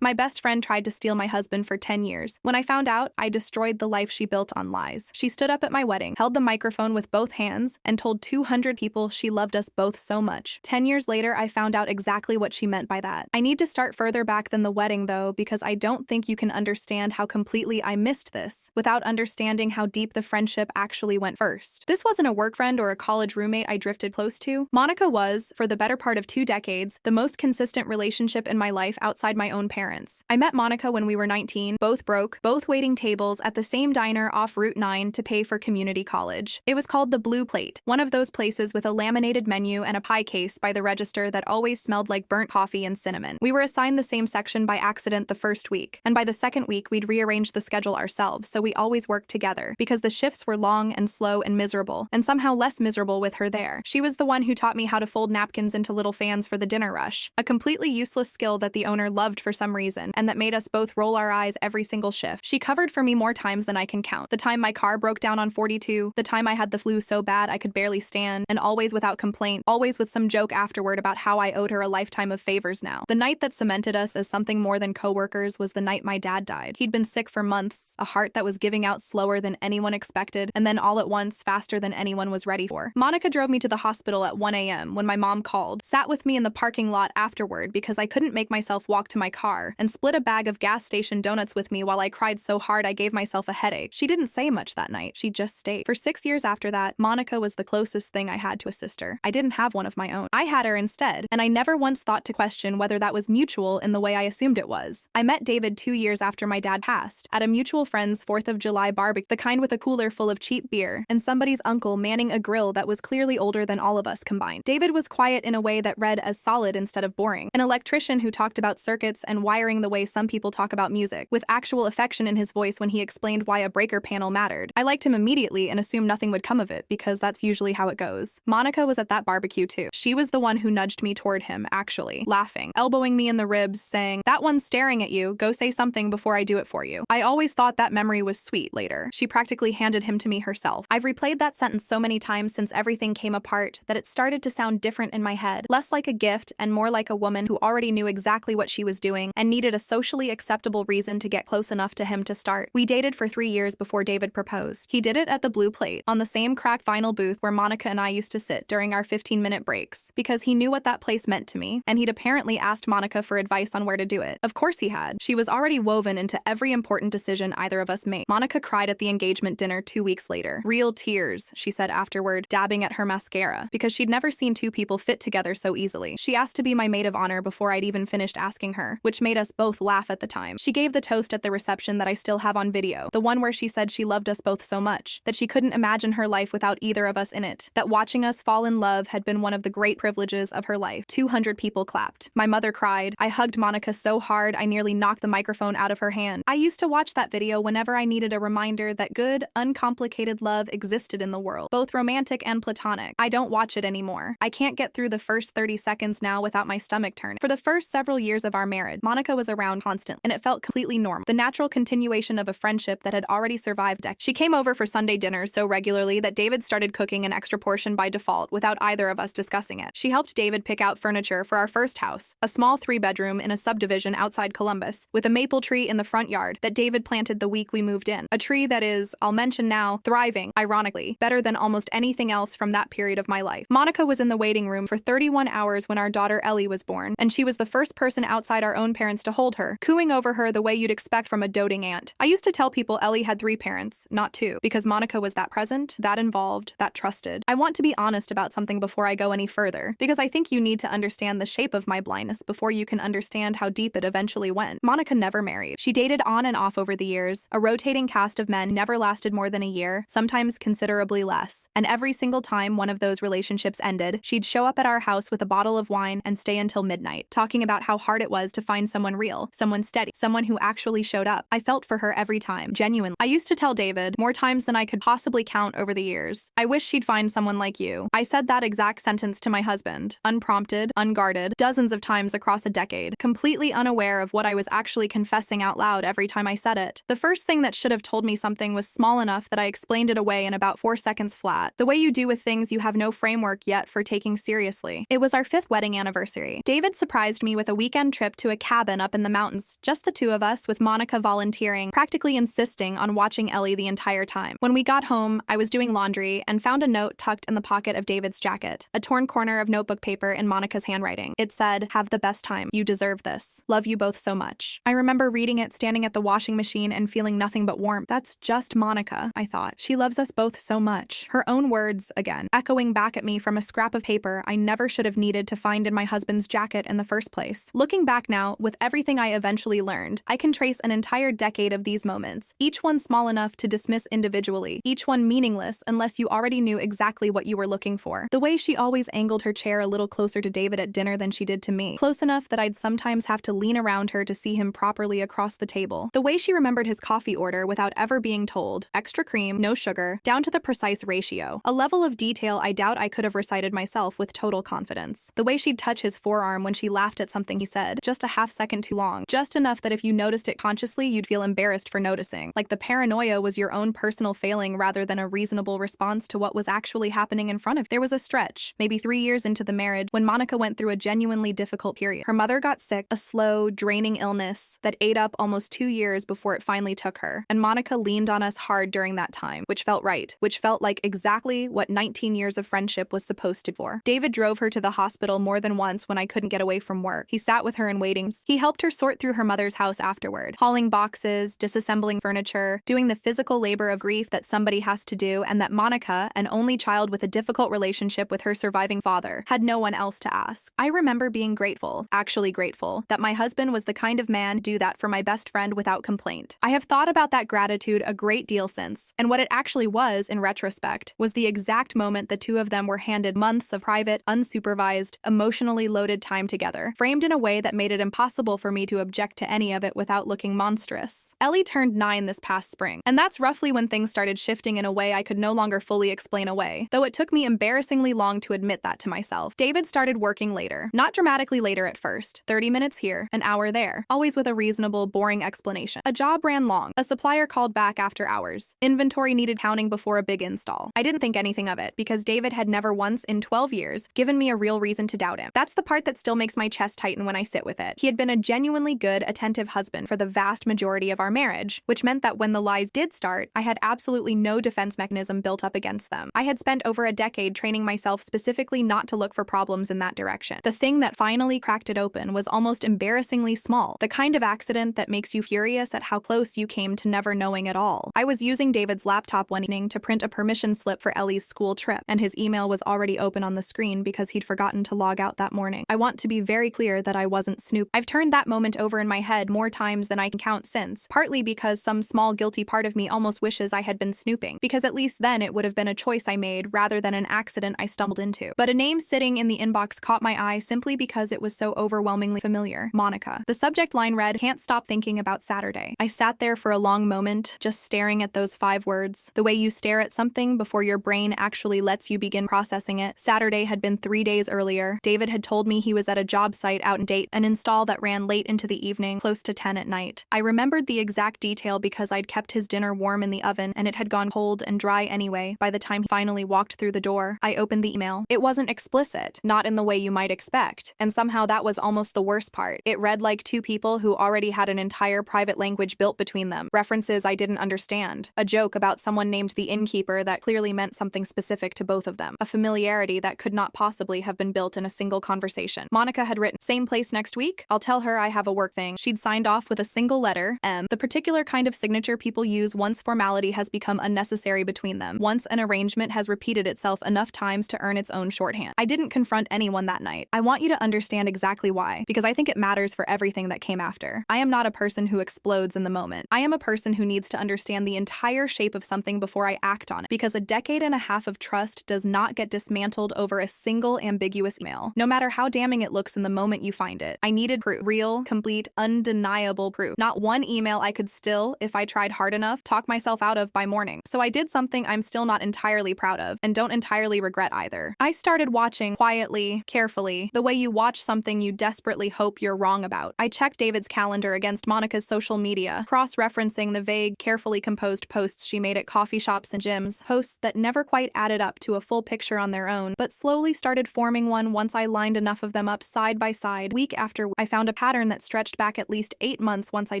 My best friend tried to steal my husband for 10 years. When I found out, I destroyed the life she built on lies. She stood up at my wedding, held the microphone with both hands, and told 200 people she loved us both so much. 10 years later, I found out exactly what she meant by that. I need to start further back than the wedding, though, because I don't think you can understand how completely I missed this without understanding how deep the friendship actually went first. This wasn't a work friend or a college roommate I drifted close to. Monica was, for the better part of 2 decades, the most consistent relationship in my life outside my own parents. I met Monica when we were 19, both broke, both waiting tables at the same diner off Route 9 to pay for community college. It was called the Blue Plate, one of those places with a laminated menu and a pie case by the register that always smelled like burnt coffee and cinnamon. We were assigned the same section by accident the first week, and by the second week we'd rearranged the schedule ourselves, so we always worked together, because the shifts were long and slow and miserable, and somehow less miserable with her there. She was the one who taught me how to fold napkins into little fans for the dinner rush, a completely useless skill that the owner loved for some reason, and that made us both roll our eyes every single shift. She covered for me more times than I can count. The time my car broke down on 42, the time I had the flu so bad I could barely stand, and always without complaint, always with some joke afterward about how I owed her a lifetime of favors now. The night that cemented us as something more than coworkers was the night my dad died. He'd been sick for months, a heart that was giving out slower than anyone expected, and then all at once, faster than anyone was ready for. Monica drove me to the hospital at 1 a.m. when my mom called, sat with me in the parking lot afterward because I couldn't make myself walk to my car, and split a bag of gas station donuts with me while I cried so hard I gave myself a headache. She didn't say much that night. She just stayed. For 6 years after that, Monica was the closest thing I had to a sister. I didn't have one of my own. I had her instead, and I never once thought to question whether that was mutual in the way I assumed it was. I met David 2 years after my dad passed, at a mutual friend's 4th of July barbecue, the kind with a cooler full of cheap beer, and somebody's uncle manning a grill that was clearly older than all of us combined. David was quiet in a way that read as solid instead of boring, an electrician who talked about circuits and wiring the way some people talk about music, with actual affection in his voice when he explained why a breaker panel mattered. I liked him immediately and assumed nothing would come of it, because that's usually how it goes. Monica was at that barbecue too. She was the one who nudged me toward him, actually, laughing, elbowing me in the ribs, saying, "That one's staring at you, go say something before I do it for you." I always thought that memory was sweet later. She practically handed him to me herself. I've replayed that sentence so many times since everything came apart that it started to sound different in my head, less like a gift and more like a woman who already knew exactly what she was doing and needed a socially acceptable reason to get close enough to him to start. We dated for 3 years before David proposed. He did it at the Blue Plate, on the same cracked vinyl booth where Monica and I used to sit during our 15-minute breaks, because he knew what that place meant to me, and he'd apparently asked Monica for advice on where to do it. Of course he had. She was already woven into every important decision either of us made. Monica cried at the engagement dinner 2 weeks later. Real tears, she said afterward, dabbing at her mascara, because she'd never seen two people fit together so easily. She asked to be my maid of honor before I'd even finished asking her, which made us both laugh at the time. She gave the toast at the reception that I still have on video, the one where she said she loved us both so much, that she couldn't imagine her life without either of us in it, that watching us fall in love had been one of the great privileges of her life. 200 people clapped. My mother cried. I hugged Monica so hard I nearly knocked the microphone out of her hand. I used to watch that video whenever I needed a reminder that good, uncomplicated love existed in the world, both romantic and platonic. I don't watch it anymore. I can't get through the first 30 seconds now without my stomach turning. For the first several years of our marriage, Monica was around constantly, and it felt completely normal, the natural continuation of a friendship that had already survived decades. She came over for Sunday dinners so regularly that David started cooking an extra portion by default without either of us discussing it. She helped David pick out furniture for our first house, a small 3-bedroom in a subdivision outside Columbus, with a maple tree in the front yard that David planted the week we moved in. A tree that is, I'll mention now, thriving, ironically, better than almost anything else from that period of my life. Monica was in the waiting room for 31 hours when our daughter Ellie was born, and she was the first person outside our own parents to hold her, cooing over her the way you'd expect from a doting aunt. I used to tell people Ellie had 3 parents, not 2, because Monica was that present, that involved, that trusted. I want to be honest about something before I go any further, because I think you need to understand the shape of my blindness before you can understand how deep it eventually went. Monica never married. She dated on and off over the years. A rotating cast of men never lasted more than a year, sometimes considerably less. And every single time one of those relationships ended, she'd show up at our house with a bottle of wine and stay until midnight, talking about how hard it was to find someone real, someone steady, someone who actually showed up. I felt for her every time, genuinely. I used to tell David, more times than I could possibly count over the years, "I wish she'd find someone like you." I said that exact sentence to my husband, unprompted, unguarded, dozens of times across a decade, completely unaware of what I was actually confessing out loud every time I said it. The first thing that should have told me something was small enough that I explained it away in about 4 seconds flat, the way you do with things you have no framework yet for taking seriously. It was our 5th wedding anniversary. David surprised me with a weekend trip to a cabin cabin up in the mountains, just the two of us, with Monica volunteering, practically insisting on watching Ellie the entire time. When we got home, I was doing laundry and found a note tucked in the pocket of David's jacket, a torn corner of notebook paper in Monica's handwriting. It said, "Have the best time. You deserve this. Love you both so much." I remember reading it standing at the washing machine and feeling nothing but warmth. That's just Monica, I thought. She loves us both so much. Her own words, again, echoing back at me from a scrap of paper I never should have needed to find in my husband's jacket in the first place. Looking back now, with everything I eventually learned, I can trace an entire decade of these moments, each one small enough to dismiss individually, each one meaningless unless you already knew exactly what you were looking for. The way she always angled her chair a little closer to David at dinner than she did to me, close enough that I'd sometimes have to lean around her to see him properly across the table. The way she remembered his coffee order without ever being told, extra cream, no sugar, down to the precise ratio, a level of detail I doubt I could have recited myself with total confidence. The way she'd touch his forearm when she laughed at something he said, just a half second too long, just enough that if you noticed it consciously, you'd feel embarrassed for noticing, like the paranoia was your own personal failing rather than a reasonable response to what was actually happening in front of you. There was a stretch, maybe 3 years into the marriage, when Monica went through a genuinely difficult period. Her mother got sick, a slow, draining illness that ate up almost 2 years before it finally took her, and Monica leaned on us hard during that time, which felt right, which felt like exactly what 19 years of friendship was supposed to for. David drove her to the hospital more than once when I couldn't get away from work. He sat with her in waiting. He helped her sort through her mother's house afterward, hauling boxes, disassembling furniture, doing the physical labor of grief that somebody has to do, and that Monica, an only child with a difficult relationship with her surviving father, had no one else to ask. I remember being grateful, actually grateful, that my husband was the kind of man to do that for my best friend without complaint. I have thought about that gratitude a great deal since, and what it actually was, in retrospect, was the exact moment the two of them were handed months of private, unsupervised, emotionally loaded time together, framed in a way that made it impossible for me to object to any of it without looking monstrous. Ellie turned 9 this past spring, and that's roughly when things started shifting in a way I could no longer fully explain away, though it took me embarrassingly long to admit that to myself. David started working later, not dramatically later at first, 30 minutes here, an hour there, always with a reasonable, boring explanation. A job ran long, a supplier called back after hours, inventory needed counting before a big install. I didn't think anything of it, because David had never once in 12 years given me a real reason to doubt him. That's the part that still makes my chest tighten when I sit with it. He had been a genuinely good, attentive husband for the vast majority of our marriage, which meant that when the lies did start, I had absolutely no defense mechanism built up against them. I had spent over a decade training myself specifically not to look for problems in that direction. The thing that finally cracked it open was almost embarrassingly small, the kind of accident that makes you furious at how close you came to never knowing at all. I was using David's laptop one evening to print a permission slip for Ellie's school trip, and his email was already open on the screen because he'd forgotten to log out that morning. I want to be very clear that I wasn't snooping. I've turned that moment over in my head more times than I can count since, partly because some small guilty part of me almost wishes I had been snooping, because at least then it would have been a choice I made rather than an accident I stumbled into. But a name sitting in the inbox caught my eye simply because it was so overwhelmingly familiar. Monica. The subject line read, "Can't stop thinking about Saturday." I sat there for a long moment, just staring at those 5 words. The way you stare at something before your brain actually lets you begin processing it. Saturday had been 3 days earlier. David had told me he was at a job site out in date, an install that ran late into the evening, close to 10 at night. I remembered the exact detail because I'd kept his dinner warm in the oven, and it had gone cold and dry anyway. By the time he finally walked through the door, I opened the email. It wasn't explicit, not in the way you might expect, and somehow that was almost the worst part. It read like two people who already had an entire private language built between them, references I didn't understand, a joke about someone named the innkeeper that clearly meant something specific to both of them, a familiarity that could not possibly have been built in a single conversation. Monica had written, "Same place next week? I'll tell her I have a work thing." She'd signed off with a single letter, M, the particular kind of signature people use once formality has become unnecessary between them, once an arrangement has repeated itself enough times to earn its own shorthand. I didn't confront anyone that night. I want you to understand exactly why, because I think it matters for everything that came after. I am not a person who explodes in the moment. I am a person who needs to understand the entire shape of something before I act on it, because a decade and a half of trust does not get dismantled over a single ambiguous email, no matter how damning it looks in the moment you find it. I needed proof. Real, complete, undeniable proof. Not one email I could still, if I tried hard enough, talk myself out of by morning. So I did something I'm still not entirely proud of, and don't entirely regret either. I started watching quietly, carefully, the way you watch something you desperately hope you're wrong about. I checked David's calendar against Monica's social media, cross-referencing the vague, carefully composed posts she made at coffee shops and gyms, posts that never quite added up to a full picture on their own, but slowly started forming one once I lined enough of them up side by side. Week after I found a pattern that stretched back at least 8 months once I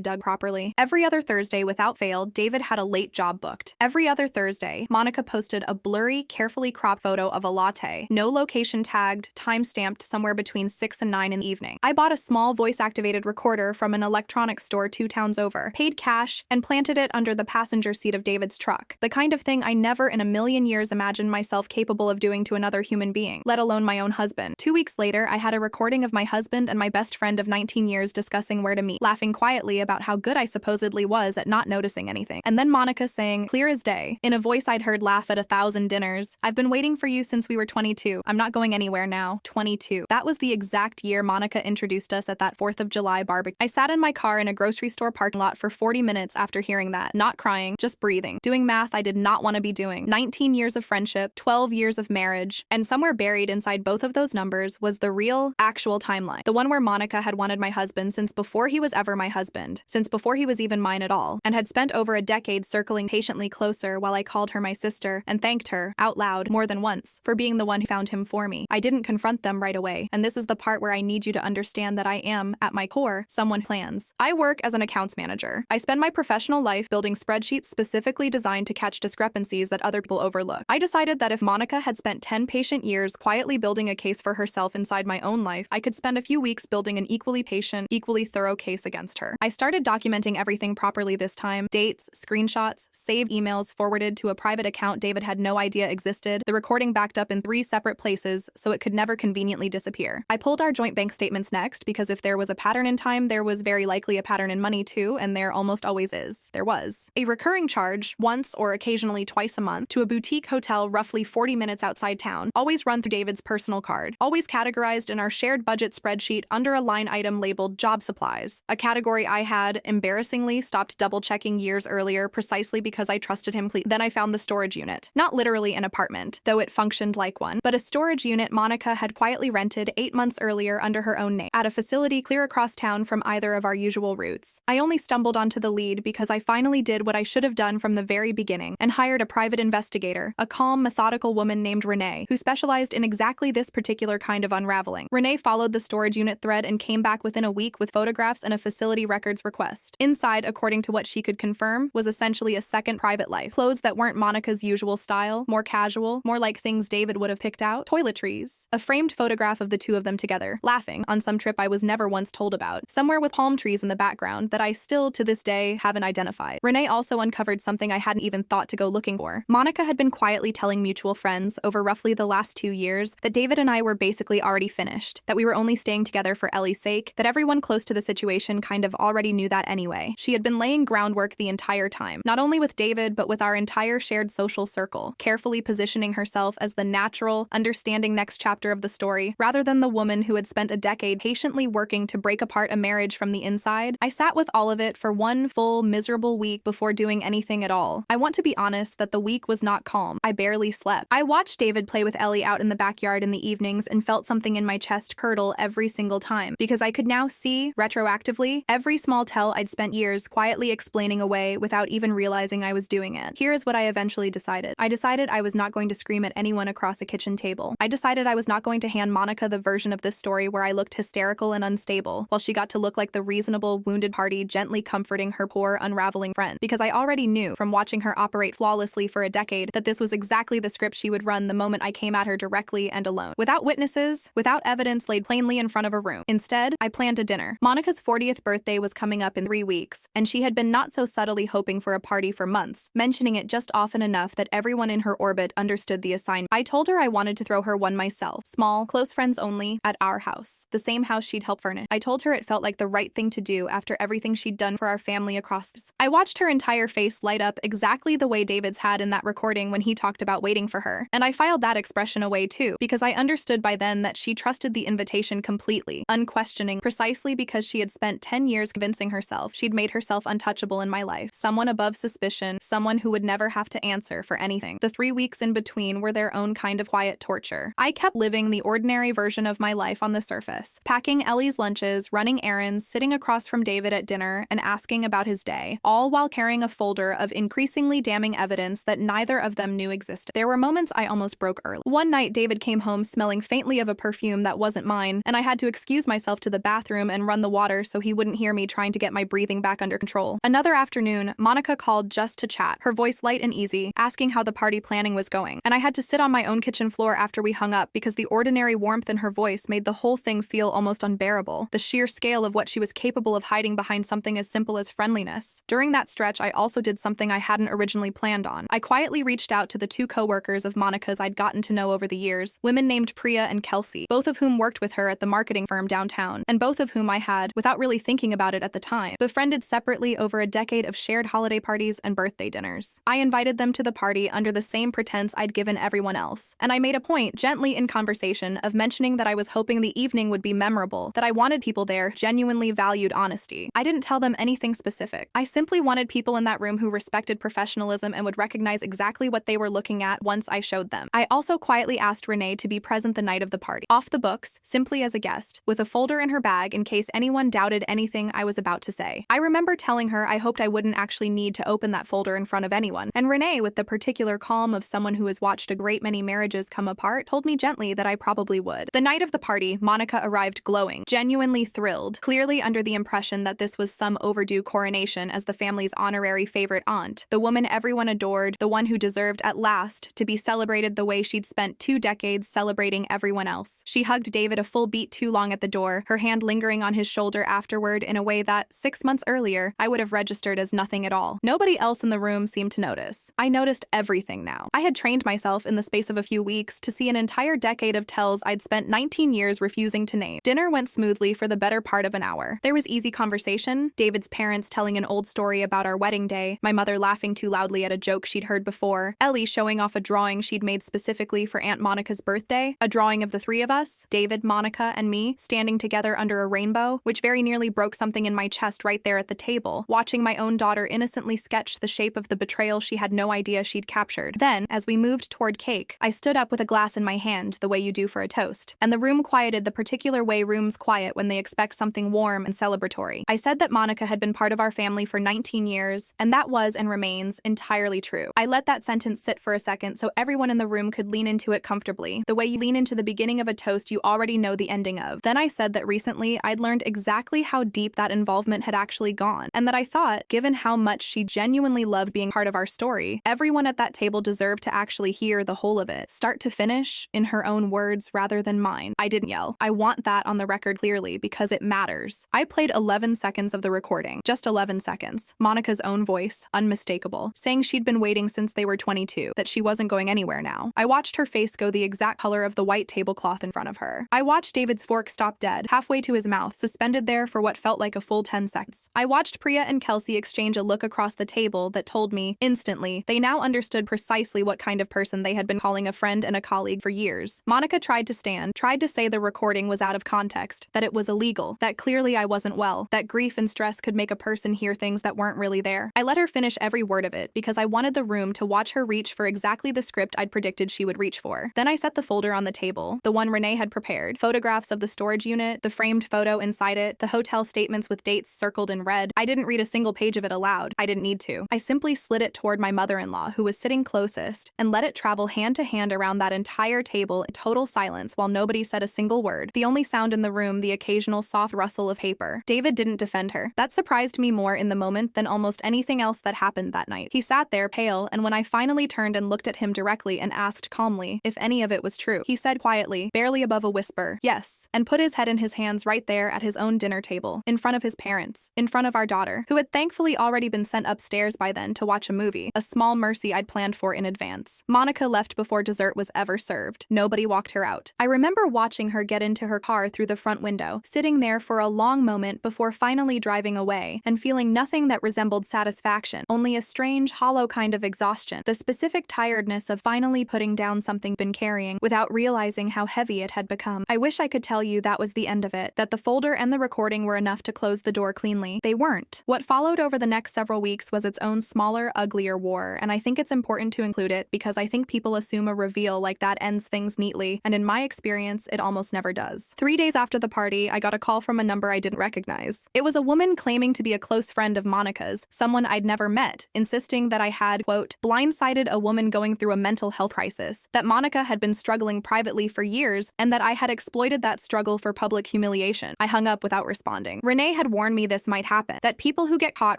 dug properly. Every other Thursday, without fail, David had a late job booked. Every other Thursday, Monica posted a blurry, carefully cropped photo of a latte, no location tagged, time-stamped somewhere between 6 and 9 in the evening. I bought a small voice-activated recorder from an electronics store 2 towns over, paid cash, and planted it under the passenger seat of David's truck. The kind of thing I never in a million years imagined myself capable of doing to another human being, let alone my own husband. 2 weeks later, I had a recording of my husband and my best friend of 19 years discussing where to meet, laughing quietly about how good I supposedly was at not noticing anything. And then Monica saying, clear as day, in a voice I'd heard laugh at 1,000 dinners, I've been waiting for you since we were 22. I'm not going anywhere now. 22. That was the exact year Monica introduced us at that 4th of July barbecue. I sat in my car in a grocery store parking lot for 40 minutes after hearing that, not crying, just breathing, doing math I did not want to be doing. 19 years of friendship, 12 years of marriage, and somewhere buried inside both of those numbers was the real, actual timeline. The one where Monica had wanted my husband since before he was ever my husband, since before he was even mine at all, and had spent over a decade circling patiently closer while I called her my sister and thanked her, out loud, more than once, for being the one who found him for me. I didn't confront them right away, and this is the part where I need you to understand that I am, at my core, someone who plans. I work as an accounts manager. I spend my professional life building spreadsheets specifically designed to catch discrepancies that other people overlook. I decided that if Monica had spent 10 patient years quietly building a case for herself inside my own life, I could spend a few weeks building an equally patient, equally thorough case against her. I started documenting everything properly this time: dates, screenshots, saved emails forwarded to a private account David had no idea existed, the recording backed up in 3 separate places so it could never conveniently disappear. I pulled our joint bank statements next because if there was a pattern in time, there was very likely a pattern in money too, and there almost always is. There was. A recurring charge, once or occasionally twice a month, to a boutique hotel roughly 40 minutes outside town, always run through David's personal card, always categorized in our shared budget spreadsheet under a line item labeled job supplies, a category I had, embarrassingly, stopped double-checking years earlier precisely because I trusted him. Then I found the storage unit. Not literally an apartment, though it functioned like one, but a storage unit Monica had quietly rented 8 months earlier under her own name, at a facility clear across town from either of our usual routes. I only stumbled onto the lead because I finally did what I should have done from the very beginning and hired a private investigator, a calm, methodical woman named Renee, who specialized in exactly this particular kind of unraveling. Renee followed the storage unit thread and came back within a week with photographs and a facility records request. Inside, according to what she could confirm, was essentially a second private life. Clothes that weren't Monica's usual style, more casual, more like things David would have picked out, toiletries, a framed photograph of the two of them together, laughing, on some trip I was never once told about, somewhere with palm trees in the background that I still, to this day, haven't identified. Renee also uncovered something I hadn't even thought to go looking for. Monica had been quietly telling mutual friends over roughly the last 2 years that David and I were basically already finished, that we were only staying together for Ellie's sake, that everyone close to the situation kind of already knew that anyway. She had been laying groundwork the entire time, not only with David, but with our entire shared social circle, carefully positioning herself as the natural, understanding next chapter of the story, rather than the woman who had spent a decade patiently working to break apart a marriage from the inside. I sat with all of it for one full, miserable week before doing anything at all. I want to be honest that the week was not calm. I barely slept. I watched David play with Ellie out in the backyard in the evenings and felt something in my chest curdle every single time, because I could now see, retroactively, every small tell I'd spent years quietly explaining away without even realizing I was doing it. Here is what I eventually decided. I decided I was not going to scream at anyone across a kitchen table. I decided I was not going to hand Monica the version of this story where I looked hysterical and unstable, while she got to look like the reasonable, wounded party gently comforting her poor, unraveling friend, because I already knew, from watching her operate flawlessly for a decade, that this was exactly the script she would run the moment I came at her directly and alone. Without witnesses, without evidence laid plainly in front of a room. Instead, I planned a dinner. Monica's 40th birthday was coming up in 3 weeks, and she had been not so subtly hoping for a party for months, mentioning it just often enough that everyone in her orbit understood the assignment. I told her I wanted to throw her one myself, small, close friends only, at our house, the same house she'd helped furnish. I told her it felt like the right thing to do after everything she'd done for our family across this. I watched her entire face light up exactly the way David's had in that recording when he talked about waiting for her, and I filed that expression away too, because I understood by then that she trusted the invitation completely, unquestioning, precisely because she had spent 10 years convincing herself she'd made herself untouchable in my life, someone above suspicion, someone who would never have to answer for anything. The 3 weeks in between were their own kind of quiet torture. I kept living the ordinary version of my life on the surface, packing Ellie's lunches, running errands, sitting across from David at dinner, and asking about his day, all while carrying a folder of increasingly damning evidence that neither of them knew existed. There were moments I almost broke early. One night, David came home smelling faintly of a perfume that wasn't mine, and I had to excuse myself to the bathroom and run the water so he wouldn't hear me trying to get my breathing back under control. Another afternoon, Monica called just to chat, her voice light and easy, asking how the party planning was going. And I had to sit on my own kitchen floor after we hung up because the ordinary warmth in her voice made the whole thing feel almost unbearable. The sheer scale of what she was capable of hiding behind something as simple as friendliness. During that stretch, I also did something I hadn't originally planned on. I quietly reached out to the two co-workers of Monica's I'd gotten to know over the years, women named Priya and Kelsey, both of whom worked with her at the marketing firm downtown, and both of whom I had, without really thinking about it at the time, befriended separately over a decade of shared holiday parties and birthday dinners. I invited them to the party under the same pretense I'd given everyone else, and I made a point, gently in conversation, of mentioning that I was hoping the evening would be memorable, that I wanted people there genuinely valued honesty. I didn't tell them anything specific. I simply wanted people in that room who respected professionalism and would recognize exactly what they were looking at once I showed them. I also quietly asked Renee to be present the night of the party, off the books, simply as a guest, with a folder in her bag in case anyone doubted anything I was about to say. I remember telling her I hoped I wouldn't actually need to open that folder in front of anyone, and Renee, with the particular calm of someone who has watched a great many marriages come apart, told me gently that I probably would. The night of the party, Monica arrived glowing, genuinely thrilled, clearly under the impression that this was some overdue coronation as the family's honorary favorite aunt, the woman everyone adored, the one who deserved at last to be celebrated the way she'd spent 2 decades celebrating everyone else. She hugged David a full beat too long at the door, her hand lingering on his shoulder afterward in a way that, 6 months earlier, I would have registered as nothing at all. Nobody else in the room seemed to notice. I noticed everything now. I had trained myself in the space of a few weeks to see an entire decade of tells I'd spent 19 years refusing to name. Dinner went smoothly for the better part of an hour. There was easy conversation, David's parents telling an old story about our wedding day, my mother laughing too loudly at a joke she'd heard before, Ellie showing off a drawing she'd made specifically for Aunt Monica's birthday, a drawing of the three of us, David, Monica, and me, standing together under a rainbow, which very nearly broke something in my chest right there at the table, watching my own daughter innocently sketch the shape of the betrayal she had no idea she'd captured. Then, as we moved toward cake, I stood up with a glass in my hand, the way you do for a toast, and the room quieted the particular way rooms quiet when they expect something warm and celebratory. I said that Monica had been part of our family for 19 years, and that was and remains entirely true. I let that sentence sit for a second so everyone in the room could lean into it comfortably, the way you lean into the beginning of a toast you already know the ending of. Then I said that recently I'd learned exactly how deep that involvement had actually gone, and that I thought, given how much she genuinely loved being part of our story, everyone at that table deserved to actually hear the whole of it, start to finish, in her own words rather than mine. I didn't yell. I want that on the record clearly because it matters. I played 11 seconds of the recording, just 11 seconds. Monica's own voice, unmistakable, saying she'd been waiting since they were 22, that she wasn't going anywhere now. I watched her face go the exact color of the white tablecloth in front of her. I watched David's fork stop dead, halfway to his mouth, suspended there for what felt like a full 10 seconds. I watched Priya and Kelsey exchange a look across the table that told me, instantly, they now understood precisely what kind of person they had been calling a friend and a colleague for years. Monica tried to stand, tried to say the recording was out of context, that it was illegal, that clearly I wasn't well, that grief and stress could make a person hear things that weren't really there. I let her finish every word of it because I wanted the room to watch her reach for exactly the script I'd predicted she would reach for. Then I set the folder on the table, the one Renee had prepared, photographs of the storage unit, the framed photo inside it, the hotel statements with dates circled in red. I didn't read a single page of it aloud. I didn't need to. I simply slid it toward my mother-in-law, who was sitting closest, and let it travel hand to hand around that entire table in total silence while nobody said a single word, the only sound in the room the occasional soft rustle of paper. David didn't defend her. That surprised me more in the moment than almost anything else that happened that night. He sat there, pale, and when I finally turned and looked at him directly and asked calmly if any of it was true, he said quietly, barely above a whisper, yes, and put his head in his hands right there at his own dinner table, in front of his parents, in front of our daughter, who had thankfully already been sent upstairs by then to watch a movie, a small mercy I'd planned for in advance. Monica left before dessert was ever served. Nobody walked her out. I remember watching her get into her car through the front window, sitting there for a long moment before finally driving away, and feeling nothing that resembled satisfaction, only a strange, hollow kind of exhaustion, the specific tiredness of finally putting down something been carrying without realizing how heavy it had become. I wish I could tell you that was the end of it, that the folder and the recording were enough to close the door cleanly. They weren't. What followed over the next several weeks was its own smaller, uglier war, and I think it's important to include it because I think people assume a reveal like that ends things neatly, and in my experience, it almost never does. 3 days after the party, I got a call from a number I didn't recognize. It was a woman claiming to be a close friend of Monica's, someone I'd never met, insisting that I had, quote, blindsided a woman going through a mental health crisis, that Monica had been struggling privately for years, and that I had exploited that struggle for public humiliation humiliation. I hung up without responding. Renee had warned me this might happen, that people who get caught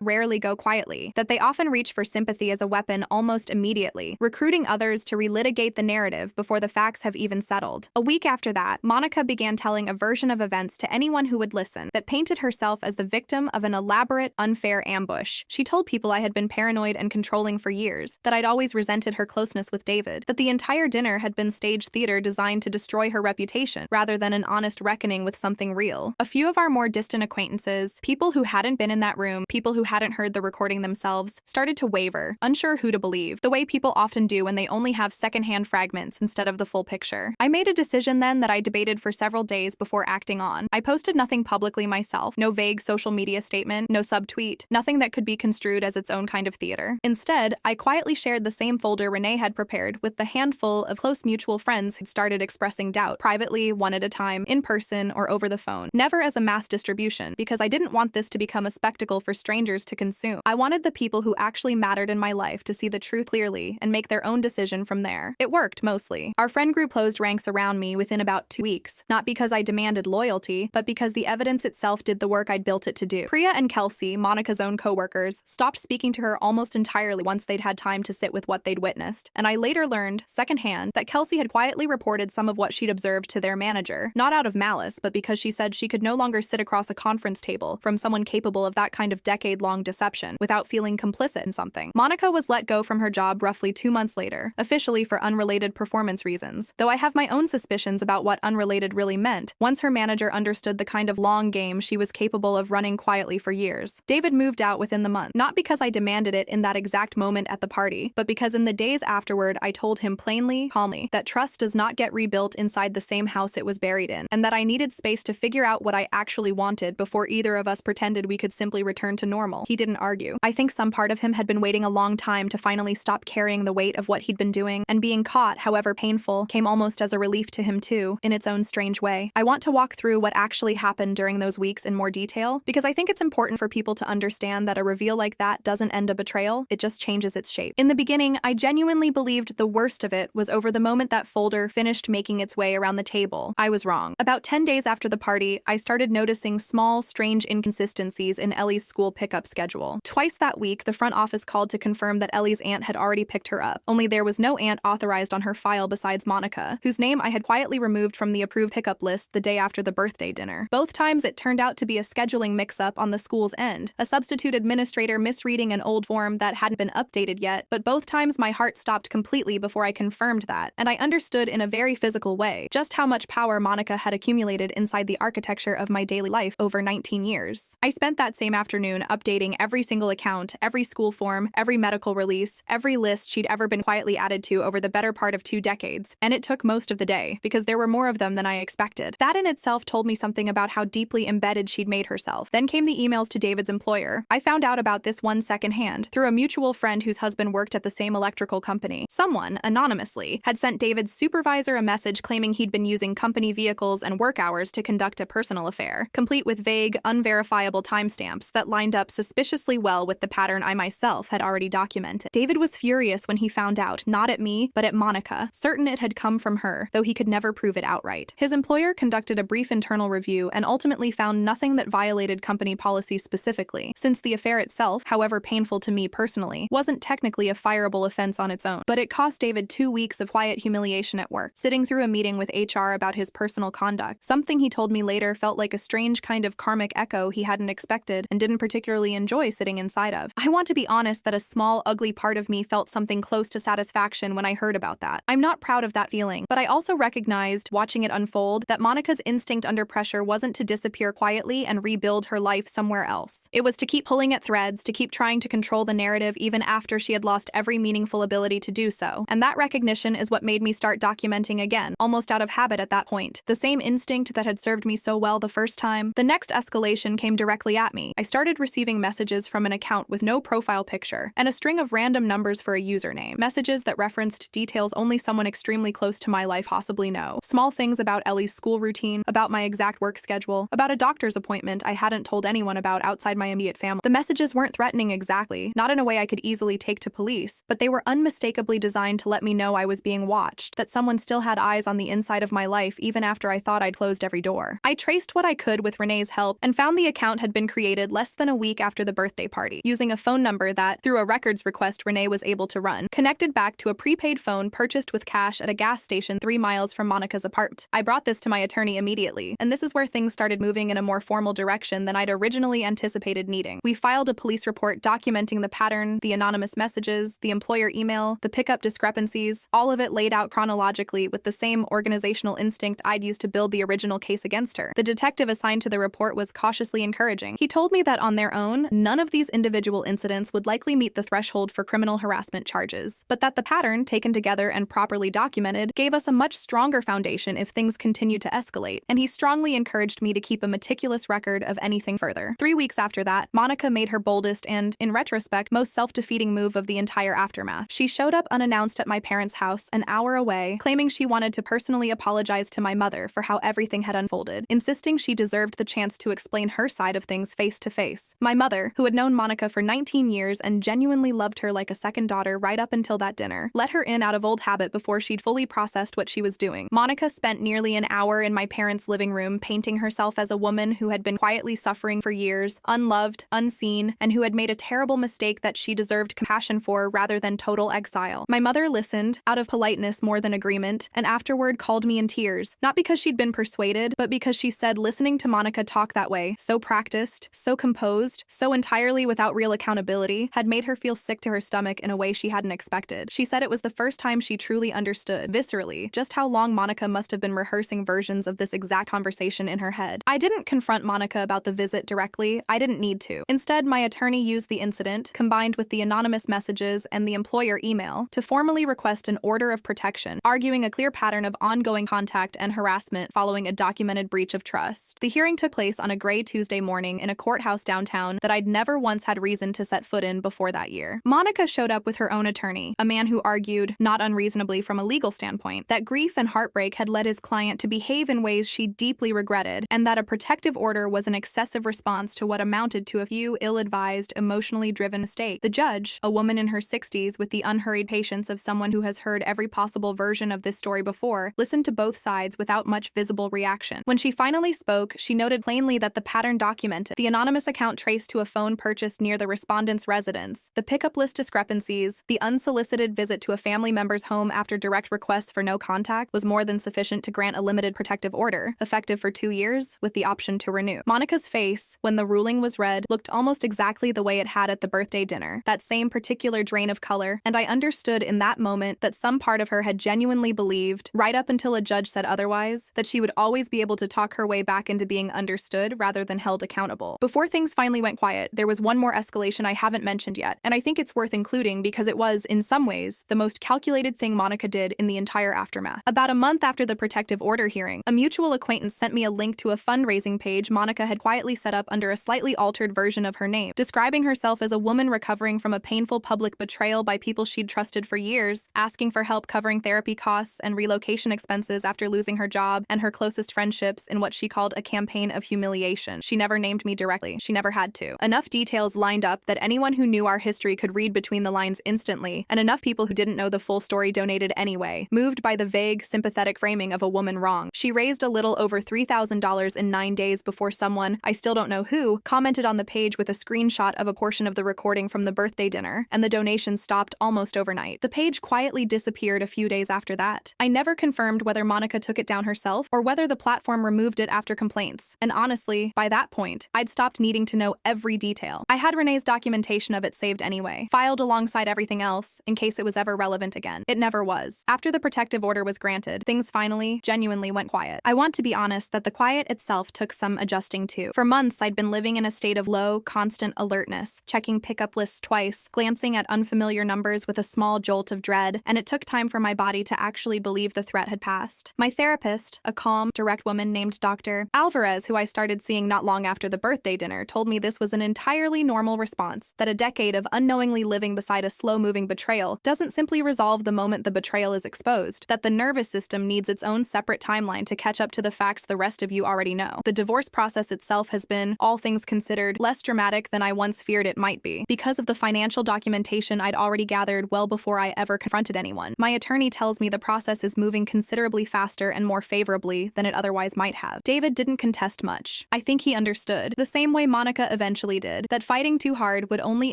rarely go quietly, that they often reach for sympathy as a weapon almost immediately, recruiting others to relitigate the narrative before the facts have even settled. A week after that, Monica began telling a version of events to anyone who would listen that painted herself as the victim of an elaborate, unfair ambush. She told people I had been paranoid and controlling for years, that I'd always resented her closeness with David, that the entire dinner had been stage theater designed to destroy her reputation, rather than an honest reckoning with something real. A few of our more distant acquaintances, people who hadn't been in that room, people who hadn't heard the recording themselves, started to waver, unsure who to believe, the way people often do when they only have secondhand fragments instead of the full picture. I made a decision then that I debated for several days before acting on. I posted nothing publicly myself, no vague social media statement, no subtweet, nothing that could be construed as its own kind of theater. Instead, I quietly shared the same folder Renee had prepared with the handful of close mutual friends who'd started expressing doubt, privately, one at a time, in person, or over the phone. Never as a mass distribution, because I didn't want this to become a spectacle for strangers to consume. I wanted the people who actually mattered in my life to see the truth clearly and make their own decision from there. It worked, mostly. Our friend group closed ranks around me within about 2 weeks, not because I demanded loyalty, but because the evidence itself did the work I'd built it to do. Priya and Kelsey, Monica's own co-workers, stopped speaking to her almost entirely once they'd had time to sit with what they'd witnessed, and I later learned, secondhand, that Kelsey had quietly reported some of what she'd observed to their manager, not out of malice, but because she said she could no longer sit across a conference table from someone capable of that kind of decade-long deception without feeling complicit in something. Monica was let go from her job roughly 2 months later, officially for unrelated performance reasons, though I have my own suspicions about what unrelated really meant once her manager understood the kind of long game she was capable of running quietly for years. David moved out within the month, not because I demanded it in that exact moment at the party, but because in the days afterward I told him plainly, calmly, that trust does not get rebuilt inside the same house it was buried in, and that I needed space to figure out what I actually wanted before either of us pretended we could simply return to normal. He didn't argue. I think some part of him had been waiting a long time to finally stop carrying the weight of what he'd been doing, and being caught, however painful, came almost as a relief to him too, in its own strange way. I want to walk through what actually happened during those weeks in more detail, because I think it's important for people to understand that a reveal like that doesn't end a betrayal, it just changes its shape. In the beginning, I genuinely believed the worst of it was over the moment that folder finished making its way around the table. I was wrong. About 10 days after the party, I started noticing small, strange inconsistencies in Ellie's school pickup schedule. Twice that week, the front office called to confirm that Ellie's aunt had already picked her up, only there was no aunt authorized on her file besides Monica, whose name I had quietly removed from the approved pickup list the day after the birthday dinner. Both times it turned out to be a scheduling mix-up on the school's end, a substitute administrator misreading an old form that hadn't been updated yet, but both times my heart stopped completely before I confirmed that, and I understood in a very physical way just how much power Monica had accumulated inside the architecture of my daily life over 19 years. I spent that same afternoon updating every single account, every school form, every medical release, every list she'd ever been quietly added to over the better part of 2 decades, and it took most of the day, because there were more of them than I expected. That in itself told me something about how deeply embedded she'd made herself. Then came the emails to David's employer. I found out about this one secondhand, through a mutual friend whose husband worked at the same electrical company. Someone, anonymously, had sent David's supervisor a message claiming he'd been using company vehicles and work hours to conduct a personal affair, complete with vague, unverifiable timestamps that lined up suspiciously well with the pattern I myself had already documented. David was furious when he found out, not at me, but at Monica, certain it had come from her, though he could never prove it outright. His employer conducted a brief internal review and ultimately found nothing that violated company policy specifically, since the affair itself, however painful to me personally, wasn't technically a fireable offense on its own. But it cost David 2 weeks of quiet humiliation at work, sitting through a meeting with HR about his personal conduct. Something he told me later felt like a strange kind of karmic echo he hadn't expected and didn't particularly enjoy sitting inside of. I want to be honest that a small, ugly part of me felt something close to satisfaction when I heard about that. I'm not proud of that feeling, but I also recognized, watching it unfold, that Monica's instinct under pressure wasn't to disappear quietly and rebuild her life somewhere else. It was to keep pulling at threads, to keep trying to control the narrative even after she had lost every meaningful ability to do so. And that recognition is what made me start documenting again, almost out of habit at that point. The same instinct that had served me so well the first time. The next escalation came directly at me. I started receiving messages from an account with no profile picture and a string of random numbers for a username. Messages that referenced details only someone extremely close to my life possibly know. Small things about Ellie's school routine, about my exact work schedule, about a doctor's appointment I hadn't told anyone about outside my immediate family. The messages weren't threatening exactly, not in a way I could easily take to police, but they were unmistakably designed to let me know I was being watched, that someone still had eyes on the inside of my life even after I thought I'd closed every door. store. I traced what I could with Renee's help and found the account had been created less than a week after the birthday party, using a phone number that, through a records request Renee was able to run, connected back to a prepaid phone purchased with cash at a gas station 3 miles from Monica's apartment. I brought this to my attorney immediately, and this is where things started moving in a more formal direction than I'd originally anticipated needing. We filed a police report documenting the pattern, the anonymous messages, the employer email, the pickup discrepancies, all of it laid out chronologically with the same organizational instinct I'd used to build the original case against her. The detective assigned to the report was cautiously encouraging. He told me that on their own, none of these individual incidents would likely meet the threshold for criminal harassment charges, but that the pattern, taken together and properly documented, gave us a much stronger foundation if things continued to escalate, and he strongly encouraged me to keep a meticulous record of anything further. 3 weeks after that, Monica made her boldest and, in retrospect, most self-defeating move of the entire aftermath. She showed up unannounced at my parents' house an hour away, claiming she wanted to personally apologize to my mother for how everything had unfolded, insisting she deserved the chance to explain her side of things face to face. My mother, who had known Monica for 19 years and genuinely loved her like a second daughter right up until that dinner, let her in out of old habit before she'd fully processed what she was doing. Monica spent nearly an hour in my parents' living room painting herself as a woman who had been quietly suffering for years, unloved, unseen, and who had made a terrible mistake that she deserved compassion for rather than total exile. My mother listened, out of politeness more than agreement, and afterward called me in tears, not because she'd been persuaded, but because she said listening to Monica talk that way, so practiced, so composed, so entirely without real accountability, had made her feel sick to her stomach in a way she hadn't expected. She said it was the first time she truly understood, viscerally, just how long Monica must have been rehearsing versions of this exact conversation in her head. I didn't confront Monica about the visit directly. I didn't need to. Instead, my attorney used the incident, combined with the anonymous messages and the employer email, to formally request an order of protection, arguing a clear pattern of ongoing contact and harassment following a documented breach of trust. The hearing took place on a gray Tuesday morning in a courthouse downtown that I'd never once had reason to set foot in before that year. Monica showed up with her own attorney, a man who argued, not unreasonably from a legal standpoint, that grief and heartbreak had led his client to behave in ways she deeply regretted, and that a protective order was an excessive response to what amounted to a few ill-advised, emotionally driven mistakes. The judge, a woman in her 60s with the unhurried patience of someone who has heard every possible version of this story before, listened to both sides without much visible reaction. When she finally spoke, she noted plainly that the pattern documented, the anonymous account traced to a phone purchased near the respondent's residence, the pickup list discrepancies, the unsolicited visit to a family member's home after direct requests for no contact was more than sufficient to grant a limited protective order, effective for 2 years, with the option to renew. Monica's face, when the ruling was read, looked almost exactly the way it had at the birthday dinner, that same particular drain of color, and I understood in that moment that some part of her had genuinely believed, right up until a judge said otherwise, that she would always be able to talk her way back into being understood rather than held accountable. Before things finally went quiet, there was one more escalation I haven't mentioned yet, and I think it's worth including because it was, in some ways, the most calculated thing Monica did in the entire aftermath. About a month after the protective order hearing, a mutual acquaintance sent me a link to a fundraising page Monica had quietly set up under a slightly altered version of her name, describing herself as a woman recovering from a painful public betrayal by people she'd trusted for years, asking for help covering therapy costs and relocation expenses after losing her job and her closest friendships in what she called a campaign of humiliation. She never named me directly. She never had to. Enough details lined up that anyone who knew our history could read between the lines instantly, and enough people who didn't know the full story donated anyway, moved by the vague, sympathetic framing of a woman wronged. She raised a little over $3,000 in 9 days before someone, I still don't know who, commented on the page with a screenshot of a portion of the recording from the birthday dinner, and the donation stopped almost overnight. The page quietly disappeared a few days after that. I never confirmed whether Monica took it down herself or whether the platform removed it after complaints, and honestly, by that point, I'd stopped needing to know every detail. I had Renee's documentation of it saved anyway, filed alongside everything else, in case it was ever relevant again. It never was. After the protective order was granted, things finally, genuinely went quiet. I want to be honest that the quiet itself took some adjusting to. For months, I'd been living in a state of low, constant alertness, checking pickup lists twice, glancing at unfamiliar numbers with a small jolt of dread, and it took time for my body to actually believe the threat had passed. My therapist, a calm, direct woman named Dr. Alvarez, who I started seeing not long after the birthday dinner, told me this was an entirely normal response, that a decade of unknowingly living beside a slow-moving betrayal doesn't simply resolve the moment the betrayal is exposed, that the nervous system needs its own separate timeline to catch up to the facts the rest of you already know. The divorce process itself has been, all things considered, less dramatic than I once feared it might be, because of the financial documentation I'd already gathered well before I ever confronted anyone. My attorney tells me the process is moving considerably faster and more favorably than it otherwise otherwise might have. David didn't contest much. I think he understood, the same way Monica eventually did, that fighting too hard would only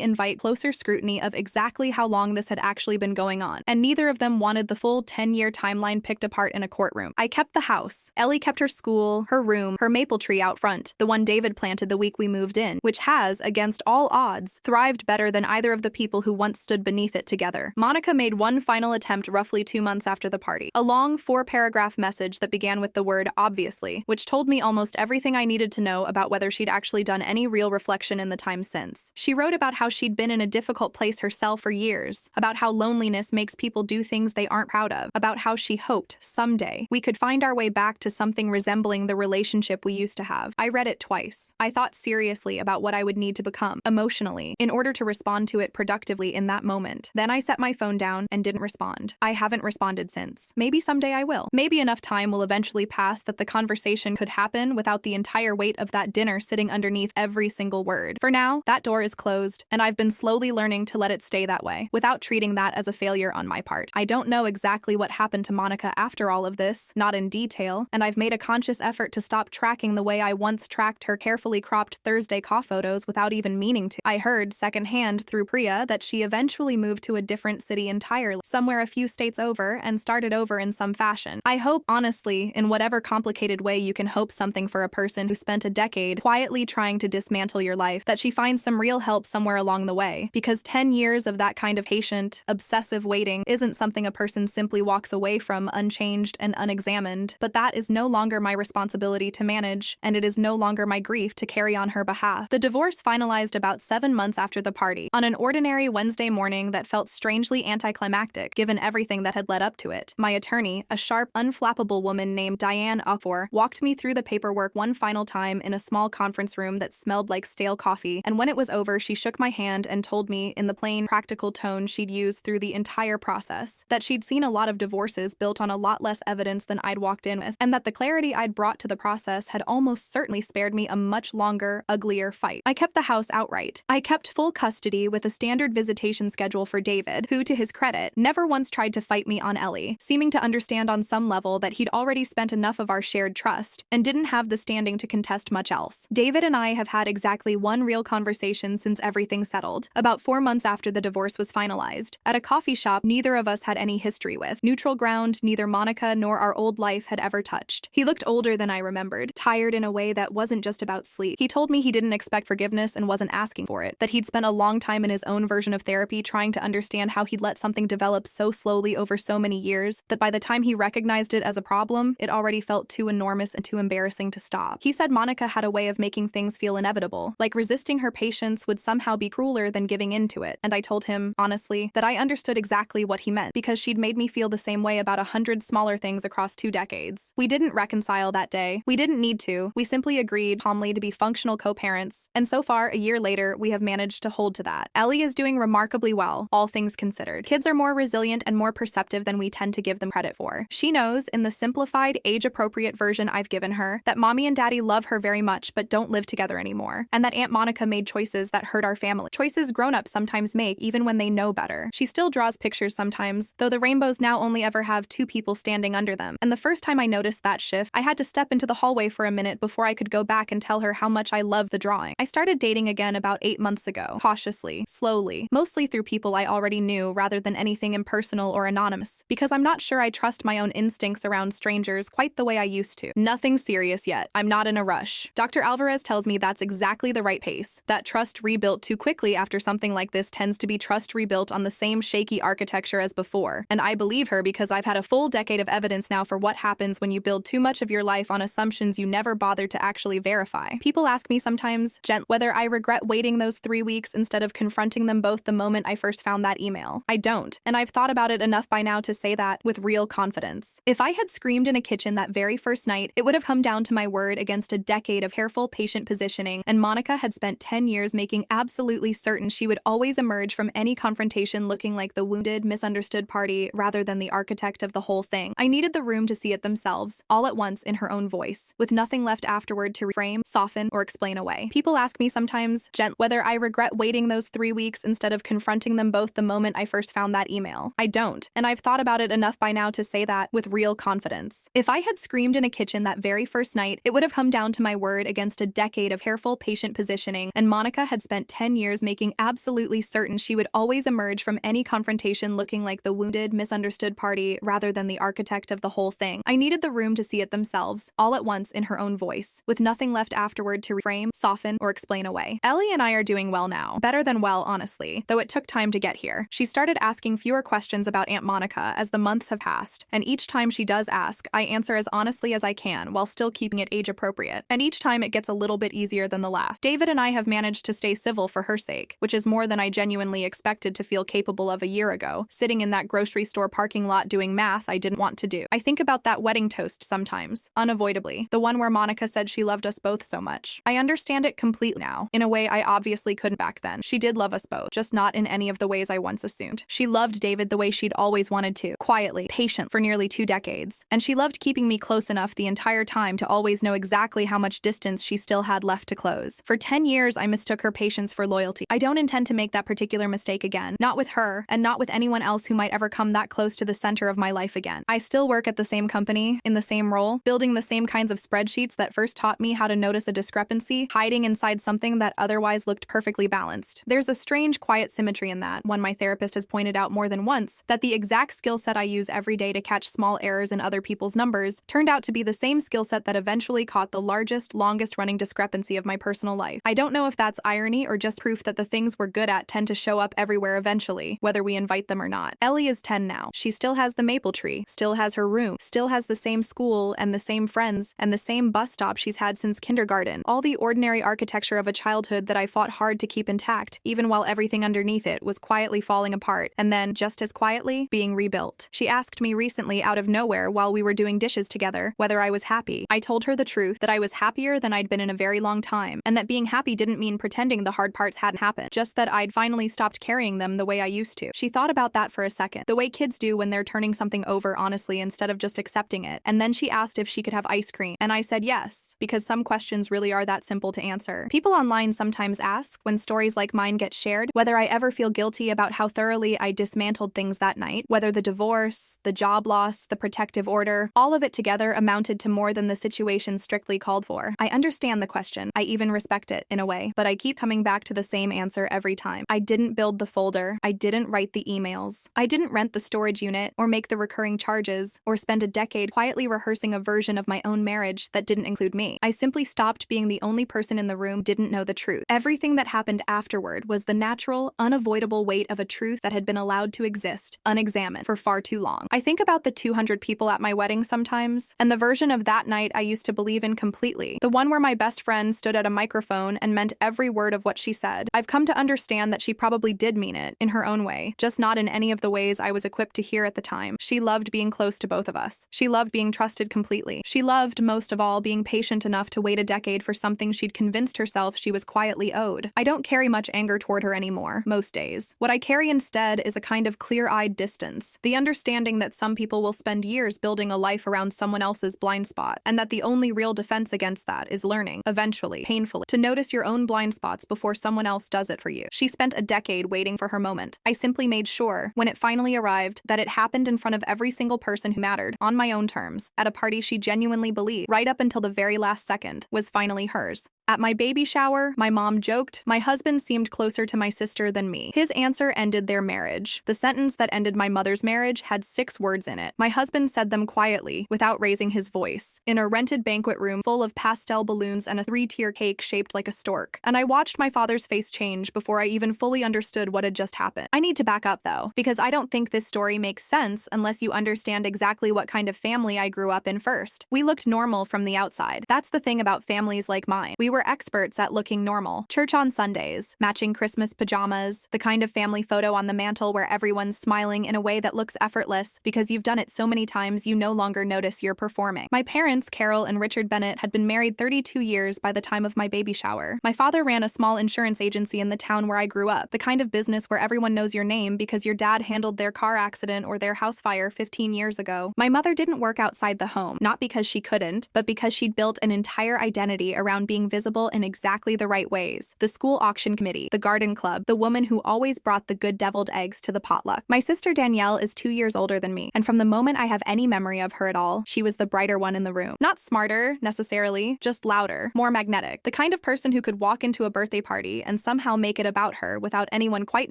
invite closer scrutiny of exactly how long this had actually been going on, and neither of them wanted the full 10-year timeline picked apart in a courtroom. I kept the house. Ellie kept her school, her room, her maple tree out front, the one David planted the week we moved in, which has, against all odds, thrived better than either of the people who once stood beneath it together. Monica made one final attempt roughly 2 months after the party. A long 4-paragraph message that began with the word obviously, which told me almost everything I needed to know about whether she'd actually done any real reflection in the time since. She wrote about how she'd been in a difficult place herself for years, about how loneliness makes people do things they aren't proud of, about how she hoped, someday, we could find our way back to something resembling the relationship we used to have. I read it twice. I thought seriously about what I would need to become, emotionally, in order to respond to it productively in that moment. Then I set my phone down and didn't respond. I haven't responded since. Maybe someday I will. Maybe enough time will eventually pass that the conversation could happen without the entire weight of that dinner sitting underneath every single word. For now, that door is closed, and I've been slowly learning to let it stay that way, without treating that as a failure on my part. I don't know exactly what happened to Monica after all of this, not in detail, and I've made a conscious effort to stop tracking the way I once tracked her carefully cropped Thursday cough photos without even meaning to. I heard secondhand through Priya that she eventually moved to a different city entirely, somewhere a few states over, and started over in some fashion. I hope, honestly, in whatever complicated way you can hope something for a person who spent a decade quietly trying to dismantle your life, that she finds some real help somewhere along the way, because 10 years of that kind of patient, obsessive waiting isn't something a person simply walks away from unchanged and unexamined, but that is no longer my responsibility to manage, and it is no longer my grief to carry on her behalf. The divorce finalized about 7 months after the party, on an ordinary Wednesday morning that felt strangely anticlimactic given everything that had led up to it. My attorney, a sharp, unflappable woman named Diane Ufor, walked me through the paperwork one final time in a small conference room that smelled like stale coffee, and when it was over, she shook my hand and told me, in the plain, practical tone she'd used through the entire process, that she'd seen a lot of divorces built on a lot less evidence than I'd walked in with, and that the clarity I'd brought to the process had almost certainly spared me a much longer, uglier fight. I kept the house outright. I kept full custody with a standard visitation schedule for David, who, to his credit, never once tried to fight me on Ellie, seeming to understand on some level that he'd already spent enough of our shared trust, and didn't have the standing to contest much else. David and I have had exactly one real conversation since everything settled, about 4 months after the divorce was finalized, at a coffee shop neither of us had any history with, neutral ground neither Monica nor our old life had ever touched. He looked older than I remembered, tired in a way that wasn't just about sleep. He told me he didn't expect forgiveness and wasn't asking for it, that he'd spent a long time in his own version of therapy trying to understand how he'd let something develop so slowly over so many years that by the time he recognized it as a problem, it already felt too enormous and too embarrassing to stop. He said Monica had a way of making things feel inevitable, like resisting her patience would somehow be crueler than giving in to it, and I told him, honestly, that I understood exactly what he meant, because she'd made me feel the same way about 100 smaller things across 2 decades. We didn't reconcile that day. We didn't need to. We simply agreed calmly to be functional co-parents, and so far, a year later, we have managed to hold to that. Ellie is doing remarkably well, all things considered. Kids are more resilient and more perceptive than we tend to give them credit for. She knows, in the simplified, age-appropriate version I've given her, that mommy and daddy love her very much but don't live together anymore, and that Aunt Monica made choices that hurt our family. Choices grown-ups sometimes make even when they know better. She still draws pictures sometimes, though the rainbows now only ever have 2 people standing under them, and the first time I noticed that shift, I had to step into the hallway for a minute before I could go back and tell her how much I love the drawing. I started dating again about 8 months ago, cautiously, slowly, mostly through people I already knew rather than anything impersonal or anonymous, because I'm not sure I trust my own instincts around strangers quite the way I used to. Nothing serious yet. I'm not in a rush. Dr. Alvarez tells me that's exactly the right pace. That trust rebuilt too quickly after something like this tends to be trust rebuilt on the same shaky architecture as before, and I believe her because I've had a full decade of evidence now for what happens when you build too much of your life on assumptions you never bothered to actually verify. People ask me sometimes, whether I regret waiting those 3 weeks instead of confronting them both the moment I first found that email. I don't, and I've thought about it enough by now to say that with real confidence. If I had screamed in a kitchen that very first night, it would have come down to my word against a decade of careful patient positioning, and Monica had spent 10 years making absolutely certain she would always emerge from any confrontation looking like the wounded, misunderstood party rather than the architect of the whole thing. I needed the room to see it themselves, all at once in her own voice, with nothing left afterward to reframe, soften, or explain away. People ask me sometimes, whether I regret waiting those 3 weeks instead of confronting them both the moment I first found that email. I don't, and I've thought about it enough by now to say that with real confidence. If I had screamed in a a kitchen that very first night, it would have come down to my word against a decade of careful, patient positioning, and Monica had spent 10 years making absolutely certain she would always emerge from any confrontation looking like the wounded, misunderstood party rather than the architect of the whole thing. I needed the room to see it themselves, all at once in her own voice, with nothing left afterward to reframe, soften, or explain away. Ellie and I are doing well now. Better than well, honestly, though it took time to get here. She started asking fewer questions about Aunt Monica as the months have passed, and each time she does ask, I answer as honestly as I can while still keeping it age appropriate. And each time it gets a little bit easier than the last. David and I have managed to stay civil for her sake, which is more than I genuinely expected to feel capable of a year ago, sitting in that grocery store parking lot doing math I didn't want to do. I think about that wedding toast sometimes, unavoidably, the one where Monica said she loved us both so much. I understand it completely now, in a way I obviously couldn't back then. She did love us both, just not in any of the ways I once assumed. She loved David the way she'd always wanted to, quietly, patient, for nearly 2 decades. And she loved keeping me close enough the entire time to always know exactly how much distance she still had left to close. For 10 years, I mistook her patience for loyalty. I don't intend to make that particular mistake again, not with her, and not with anyone else who might ever come that close to the center of my life again. I still work at the same company, in the same role, building the same kinds of spreadsheets that first taught me how to notice a discrepancy, hiding inside something that otherwise looked perfectly balanced. There's a strange, quiet symmetry in that, one my therapist has pointed out more than once, that the exact skill set I use every day to catch small errors in other people's numbers turned out to be the same skill set that eventually caught the largest, longest-running discrepancy of my personal life. I don't know if that's irony or just proof that the things we're good at tend to show up everywhere eventually, whether we invite them or not. Ellie is 10 now. She still has the maple tree, still has her room, still has the same school and the same friends and the same bus stop she's had since kindergarten. All the ordinary architecture of a childhood that I fought hard to keep intact, even while everything underneath it was quietly falling apart, and then, just as quietly, being rebuilt. She asked me recently out of nowhere while we were doing dishes together whether I was happy. I told her the truth, that I was happier than I'd been in a very long time, and that being happy didn't mean pretending the hard parts hadn't happened, just that I'd finally stopped carrying them the way I used to. She thought about that for a second, the way kids do when they're turning something over honestly instead of just accepting it, and then she asked if she could have ice cream, and I said yes, because some questions really are that simple to answer. People online sometimes ask, when stories like mine get shared, whether I ever feel guilty about how thoroughly I dismantled things that night, whether the divorce, the job loss, the protective order, all of it together amounted to more than the situation strictly called for. I understand the question. I even respect it, in a way, but I keep coming back to the same answer every time. I didn't build the folder. I didn't write the emails. I didn't rent the storage unit, or make the recurring charges, or spend a decade quietly rehearsing a version of my own marriage that didn't include me. I simply stopped being the only person in the room who didn't know the truth. Everything that happened afterward was the natural, unavoidable weight of a truth that had been allowed to exist, unexamined, for far too long. I think about the 200 people at my wedding sometimes, and the version of that night I used to believe in completely. The one where my best friend stood at a microphone and meant every word of what she said. I've come to understand that she probably did mean it, in her own way, just not in any of the ways I was equipped to hear at the time. She loved being close to both of us. She loved being trusted completely. She loved, most of all, being patient enough to wait a decade for something she'd convinced herself she was quietly owed. I don't carry much anger toward her anymore, most days. What I carry instead is a kind of clear-eyed distance, the understanding that some people will spend years building a life around someone else's blind spot, and that the only real defense against that is learning, eventually, painfully, to notice your own blind spots before someone else does it for you. She spent a decade waiting for her moment. I simply made sure, when it finally arrived, that it happened in front of every single person who mattered, on my own terms, at a party she genuinely believed, right up until the very last second, was finally hers. At my baby shower, my mom joked, my husband seemed closer to my sister than me. His answer ended their marriage. The sentence that ended my mother's marriage had 6 words in it. My husband said them quietly, without raising his voice, in a rented banquet room full of pastel balloons and a 3-tier cake shaped like a stork. And I watched my father's face change before I even fully understood what had just happened. I need to back up, though, because I don't think this story makes sense unless you understand exactly what kind of family I grew up in first. We looked normal from the outside. That's the thing about families like mine. We were experts at looking normal. Church on Sundays, matching Christmas pajamas, the kind of family photo on the mantle where everyone's smiling in a way that looks effortless because you've done it so many times you no longer notice you're performing. My parents, Carol and Richard Bennett, had been married 32 years by the time of my baby shower. My father ran a small insurance agency in the town where I grew up, the kind of business where everyone knows your name because your dad handled their car accident or their house fire 15 years ago. My mother didn't work outside the home, not because she couldn't, but because she'd built an entire identity around being visible visible in exactly the right ways. The school auction committee, the garden club, the woman who always brought the good deviled eggs to the potluck. My sister Danielle is 2 years older than me, and from the moment I have any memory of her at all, she was the brighter one in the room. Not smarter, necessarily, just louder, more magnetic. The kind of person who could walk into a birthday party and somehow make it about her without anyone quite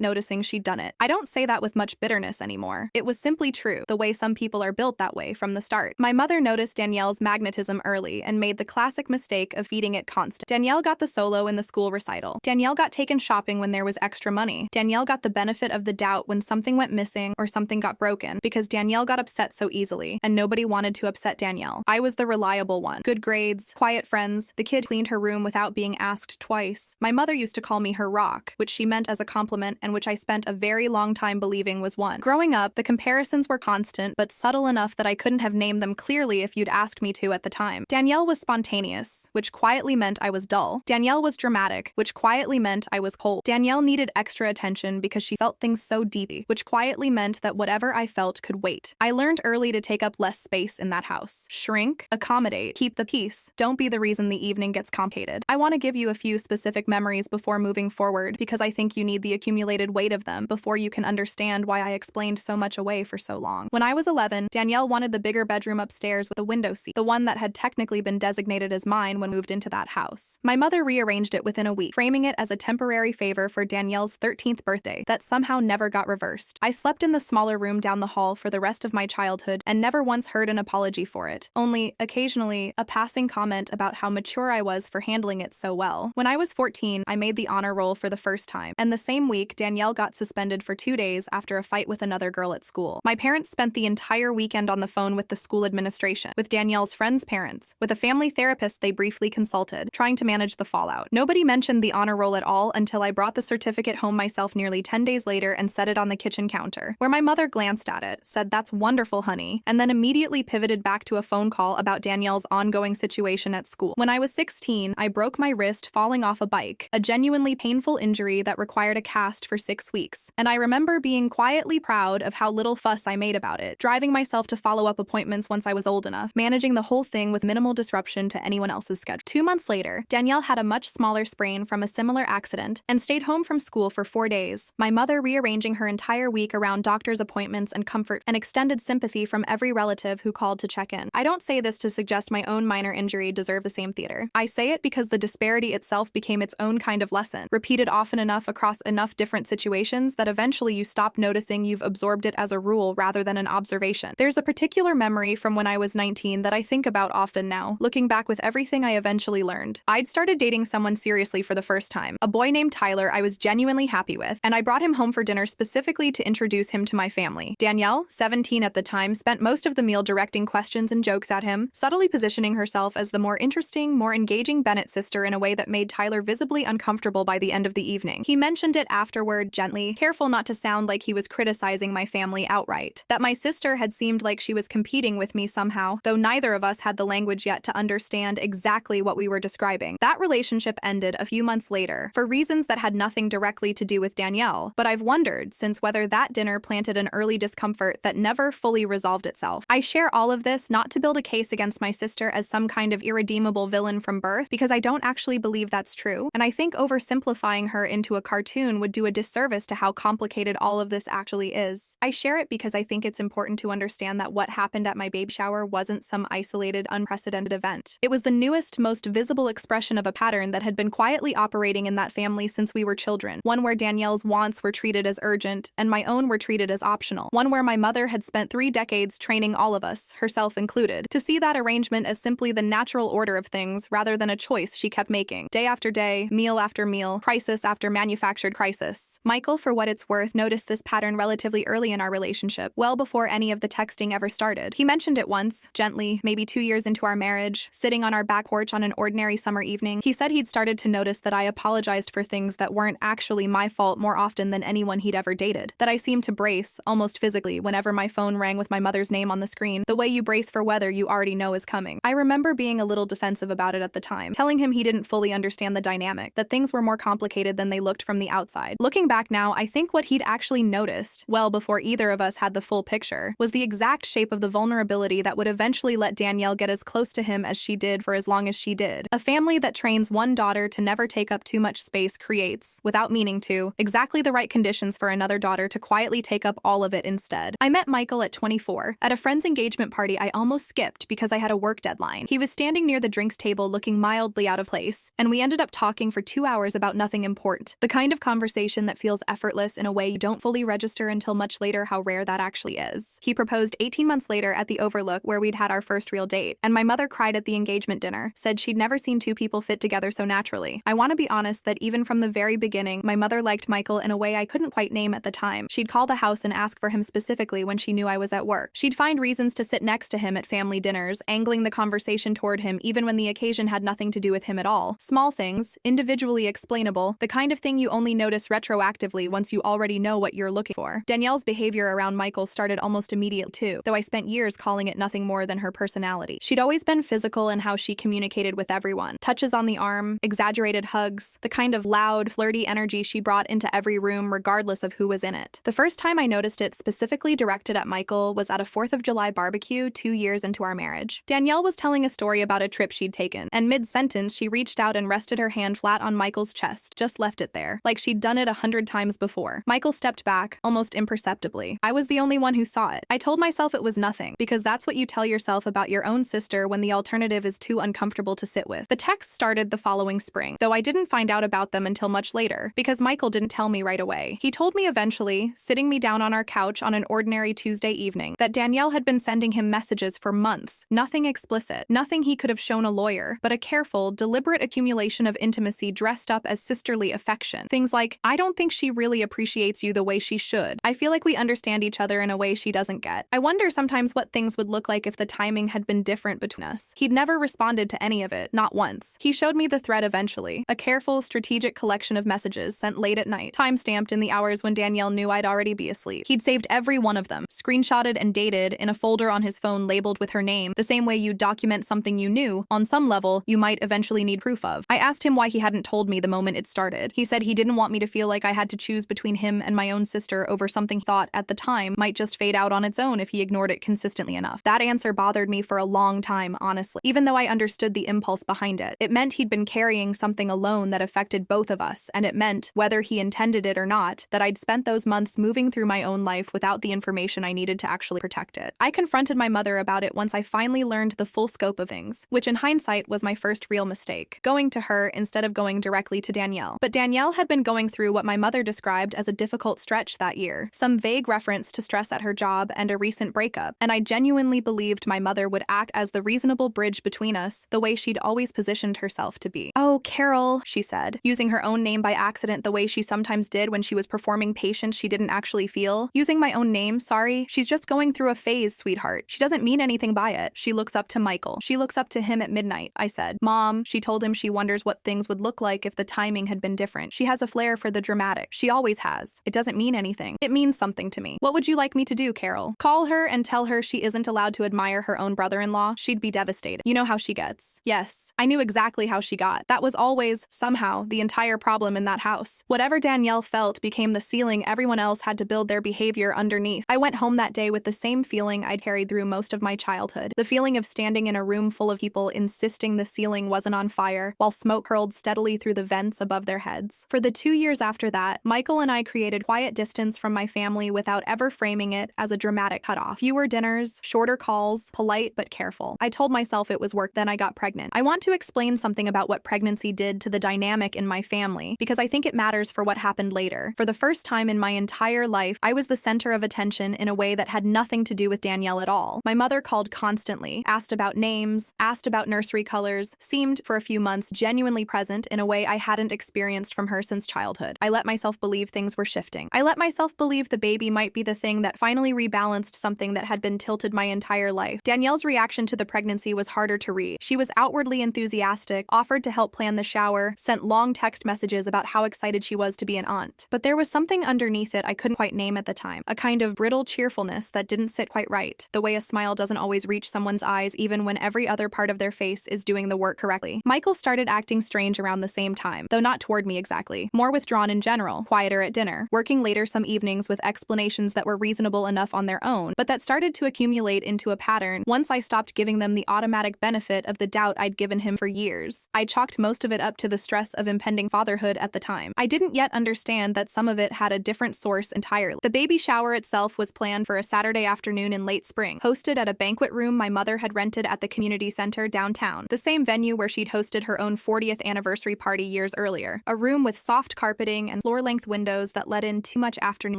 noticing she'd done it. I don't say that with much bitterness anymore. It was simply true, the way some people are built that way from the start. My mother noticed Danielle's magnetism early and made the classic mistake of feeding it constant. Danielle got the solo in the school recital. Danielle got taken shopping when there was extra money. Danielle got the benefit of the doubt when something went missing or something got broken, because Danielle got upset so easily, and nobody wanted to upset Danielle. I was the reliable one. Good grades, quiet friends, the kid cleaned her room without being asked twice. My mother used to call me her rock, which she meant as a compliment and which I spent a very long time believing was one. Growing up, the comparisons were constant, but subtle enough that I couldn't have named them clearly if you'd asked me to at the time. Danielle was spontaneous, which quietly meant I was dull. Danielle was dramatic, which quietly meant I was cold. Danielle needed extra attention because she felt things so deeply, which quietly meant that whatever I felt could wait. I learned early to take up less space in that house. Shrink, accommodate, keep the peace. Don't be the reason the evening gets complicated. I want to give you a few specific memories before moving forward, because I think you need the accumulated weight of them before you can understand why I explained so much away for so long. When I was 11, Danielle wanted the bigger bedroom upstairs with a window seat, the one that had technically been designated as mine when moved into that house. My mother rearranged it within a week, framing it as a temporary favor for Danielle's 13th birthday that somehow never got reversed. I slept in the smaller room down the hall for the rest of my childhood and never once heard an apology for it. Only, occasionally, a passing comment about how mature I was for handling it so well. When I was 14, I made the honor roll for the first time, and the same week, Danielle got suspended for 2 days after a fight with another girl at school. My parents spent the entire weekend on the phone with the school administration, with Danielle's friends' parents, with a family therapist they briefly consulted, trying to manage the fallout. Nobody mentioned the honor roll at all until I brought the certificate home myself nearly 10 days later and set it on the kitchen counter, where my mother glanced at it, said, "That's wonderful, honey," and then immediately pivoted back to a phone call about Danielle's ongoing situation at school. When I was 16, I broke my wrist falling off a bike, a genuinely painful injury that required a cast for 6 weeks. And I remember being quietly proud of how little fuss I made about it, driving myself to follow-up appointments once I was old enough, managing the whole thing with minimal disruption to anyone else's schedule. 2 months later, Danielle had a much smaller sprain from a similar accident and stayed home from school for 4 days, my mother rearranging her entire week around doctor's appointments and comfort and extended sympathy from every relative who called to check in. I don't say this to suggest my own minor injury deserved the same theater. I say it because the disparity itself became its own kind of lesson, repeated often enough across enough different situations that eventually you stop noticing you've absorbed it as a rule rather than an observation. There's a particular memory from when I was 19 that I think about often now, looking back with everything I eventually learned. I'd started dating someone seriously for the first time, a boy named Tyler I was genuinely happy with, and I brought him home for dinner specifically to introduce him to my family. Danielle, 17 at the time, spent most of the meal directing questions and jokes at him, subtly positioning herself as the more interesting, more engaging Bennett sister in a way that made Tyler visibly uncomfortable by the end of the evening. He mentioned it afterward gently, careful not to sound like he was criticizing my family outright, that my sister had seemed like she was competing with me somehow, though neither of us had the language yet to understand exactly what we were describing. That relationship ended a few months later, for reasons that had nothing directly to do with Danielle, but I've wondered since whether that dinner planted an early discomfort that never fully resolved itself. I share all of this not to build a case against my sister as some kind of irredeemable villain from birth, because I don't actually believe that's true, and I think oversimplifying her into a cartoon would do a disservice to how complicated all of this actually is. I share it because I think it's important to understand that what happened at my baby shower wasn't some isolated, unprecedented event. It was the newest, most visible expression of a pattern that had been quietly operating in that family since we were children, one where Danielle's wants were treated as urgent and my own were treated as optional, one where my mother had spent 3 decades training all of us, herself included, to see that arrangement as simply the natural order of things rather than a choice she kept making, day after day, meal after meal, crisis after manufactured crisis. Michael, for what it's worth, noticed this pattern relatively early in our relationship, well before any of the texting ever started. He mentioned it once, gently, maybe 2 years into our marriage, sitting on our back porch on an ordinary summer evening. He said he'd started to notice that I apologized for things that weren't actually my fault more often than anyone he'd ever dated, that I seemed to brace, almost physically, whenever my phone rang with my mother's name on the screen, the way you brace for weather you already know is coming. I remember being a little defensive about it at the time, telling him he didn't fully understand the dynamic, that things were more complicated than they looked from the outside. Looking back now, I think what he'd actually noticed, well before either of us had the full picture, was the exact shape of the vulnerability that would eventually let Danielle get as close to him as she did for as long as she did. A family family that trains one daughter to never take up too much space creates, without meaning to, exactly the right conditions for another daughter to quietly take up all of it instead. I met Michael at 24. At a friend's engagement party I almost skipped because I had a work deadline. He was standing near the drinks table looking mildly out of place, and we ended up talking for 2 hours about nothing important. The kind of conversation that feels effortless in a way you don't fully register until much later how rare that actually is. He proposed 18 months later at the Overlook where we'd had our first real date, and my mother cried at the engagement dinner, said she'd never seen two people fit together so naturally. I want to be honest that even from the very beginning, my mother liked Michael in a way I couldn't quite name at the time. She'd call the house and ask for him specifically when she knew I was at work. She'd find reasons to sit next to him at family dinners, angling the conversation toward him even when the occasion had nothing to do with him at all. Small things, individually explainable, the kind of thing you only notice retroactively once you already know what you're looking for. Danielle's behavior around Michael started almost immediately too, though I spent years calling it nothing more than her personality. She'd always been physical in how she communicated with everyone. Touches on the arm, exaggerated hugs, the kind of loud, flirty energy she brought into every room regardless of who was in it. The first time I noticed it specifically directed at Michael was at a 4th of July barbecue 2 years into our marriage. Danielle was telling a story about a trip she'd taken, and mid-sentence she reached out and rested her hand flat on Michael's chest, just left it there, like she'd done it 100 times before. Michael stepped back, almost imperceptibly. I was the only one who saw it. I told myself it was nothing, because that's what you tell yourself about your own sister when the alternative is too uncomfortable to sit with. The texts started the following spring, though I didn't find out about them until much later, because Michael didn't tell me right away. He told me eventually, sitting me down on our couch on an ordinary Tuesday evening, that Danielle had been sending him messages for months, nothing explicit, nothing he could have shown a lawyer, but a careful, deliberate accumulation of intimacy dressed up as sisterly affection. Things like, I don't think she really appreciates you the way she should. I feel like we understand each other in a way she doesn't get. I wonder sometimes what things would look like if the timing had been different between us. He'd never responded to any of it, not once. He showed me the thread eventually, a careful, strategic collection of messages sent late at night, time-stamped in the hours when Danielle knew I'd already be asleep. He'd saved every one of them, screenshotted and dated in a folder on his phone labeled with her name, the same way you document something you knew, on some level, you might eventually need proof of. I asked him why he hadn't told me the moment it started. He said he didn't want me to feel like I had to choose between him and my own sister over something he thought, at the time, might just fade out on its own if he ignored it consistently enough. That answer bothered me for a long time, honestly, even though I understood the impulse behind it. It meant he'd been carrying something alone that affected both of us, and it meant, whether he intended it or not, that I'd spent those months moving through my own life without the information I needed to actually protect it. I confronted my mother about it once I finally learned the full scope of things, which in hindsight was my first real mistake, going to her instead of going directly to Danielle. But Danielle had been going through what my mother described as a difficult stretch that year, some vague reference to stress at her job and a recent breakup, and I genuinely believed my mother would act as the reasonable bridge between us, the way she'd always positioned herself to be. "Oh, Carol," she said, using her own name by accident the way she sometimes did when she was performing patients she didn't actually feel. "Using my own name, sorry. She's just going through a phase, sweetheart. She doesn't mean anything by it." She looks up to Michael. She looks up to him at midnight, I said. "Mom," she told him, she wonders what things would look like if the timing had been different. She has a flair for the dramatic. She always has. It doesn't mean anything. It means something to me. What would you like me to do, Carol? Call her and tell her she isn't allowed to admire her own brother-in-law? She'd be devastated. You know how she gets. Yes, I knew exactly how she got. That was always, somehow, the entire problem in that house. Whatever Danielle felt became the ceiling everyone else had to build their behavior underneath. I went home that day with the same feeling I'd carried through most of my childhood. The feeling of standing in a room full of people insisting the ceiling wasn't on fire, while smoke curled steadily through the vents above their heads. For the 2 years after that, Michael and I created quiet distance from my family without ever framing it as a dramatic cutoff. Fewer dinners, shorter calls, polite but careful. I told myself it was work, then I got pregnant. I want to explain something about what pregnancy did to the dynamic in my family, because I think it matters for what happened later. For the first time in my entire life, I was the center of attention in a way that had nothing to do with Danielle at all. My mother called constantly, asked about names, asked about nursery colors, seemed, for a few months, genuinely present in a way I hadn't experienced from her since childhood. I let myself believe things were shifting. I let myself believe the baby might be the thing that finally rebalanced something that had been tilted my entire life. Danielle's reaction to the pregnancy was harder to read. She was outwardly enthusiastic, offered to help plan the shower, sent long text messages about how excited she was to be an aunt. But there was something underneath it I couldn't quite name at the time, a kind of brittle cheerfulness that didn't sit quite right, the way a smile doesn't always reach someone's eyes even when every other part of their face is doing the work correctly. Michael started acting strange around the same time, though not toward me exactly. More withdrawn in general, quieter at dinner, working later some evenings with explanations that were reasonable enough on their own, but that started to accumulate into a pattern once I stopped giving them the automatic benefit of the doubt I'd given him for years. I chalked most of it up to the stress of impending fatherhood at the time. I didn't yet understand that some of it had a different source entirely. The baby shower itself was planned for a Saturday afternoon in late spring, hosted at a banquet room my mother had rented at the community center downtown, the same venue where she'd hosted her own 40th anniversary party years earlier. A room with soft carpeting and floor-length windows that let in too much afternoon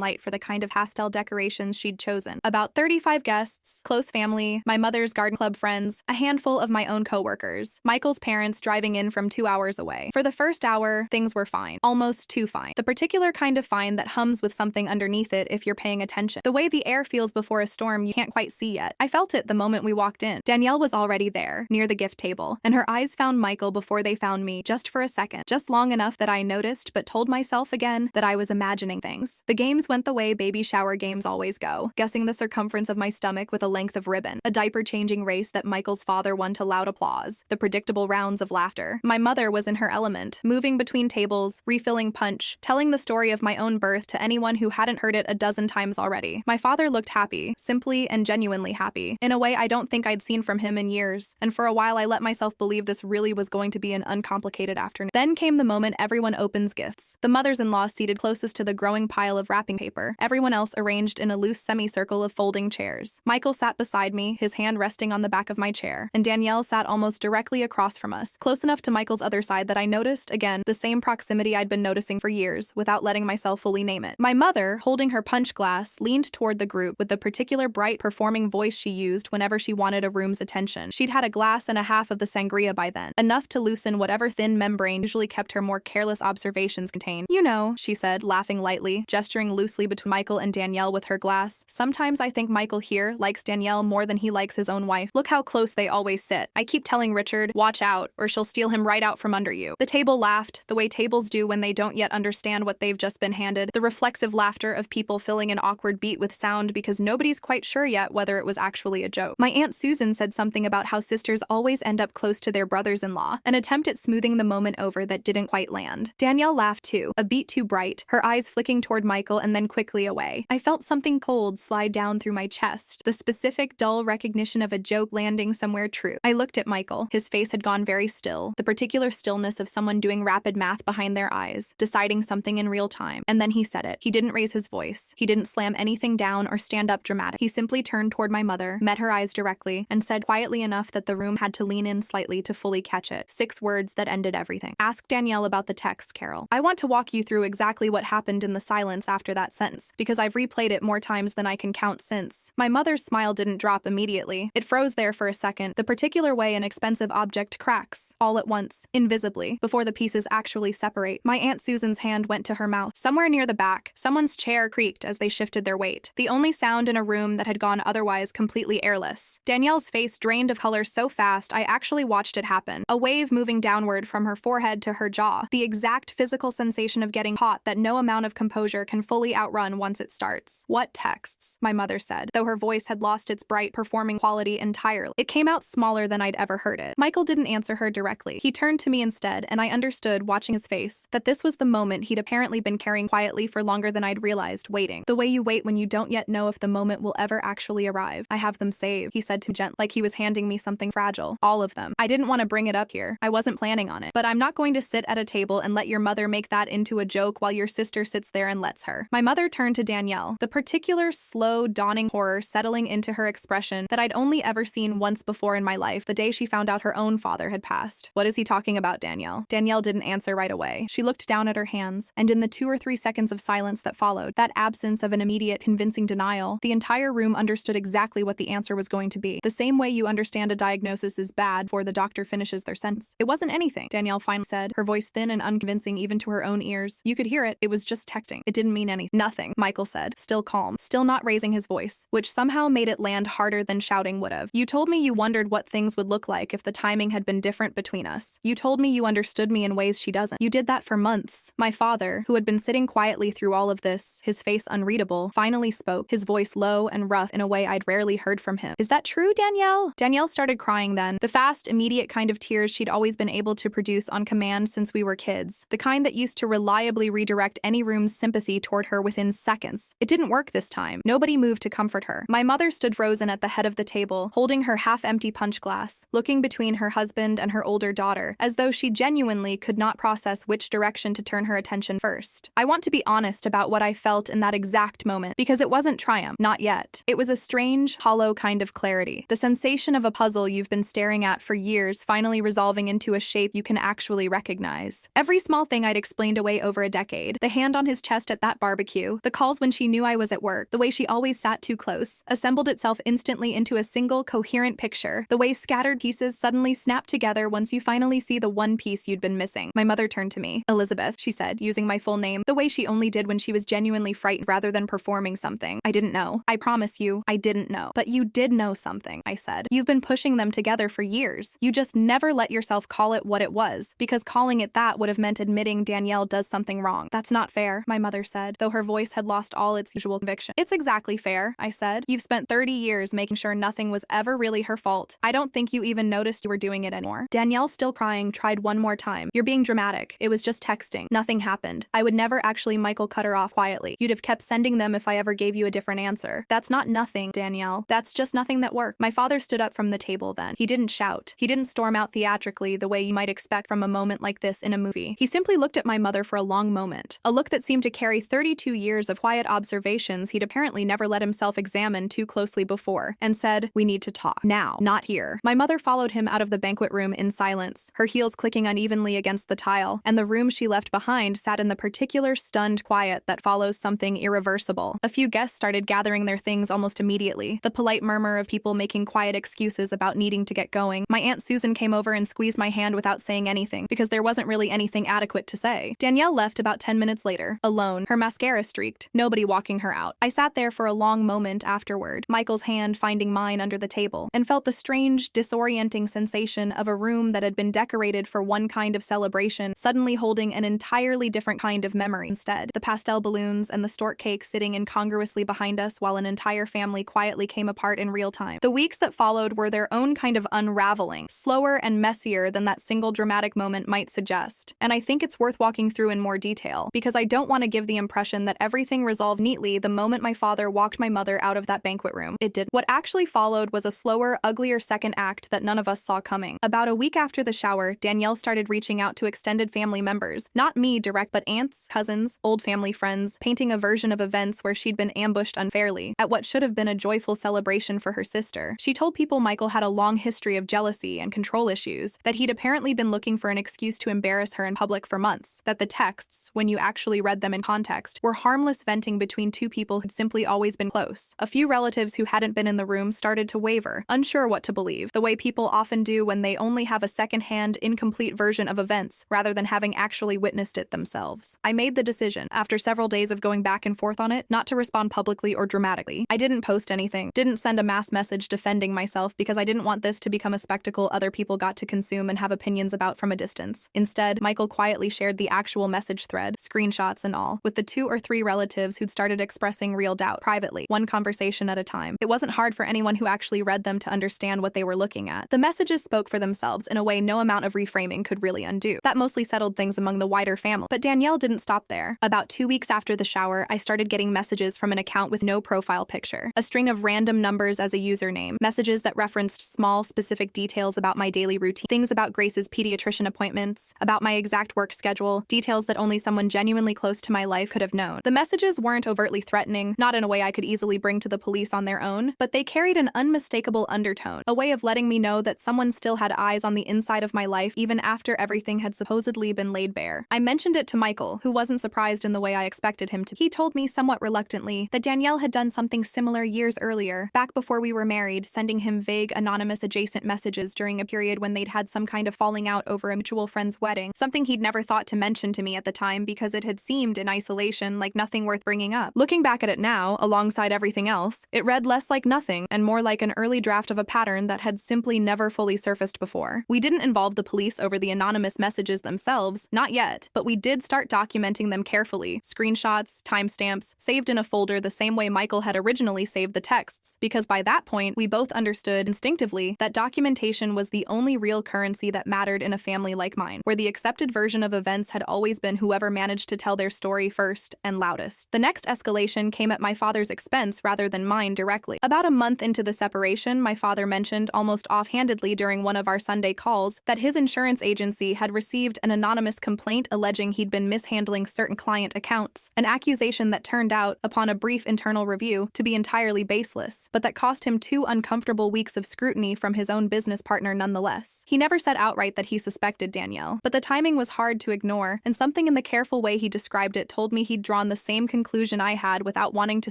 light for the kind of pastel decorations she'd chosen. About 35 guests, close family, my mother's garden club friends, a handful of my own co-workers, Michael's parents driving in from 2 hours away. For the first hour, things were fine. Almost too fine. The particular kind of fine that hums with something underneath it if you're paying attention. The way the air feels before a storm you can't quite see yet. I felt it the moment we walked in. Danielle was already there, near the gift table, and her eyes found Michael before they found me, just for a second. Just long enough that I noticed but told myself again that I was imagining things. The games went the way baby shower games always go, guessing the circumference of my stomach with a length of ribbon, a diaper-changing race that Michael's father won to loud applause, the predictable rounds of laughter. My mother was in her element, moving between tables, refilling punch, telling the story of my own birth to anyone who hadn't heard it a dozen times already. My father looked happy, simply and genuinely happy, in a way I don't think I'd seen from him in years, and for a while I let myself believe this really was going to be an uncomplicated afternoon. Then came the moment everyone opens gifts. The mothers-in-law seated closest to the growing pile of wrapping paper, everyone else arranged in a loose semicircle of folding chairs. Michael sat beside me, his hand resting on the back of my chair, and Danielle sat almost directly across from us, close enough to Michael's other side that I noticed, again, the same proximity I'd been noticing for years, without letting myself fully name it. My mother, holding her punch glass, leaned toward the group with the particular bright performing voice she used whenever she wanted a room's attention. She'd had a glass and a half of the sangria by then, enough to loosen whatever thin membrane usually kept her more careless observations contained. "You know," she said, laughing lightly, gesturing loosely between Michael and Danielle with her glass. "Sometimes I think Michael here likes Danielle more than he likes his own wife. Look how close they always sit. I keep telling Richard, watch out, or she'll steal him right out from under you." The table laughed, the way tables do when they don't yet understand what they've just been handed, the reflexive laughter of people filling an awkward beat with sound because nobody's quite sure yet whether it was actually a joke. My Aunt Susan said something about how sisters always end up close to their brothers-in-law, an attempt at smoothing the moment over that didn't quite land. Danielle laughed too, a beat too bright, her eyes flicking toward Michael and then quickly away. I felt something cold slide down through my chest, the specific dull recognition of a joke landing somewhere true. I looked at Michael. His face had gone very still, the particular stillness of someone doing rapid math behind their eyes, deciding something in real time. And then he said it. He didn't raise his voice. He didn't slam anything down or stand up dramatic. He simply turned toward my mother, met her eyes directly, and said quietly enough that the room had to lean in slightly to fully catch it. 6 words that ended everything. "Ask Danielle about the text, Carol." I want to walk you through exactly what happened in the silence after that sentence, because I've replayed it more times than I can count since. My mother's smile didn't drop immediately. It froze there for a second, the particular way an expensive object cracks, all at once, invisibly, before the pieces actually separate. My Aunt Susan's hand went to her mouth. Somewhere near the back, someone's chair creaked as they shifted their weight, the only sound in a room that had gone otherwise completely airless. Danielle's face drained of color so fast I actually watched it happen, a wave moving downward from her forehead to her jaw, the exact physical sensation of getting caught that no amount of composure can fully outrun once it starts. "What texts?" my mother said, though her voice had lost its bright performing quality entirely. It came out smaller than I'd ever heard it. Michael didn't answer her directly. He turned to me instead, and I understood, watching his face, that this was the moment he'd apparently been carrying quietly for longer than I'd realized, waiting. The way you wait when you don't yet know if the moment will ever actually arrive. "I have them saved," he said to me gently, like he was handing me something fragile. "All of them. I didn't want to bring it up here. I wasn't planning on it. But I'm not going to sit at a table and let your mother make that into a joke while your sister sits there and lets her." My mother turned to Danielle, the particular slow, dawning horror settling into her expression that I'd only ever seen once before in my life, the day she found out her own father had passed. "What is he talking about, Danielle?" Danielle didn't answer right away. She looked down at her hands, and in the 2 or 3 seconds of silence that followed, that absence of an immediate, convincing denial, the entire room understood exactly what the answer was going to be. The same way you understand a diagnosis is bad before the doctor finishes their sentence. "It wasn't anything," Danielle finally said, her voice thin and unconvincing even to her own ears. "You could hear it. It was just texting. It didn't mean anything." "Nothing," Michael said, still calm, still not raising his voice, which somehow made it land harder than shouting would have. "You told me you wondered what things would look like if the timing had been different between us. You told me you understood me in ways she doesn't. You did that for months." My father, who had been sitting quietly through all of this, his face unreadable, finally spoke, his voice low and rough in a way I'd rarely heard from him. "Is that true, Danielle?" Danielle started crying then, the fast, immediate kind of tears she'd always been able to produce on command since we were kids, the kind that used to reliably redirect any room's sympathy toward her within seconds. It didn't work this time. Nobody moved to comfort her. My mother stood frozen at the head of the table, holding her half-empty punch glass, looking between her husband husband and her older daughter, as though she genuinely could not process which direction to turn her attention first. I want to be honest about what I felt in that exact moment, because it wasn't triumph, not yet. It was a strange, hollow kind of clarity. The sensation of a puzzle you've been staring at for years finally resolving into a shape you can actually recognize. Every small thing I'd explained away over a decade, the hand on his chest at that barbecue, the calls when she knew I was at work, the way she always sat too close, assembled itself instantly into a single, coherent picture, the way scattered pieces suddenly snap together once you finally see the one piece you'd been missing. My mother turned to me. "Elizabeth," she said, using my full name, the way she only did when she was genuinely frightened rather than performing something. "I didn't know. I promise you, I didn't know." "But you did know something," I said. "You've been pushing them together for years. You just never let yourself call it what it was, because calling it that would have meant admitting Danielle does something wrong." "That's not fair," my mother said, though her voice had lost all its usual conviction. "It's exactly fair," I said. "You've spent 30 years making sure nothing was ever really her fault. I don't think you even noticed you were doing it anymore." Danielle, still crying, tried one more time. "You're being dramatic. It was just texting. Nothing happened. I would never actually." Michael cut her off quietly. "You'd have kept sending them if I ever gave you a different answer." "That's not nothing, Danielle. That's just nothing that worked." My father stood up from the table then. He didn't shout. He didn't storm out theatrically the way you might expect from a moment like this in a movie. He simply looked at my mother for a long moment, a look that seemed to carry 32 years of quiet observations he'd apparently never let himself examine too closely before, and said, "We need to talk. Now, not here." My mother followed him out of the banquet room in silence, her heels clicking unevenly against the tile, and the room she left behind sat in the particular stunned quiet that follows something irreversible. A few guests started gathering their things almost immediately, the polite murmur of people making quiet excuses about needing to get going. My Aunt Susan came over and squeezed my hand without saying anything, because there wasn't really anything adequate to say. Danielle left about 10 minutes later, alone, her mascara streaked, nobody walking her out. I sat there for a long moment afterward, Michael's hand finding mine under the table, and felt the strange, disorienting sensation of a room that had been decorated for one kind of celebration suddenly holding an entirely different kind of memory instead. The pastel balloons and the stork cake sitting incongruously behind us while an entire family quietly came apart in real time. The weeks that followed were their own kind of unraveling, slower and messier than that single dramatic moment might suggest. And I think it's worth walking through in more detail, because I don't want to give the impression that everything resolved neatly the moment my father walked my mother out of that banquet room. It didn't. What actually followed was a slower, uglier second act that none of us saw coming. About a week after the shower, Danielle started reaching out to extended family members, not me direct, but aunts, cousins, old family friends, painting a version of events where she'd been ambushed unfairly at what should have been a joyful celebration for her sister. She told people Michael had a long history of jealousy and control issues, that he'd apparently been looking for an excuse to embarrass her in public for months, that the texts, when you actually read them in context, were harmless venting between two people who'd simply always been close. A few relatives who hadn't been in the room started to waver, unsure what to believe, the way people often do when they only have a second-hand, incomplete version of events, rather than having actually witnessed it themselves. I made the decision, after several days of going back and forth on it, not to respond publicly or dramatically. I didn't post anything, didn't send a mass message defending myself, because I didn't want this to become a spectacle other people got to consume and have opinions about from a distance. Instead, Michael quietly shared the actual message thread, screenshots and all, with the 2 or 3 relatives who'd started expressing real doubt, privately, one conversation at a time. It wasn't hard for anyone who actually read them to understand what they were looking at. The messages spoke for themselves in a way no amount of reframing could really undo. That mostly settled things among the wider family. But Danielle didn't stop there. About 2 weeks after the shower, I started getting messages from an account with no profile picture, a string of random numbers as a username, messages that referenced small, specific details about my daily routine, things about Grace's pediatrician appointments, about my exact work schedule, details that only someone genuinely close to my life could have known. The messages weren't overtly threatening, not in a way I could easily bring to the police on their own, but they carried an unmistakable undertone, a way of letting me know that someone still had eyes on the inside of my life even after everything had supposedly been laid bare. I mentioned it to Michael, who wasn't surprised in the way I expected him to. He told me somewhat reluctantly that Danielle had done something similar years earlier, back before we were married, sending him vague, anonymous adjacent messages during a period when they'd had some kind of falling out over a mutual friend's wedding, something he'd never thought to mention to me at the time because it had seemed, in isolation, like nothing worth bringing up. Looking back at it now, alongside everything else, it read less like nothing and more like an early draft of a pattern that had simply never fully surfaced before. We didn't involve the police over the anonymous messages themselves, not yet, but we did start documenting them carefully, screenshots, timestamps, saved in a folder the same way Michael had originally saved the texts, because by that point, we both understood instinctively that documentation was the only real currency that mattered in a family like mine, where the accepted version of events had always been whoever managed to tell their story first and loudest. The next escalation came at my father's expense rather than mine directly. About a month into the separation, my father mentioned, almost offhandedly during one of of our Sunday calls that his insurance agency had received an anonymous complaint alleging he'd been mishandling certain client accounts, an accusation that turned out, upon a brief internal review, to be entirely baseless, but that cost him 2 uncomfortable weeks of scrutiny from his own business partner nonetheless. He never said outright that he suspected Danielle, but the timing was hard to ignore, and something in the careful way he described it told me he'd drawn the same conclusion I had without wanting to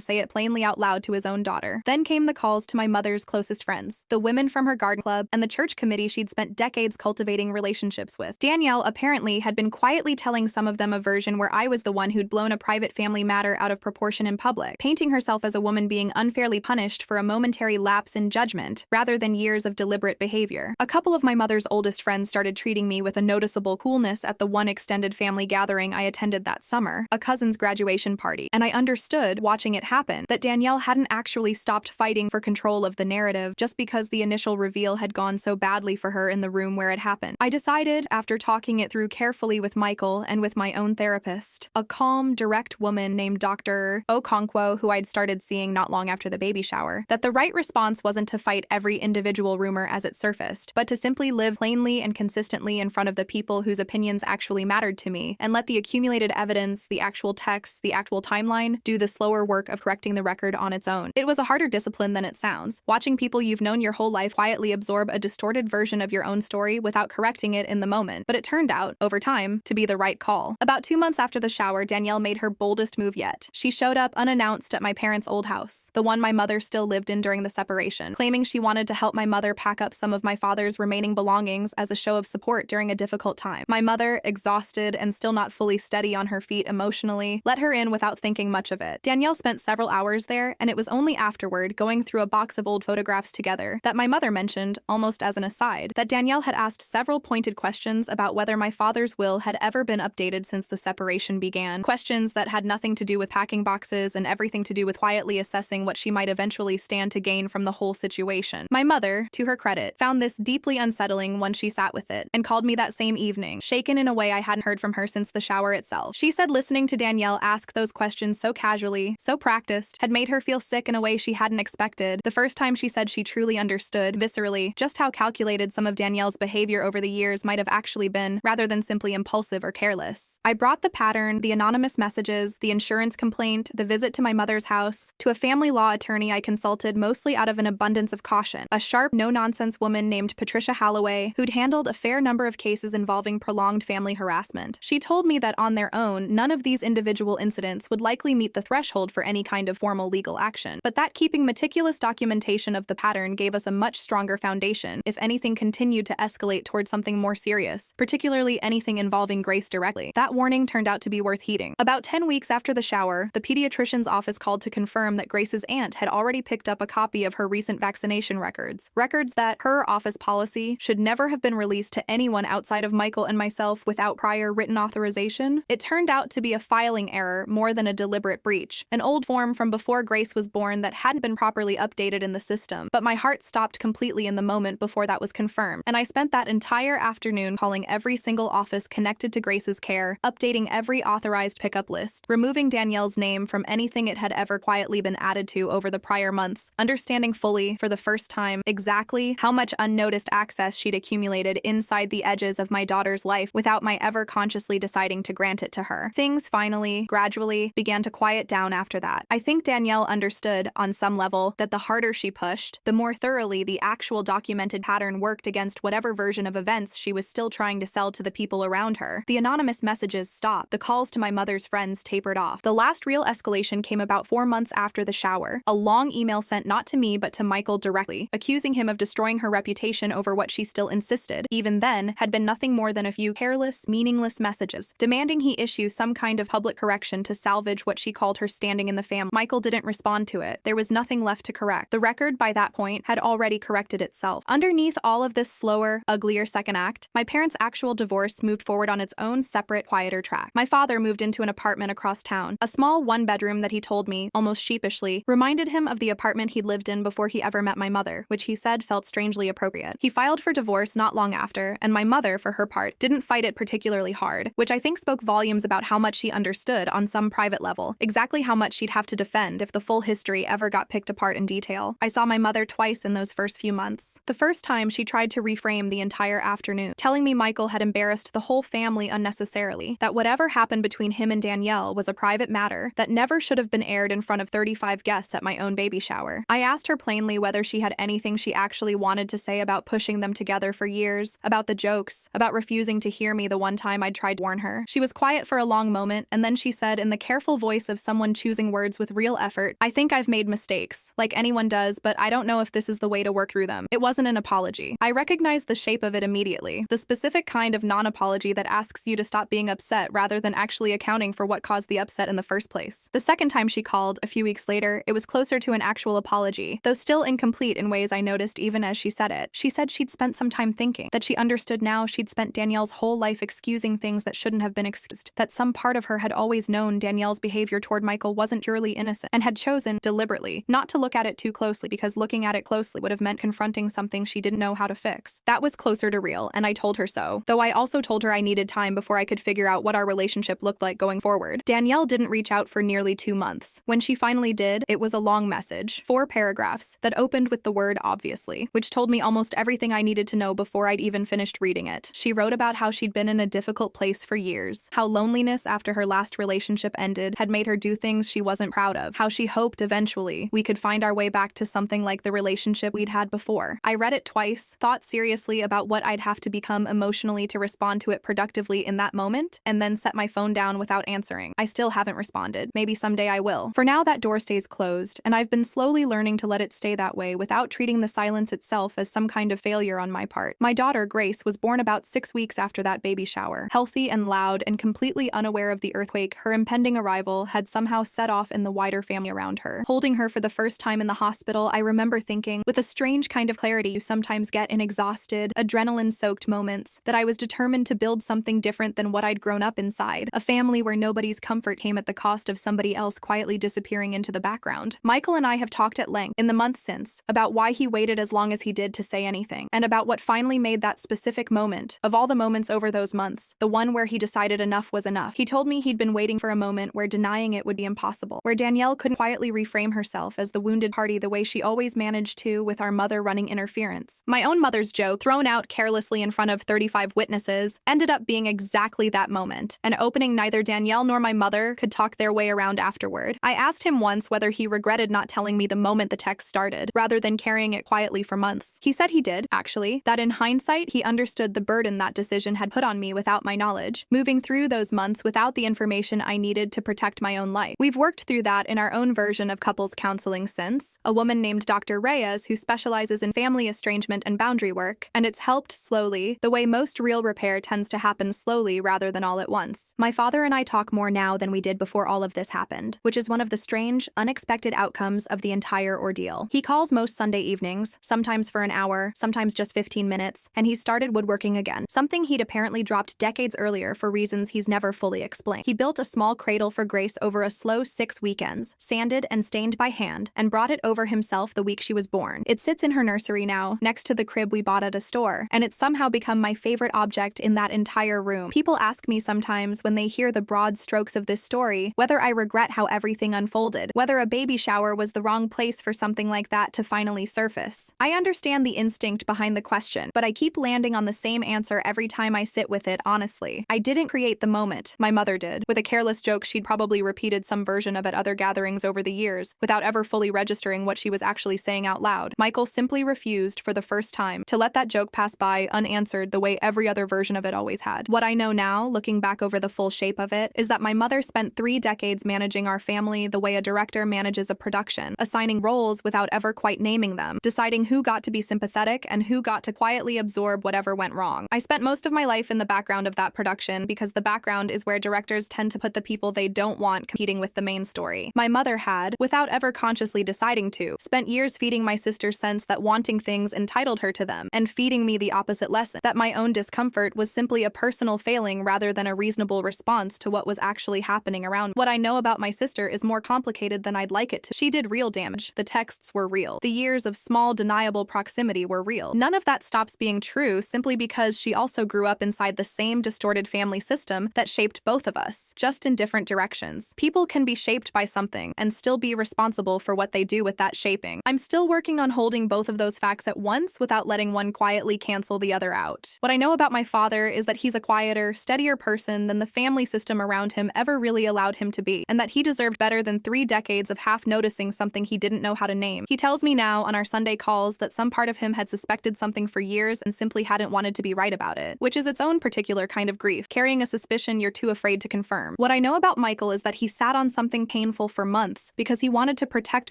say it plainly out loud to his own daughter. Then came the calls to my mother's closest friends, the women from her garden club and the church committee she'd spent decades cultivating relationships with. Danielle apparently had been quietly telling some of them a version where I was the one who'd blown a private family matter out of proportion in public, painting herself as a woman being unfairly punished for a momentary lapse in judgment, rather than years of deliberate behavior. A couple of my mother's oldest friends started treating me with a noticeable coolness at the one extended family gathering I attended that summer, a cousin's graduation party, and I understood, watching it happen, that Danielle hadn't actually stopped fighting for control of the narrative just because the initial reveal had gone so badly for her in the room where it happened. I decided, after talking it through carefully with Michael and with my own therapist, a calm, direct woman named Dr. Okonkwo, who I'd started seeing not long after the baby shower, that the right response wasn't to fight every individual rumor as it surfaced, but to simply live plainly and consistently in front of the people whose opinions actually mattered to me, and let the accumulated evidence, the actual text, the actual timeline, do the slower work of correcting the record on its own. It was a harder discipline than it sounds, watching people you've known your whole life quietly absorb a distorted version of your own story without correcting it in the moment, but it turned out, over time, to be the right call. About 2 months after the shower, Danielle made her boldest move yet. She showed up unannounced at my parents' old house, the one my mother still lived in during the separation, claiming she wanted to help my mother pack up some of my father's remaining belongings as a show of support during a difficult time. My mother, exhausted and still not fully steady on her feet emotionally, let her in without thinking much of it. Danielle spent several hours there, and it was only afterward, going through a box of old photographs together, that my mother mentioned, almost as an aside, that Danielle had asked several pointed questions about whether my father's will had ever been updated since the separation began, questions that had nothing to do with packing boxes and everything to do with quietly assessing what she might eventually stand to gain from the whole situation. My mother, to her credit, found this deeply unsettling once she sat with it, and called me that same evening, shaken in a way I hadn't heard from her since the shower itself. She said listening to Danielle ask those questions so casually, so practiced, had made her feel sick in a way she hadn't expected. The first time she said she truly understood, viscerally, just how calculated some of Danielle's behavior over the years might have actually been, rather than simply impulsive or careless. I brought the pattern, the anonymous messages, the insurance complaint, the visit to my mother's house, to a family law attorney I consulted mostly out of an abundance of caution, a sharp, no-nonsense woman named Patricia Holloway, who'd handled a fair number of cases involving prolonged family harassment. She told me that on their own, none of these individual incidents would likely meet the threshold for any kind of formal legal action, but that keeping meticulous documentation of the pattern gave us a much stronger foundation if anything continued to escalate towards something more serious, particularly anything involving Grace directly. That warning turned out to be worth heeding. About 10 weeks after the shower, the pediatrician's office called to confirm that Grace's aunt had already picked up a copy of her recent vaccination records that, per office policy, should never have been released to anyone outside of Michael and myself without prior written authorization. It turned out to be a filing error more than a deliberate breach, an old form from before Grace was born that hadn't been properly updated in the system, but my heart stopped completely in the moment before that was confirmed, and I spent that entire afternoon calling every single office connected to Grace's care, updating every authorized pickup list, removing Danielle's name from anything it had ever quietly been added to over the prior months, understanding fully, for the first time, exactly how much unnoticed access she'd accumulated inside the edges of my daughter's life without my ever consciously deciding to grant it to her. Things finally, gradually, began to quiet down after that. I think Danielle understood, on some level, that the harder she pushed, the more thoroughly the actual documented pattern worked against whatever version of events she was still trying to sell to the people around her. The anonymous messages stopped. The calls to my mother's friends tapered off. The last real escalation came about 4 months after the shower. A long email sent not to me but to Michael directly, accusing him of destroying her reputation over what she still insisted, even then, had been nothing more than a few careless, meaningless messages, demanding he issue some kind of public correction to salvage what she called her standing in the family. Michael didn't respond to it. There was nothing left to correct. The record, by that point, had already corrected itself. Underneath all of this slower, uglier second act, my parents' actual divorce moved forward on its own separate, quieter track. My father moved into an apartment across town, a small one-bedroom that he told me, almost sheepishly, reminded him of the apartment he'd lived in before he ever met my mother, which he said felt strangely appropriate. He filed for divorce not long after, and my mother, for her part, didn't fight it particularly hard, which I think spoke volumes about how much she understood on some private level, exactly how much she'd have to defend if the full history ever got picked apart in detail. I saw my mother twice in those first few months. The first time, she tried to reframe the entire afternoon, telling me Michael had embarrassed the whole family unnecessarily, that whatever happened between him and Danielle was a private matter that never should have been aired in front of 35 guests at my own baby shower. I asked her plainly whether she had anything she actually wanted to say about pushing them together for years, about the jokes, about refusing to hear me the one time I'd tried to warn her. She was quiet for a long moment, and then she said in the careful voice of someone choosing words with real effort, "I think I've made mistakes, like anyone does, but I don't know if this is the way to work through them." It wasn't an apology. I recognized the shape of it immediately, the specific kind of non-apology that asks you to stop being upset rather than actually accounting for what caused the upset in the first place. The second time she called, a few weeks later, it was closer to an actual apology, though still incomplete in ways I noticed even as she said it. She said she'd spent some time thinking, that she understood now she'd spent Danielle's whole life excusing things that shouldn't have been excused, that some part of her had always known Danielle's behavior toward Michael wasn't purely innocent, and had chosen, deliberately, not to look at it too closely because looking at it closely would have meant confronting something she didn't know how to fix. That was closer to real, and I told her so, though I also told her I needed time before I could figure out what our relationship looked like going forward. Danielle didn't reach out for nearly 2 months. When she finally did, it was a long message, 4 paragraphs, that opened with the word obviously, which told me almost everything I needed to know before I'd even finished reading it. She wrote about how she'd been in a difficult place for years, how loneliness after her last relationship ended had made her do things she wasn't proud of, how she hoped eventually we could find our way back to something like the relationship we'd had before. I read it twice, thought seriously about what I'd have to become emotionally to respond to it productively in that moment, and then set my phone down without answering. I still haven't responded. Maybe someday I will. For now, that door stays closed, and I've been slowly learning to let it stay that way without treating the silence itself as some kind of failure on my part. My daughter, Grace, was born about 6 weeks after that baby shower. Healthy and loud and completely unaware of the earthquake her impending arrival had somehow set off in the wider family around her. Holding her for the first time in the hospital, I remember thinking, with a strange kind of clarity you sometimes get in exhausted, adrenaline-soaked moments, that I was determined to build something different than what I'd grown up inside. A family where nobody's comfort came at the cost of somebody else quietly disappearing into the background. Michael and I have talked at length in the months since about why he waited as long as he did to say anything, and about what finally made that specific moment, of all the moments over those months, the one where he decided enough was enough. He told me he'd been waiting for a moment where denying it would be impossible, where Danielle couldn't quietly reframe herself as the wounded party the way she always managed to with our mother running interference. My own mother's joke, thrown out carelessly in front of 35 witnesses, ended up being exactly that moment, an opening neither Danielle nor my mother could talk their way around afterward. I asked him once whether he regretted not telling me the moment the text started, rather than carrying it quietly for months. He said he did, actually, that in hindsight he understood the burden that decision had put on me without my knowledge, moving through those months without the information I needed to protect my own life. We've worked through that in our own version of couples counseling since, a woman named Dr. Reyes who specializes in family estrangement and boundary work, and it's helped slowly, the way most real repair tends to happen slowly rather than all at once. My father and I talk more now than we did before all of this happened, which is one of the strange, unexpected outcomes of the entire ordeal. He calls most Sunday evenings, sometimes for an hour, sometimes just 15 minutes, and he's started woodworking again, something he'd apparently dropped decades earlier for reasons he's never fully explained. He built a small cradle for Grace over a slow 6 weekends, sanded and stained by hand, and brought it over himself the week she was born. It sits in her nursery now, next to the crib we bought at a store, and it's somehow become my favorite object in that entire room. People ask me sometimes when they hear the broad strokes of this story whether I regret how everything unfolded, whether a baby shower was the wrong place for something like that to finally surface. I understand the instinct behind the question, but I keep landing on the same answer every time I sit with it, honestly. I didn't create the moment. My mother did. With a careless joke she'd probably repeated some version of at other gatherings over the years, without ever fully registering what she was actually saying out loud. Michael simply refused, for the first time, to let that joke pass by unanswered the way every other version of it always had. What I know now, looking back over the full shape of it, is that my mother spent 3 decades managing our family the way a director manages a production, assigning roles without ever quite naming them, deciding who got to be sympathetic and who got to quietly absorb whatever went wrong. I spent most of my life in the background of that production because the background is where directors tend to put the people they don't want competing with the main story. My mother had, without ever consciously deciding to, spent years feeding my sister's sense that wanting things entitled her to them, and feeding me the opposite lesson, that my own discomfort was simply a personal failing rather than a reasonable response to what was actually happening around me. What I know about my sister is more complicated than I'd like it to. She did real damage. The texts were real. The years of small, deniable proximity were real. None of that stops being true simply because she also grew up inside the same distorted family system that shaped both of us, just in different directions. People can be shaped by something and still be responsible for what they do with that shaping. I'm still working on holding both of those facts at once without without letting one quietly cancel the other out. What I know about my father is that he's a quieter, steadier person than the family system around him ever really allowed him to be, and that he deserved better than 3 decades of half noticing something he didn't know how to name. He tells me now on our Sunday calls that some part of him had suspected something for years and simply hadn't wanted to be right about it, which is its own particular kind of grief, carrying a suspicion you're too afraid to confirm. What I know about Michael is that he sat on something painful for months because he wanted to protect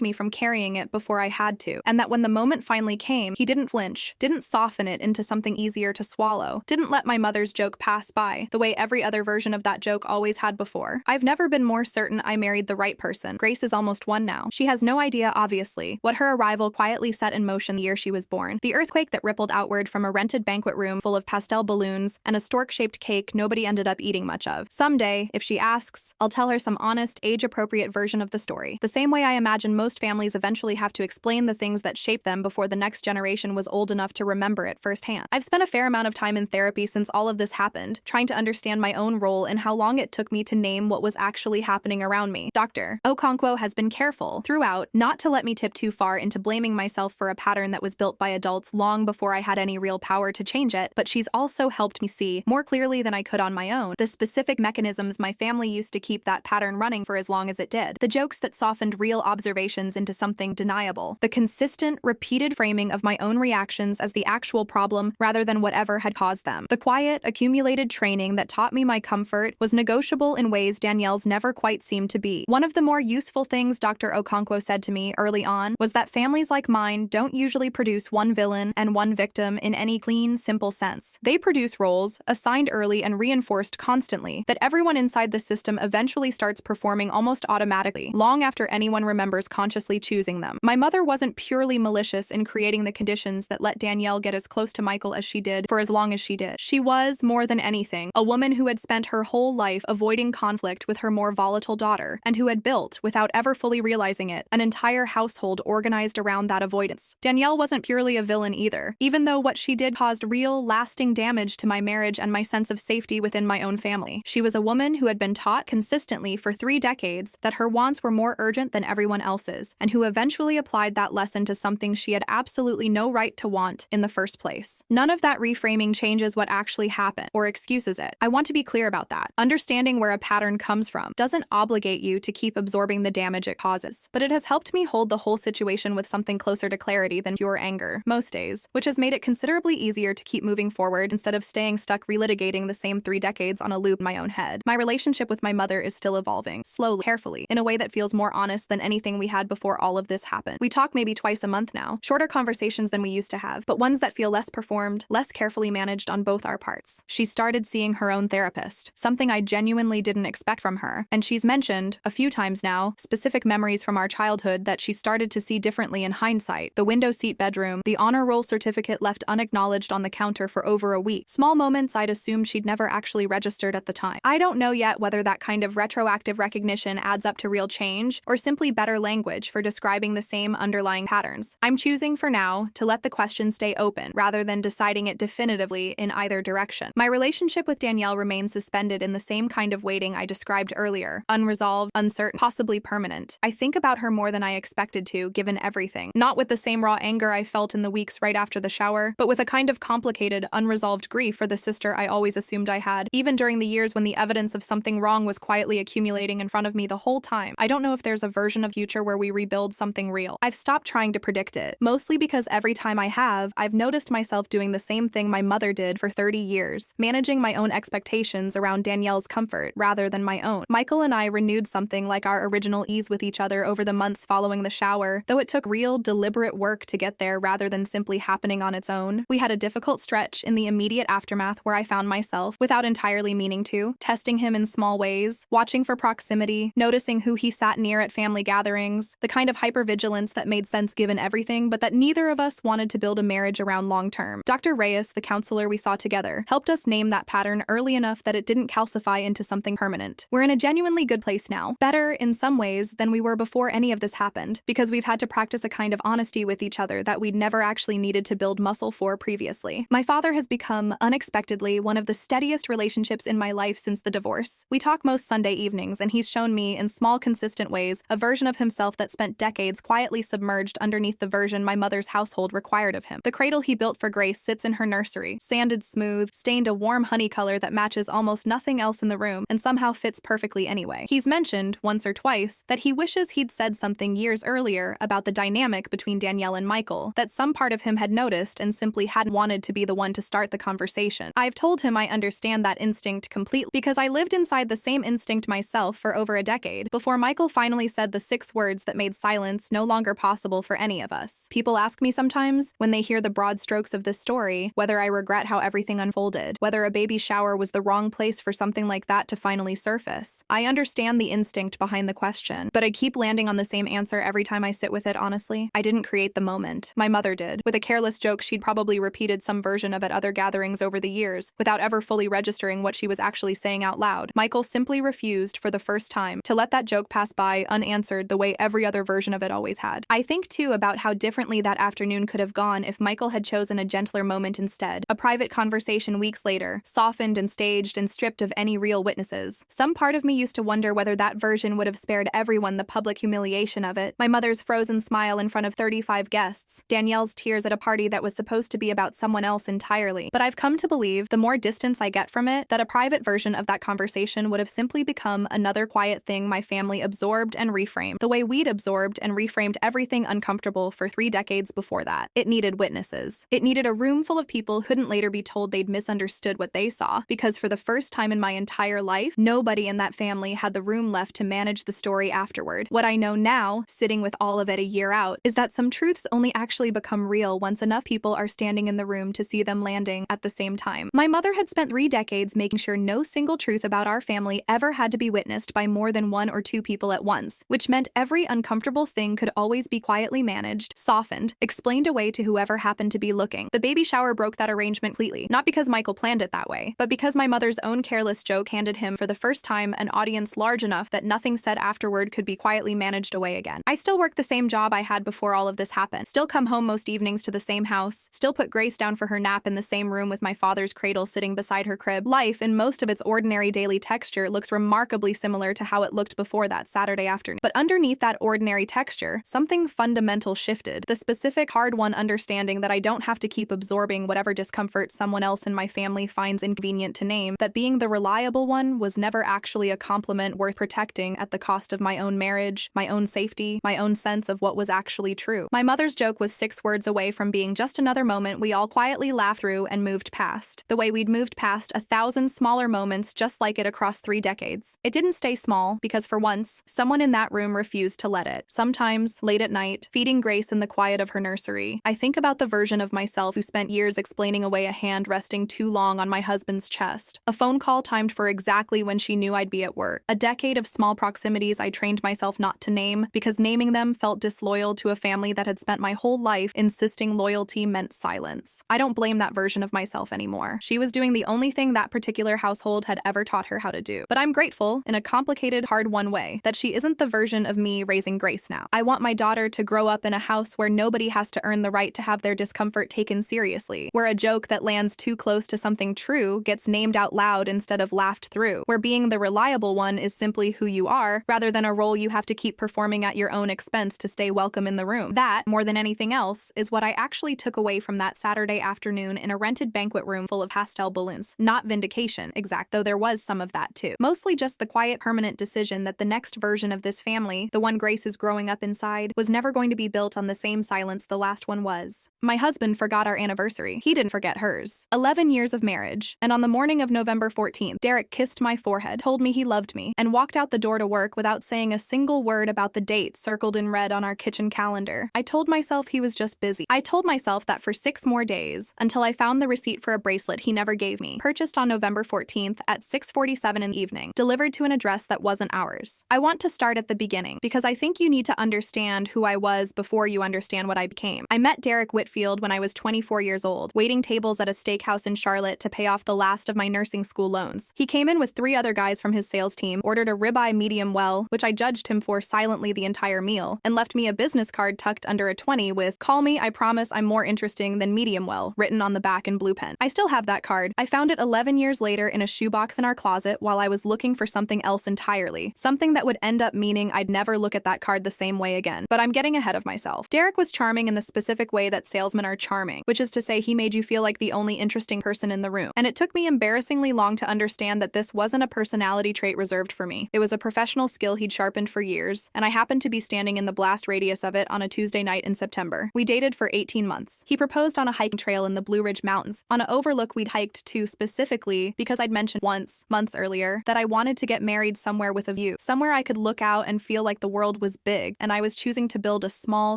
me from carrying it before I had to, and that when the moment finally came, he didn't flinch, didn't soften it into something easier to swallow, didn't let my mother's joke pass by, the way every other version of that joke always had before. I've never been more certain I married the right person. Grace is almost 1 now. She has no idea, obviously, what her arrival quietly set in motion the year she was born. The earthquake that rippled outward from a rented banquet room full of pastel balloons and a stork-shaped cake nobody ended up eating much of. Someday, if she asks, I'll tell her some honest, age-appropriate version of the story. The same way I imagine most families eventually have to explain the things that shaped them before the next generation was old enough to remember it firsthand. I've spent a fair amount of time in therapy since all of this happened, trying to understand my own role and how long it took me to name what was actually happening around me. Dr. Okonkwo has been careful throughout not to let me tip too far into blaming myself for a pattern that was built by adults long before I had any real power to change it, but she's also helped me see, more clearly than I could on my own, the specific mechanisms my family used to keep that pattern running for as long as it did. The jokes that softened real observations into something deniable. The consistent, repeated framing of my own reactions as the actual problem rather than whatever had caused them. The quiet, accumulated training that taught me my comfort was negotiable in ways Danielle's never quite seemed to be. One of the more useful things Dr. Okonkwo said to me early on was that families like mine don't usually produce one villain and one victim in any clean, simple sense. They produce roles, assigned early and reinforced constantly, that everyone inside the system eventually starts performing almost automatically, long after anyone remembers consciously choosing them. My mother wasn't purely malicious in creating the conditions that let Danielle get as close to Michael as she did for as long as she did. She was, more than anything, a woman who had spent her whole life avoiding conflict with her more volatile daughter, and who had built, without ever fully realizing it, an entire household organized around that avoidance. Danielle wasn't purely a villain either, even though what she did caused real, lasting damage to my marriage and my sense of safety within my own family. She was a woman who had been taught consistently for 3 decades that her wants were more urgent than everyone else's, and who eventually applied that lesson to something she had absolutely no right to want in the first place. None of that reframing changes what actually happened, or excuses it. I want to be clear about that. Understanding where a pattern comes from doesn't obligate you to keep absorbing the damage it causes, but it has helped me hold the whole situation with something closer to clarity than pure anger, most days, which has made it considerably easier to keep moving forward instead of staying stuck relitigating the same 3 decades on a loop in my own head. My relationship with my mother is still evolving, slowly, carefully, in a way that feels more honest than anything we had before all of this happened. We talk maybe twice a month now, shorter conversations than we used to have, but ones that feel less performed, less carefully managed on both our parts. She started seeing her own therapist, something I genuinely didn't expect from her, and she's mentioned, a few times now, specific memories from our childhood that she started to see differently in hindsight. The window seat bedroom, the honor roll certificate left unacknowledged on the counter for over a week. Small moments I'd assumed she'd never actually registered at the time. I don't know yet whether that kind of retroactive recognition adds up to real change, or simply better language for describing the same underlying patterns. I'm choosing for now to let the question stay open, rather than deciding it definitively in either direction. My relationship with Danielle remains suspended in the same kind of waiting I described earlier, unresolved, uncertain, possibly permanent. I think about her more than I expected to, given everything. Not with the same raw anger I felt in the weeks right after the shower, but with a kind of complicated, unresolved grief for the sister I always assumed I had, even during the years when the evidence of something wrong was quietly accumulating in front of me the whole time. I don't know if there's a version of future where we rebuild something real. I've stopped trying to predict it, mostly because every time I have, I've noticed myself doing the same thing my mother did for 30 years, managing my own expectations around Danielle's comfort rather than my own. Michael and I renewed something like our original ease with each other over the months following the shower, though it took real, deliberate work to get there rather than simply happening on its own. We had a difficult stretch in the immediate aftermath where I found myself, without entirely meaning to, testing him in small ways, watching for proximity, noticing who he sat near at family gatherings, the kind of hypervigilance that made sense given everything, but that neither of us wanted to build a marriage around long term. Dr. Reyes, the counselor we saw together, helped us name that pattern early enough that it didn't calcify into something permanent. We're in a genuinely good place now, better in some ways than we were before any of this happened, because we've had to practice a kind of honesty with each other that we'd never actually needed to build muscle for previously. My father has become, unexpectedly, one of the steadiest relationships in my life since the divorce. We talk most Sunday evenings, and he's shown me, in small, consistent ways, a version of himself that spent decades quietly submerged underneath the version my mother's household required of of him. The cradle he built for Grace sits in her nursery, sanded smooth, stained a warm honey color that matches almost nothing else in the room and somehow fits perfectly anyway. He's mentioned, once or twice, that he wishes he'd said something years earlier about the dynamic between Danielle and Michael, that some part of him had noticed and simply hadn't wanted to be the one to start the conversation. I've told him I understand that instinct completely because I lived inside the same instinct myself for over a decade before Michael finally said the 6 words that made silence no longer possible for any of us. People ask me sometimes, when they hear the broad strokes of this story, whether I regret how everything unfolded, whether a baby shower was the wrong place for something like that to finally surface. I understand the instinct behind the question, but I keep landing on the same answer every time I sit with it, honestly. I didn't create the moment. My mother did. With a careless joke she'd probably repeated some version of at other gatherings over the years, without ever fully registering what she was actually saying out loud. Michael simply refused, for the first time, to let that joke pass by unanswered the way every other version of it always had. I think, too, about how differently that afternoon could have gone if Michael had chosen a gentler moment instead. A private conversation weeks later, softened and staged and stripped of any real witnesses. Some part of me used to wonder whether that version would have spared everyone the public humiliation of it. My mother's frozen smile in front of 35 guests. Danielle's tears at a party that was supposed to be about someone else entirely. But I've come to believe, the more distance I get from it, that a private version of that conversation would have simply become another quiet thing my family absorbed and reframed, the way we'd absorbed and reframed everything uncomfortable for 3 decades before that. It needed witnesses. It needed a room full of people who couldn't later be told they'd misunderstood what they saw, because for the first time in my entire life, nobody in that family had the room left to manage the story afterward. What I know now, sitting with all of it a year out, is that some truths only actually become real once enough people are standing in the room to see them landing at the same time. My mother had spent 3 decades making sure no single truth about our family ever had to be witnessed by more than 1 or 2 people at once, which meant every uncomfortable thing could always be quietly managed, softened, explained away to whoever happened to be looking. The baby shower broke that arrangement completely, not because Michael planned it that way, but because my mother's own careless joke handed him, for the first time, an audience large enough that nothing said afterward could be quietly managed away again. I still work the same job I had before all of this happened, still come home most evenings to the same house, still put Grace down for her nap in the same room with my father's cradle sitting beside her crib. Life, in most of its ordinary daily texture, looks remarkably similar to how it looked before that Saturday afternoon. But underneath that ordinary texture, something fundamental shifted. The specific, hard-won understanding that I don't have to keep absorbing whatever discomfort someone else in my family finds inconvenient to name, that being the reliable one was never actually a compliment worth protecting at the cost of my own marriage, my own safety, my own sense of what was actually true. My mother's joke was 6 words away from being just another moment we all quietly laughed through and moved past, the way we'd moved past 1,000 smaller moments just like it across 3 decades. It didn't stay small because, for once, someone in that room refused to let it. Sometimes, late at night, feeding Grace in the quiet of her nursery, I think about the version of myself who spent years explaining away a hand resting too long on my husband's chest, a phone call timed for exactly when she knew I'd be at work, a decade of small proximities I trained myself not to name because naming them felt disloyal to a family that had spent my whole life insisting loyalty meant silence. I don't blame that version of myself anymore. She was doing the only thing that particular household had ever taught her how to do. But I'm grateful, in a complicated, hard-won way, that she isn't the version of me raising Grace now. I want my daughter to grow up in a house where nobody has to earn the right to have their discomfort taken seriously, where a joke that lands too close to something true gets named out loud instead of laughed through, where being the reliable one is simply who you are, rather than a role you have to keep performing at your own expense to stay welcome in the room. That, more than anything else, is what I actually took away from that Saturday afternoon in a rented banquet room full of pastel balloons. Not vindication, exact, though there was some of that too. Mostly just the quiet, permanent decision that the next version of this family, the one Grace is growing up inside, was never going to be built on the same silence the last one was. My husband forgot our anniversary. He didn't forget hers. 11 years of marriage, and on the morning of November 14th, Derek kissed my forehead, told me he loved me, and walked out the door to work without saying a single word about the date circled in red on our kitchen calendar. I told myself he was just busy. I told myself that for 6 more days, until I found the receipt for a bracelet he never gave me, purchased on November 14th at 6:47 in the evening, delivered to an address that wasn't ours. I want to start at the beginning, because I think you need to understand who I was before you understand what I became. I met Derek Whitfield when I was 24 years old, waiting tables at a steakhouse in Charlotte to pay off the last of my nursing school loans. He came in with 3 other guys from his sales team, ordered a ribeye medium well, which I judged him for silently the entire meal, and left me a business card tucked under a 20 with, "Call me, I promise I'm more interesting than medium well," written on the back in blue pen. I still have that card. I found it 11 years later in a shoebox in our closet while I was looking for something else entirely, something that would end up meaning I'd never look at that card the same way again. But I'm getting ahead of myself. Derek was charming in the specific way say that salesmen are charming, which is to say he made you feel like the only interesting person in the room. And it took me embarrassingly long to understand that this wasn't a personality trait reserved for me. It was a professional skill he'd sharpened for years, and I happened to be standing in the blast radius of it on a Tuesday night in September. We dated for 18 months. He proposed on a hiking trail in the Blue Ridge Mountains, on an overlook we'd hiked to specifically because I'd mentioned once, months earlier, that I wanted to get married somewhere with a view, somewhere I could look out and feel like the world was big, and I was choosing to build a small,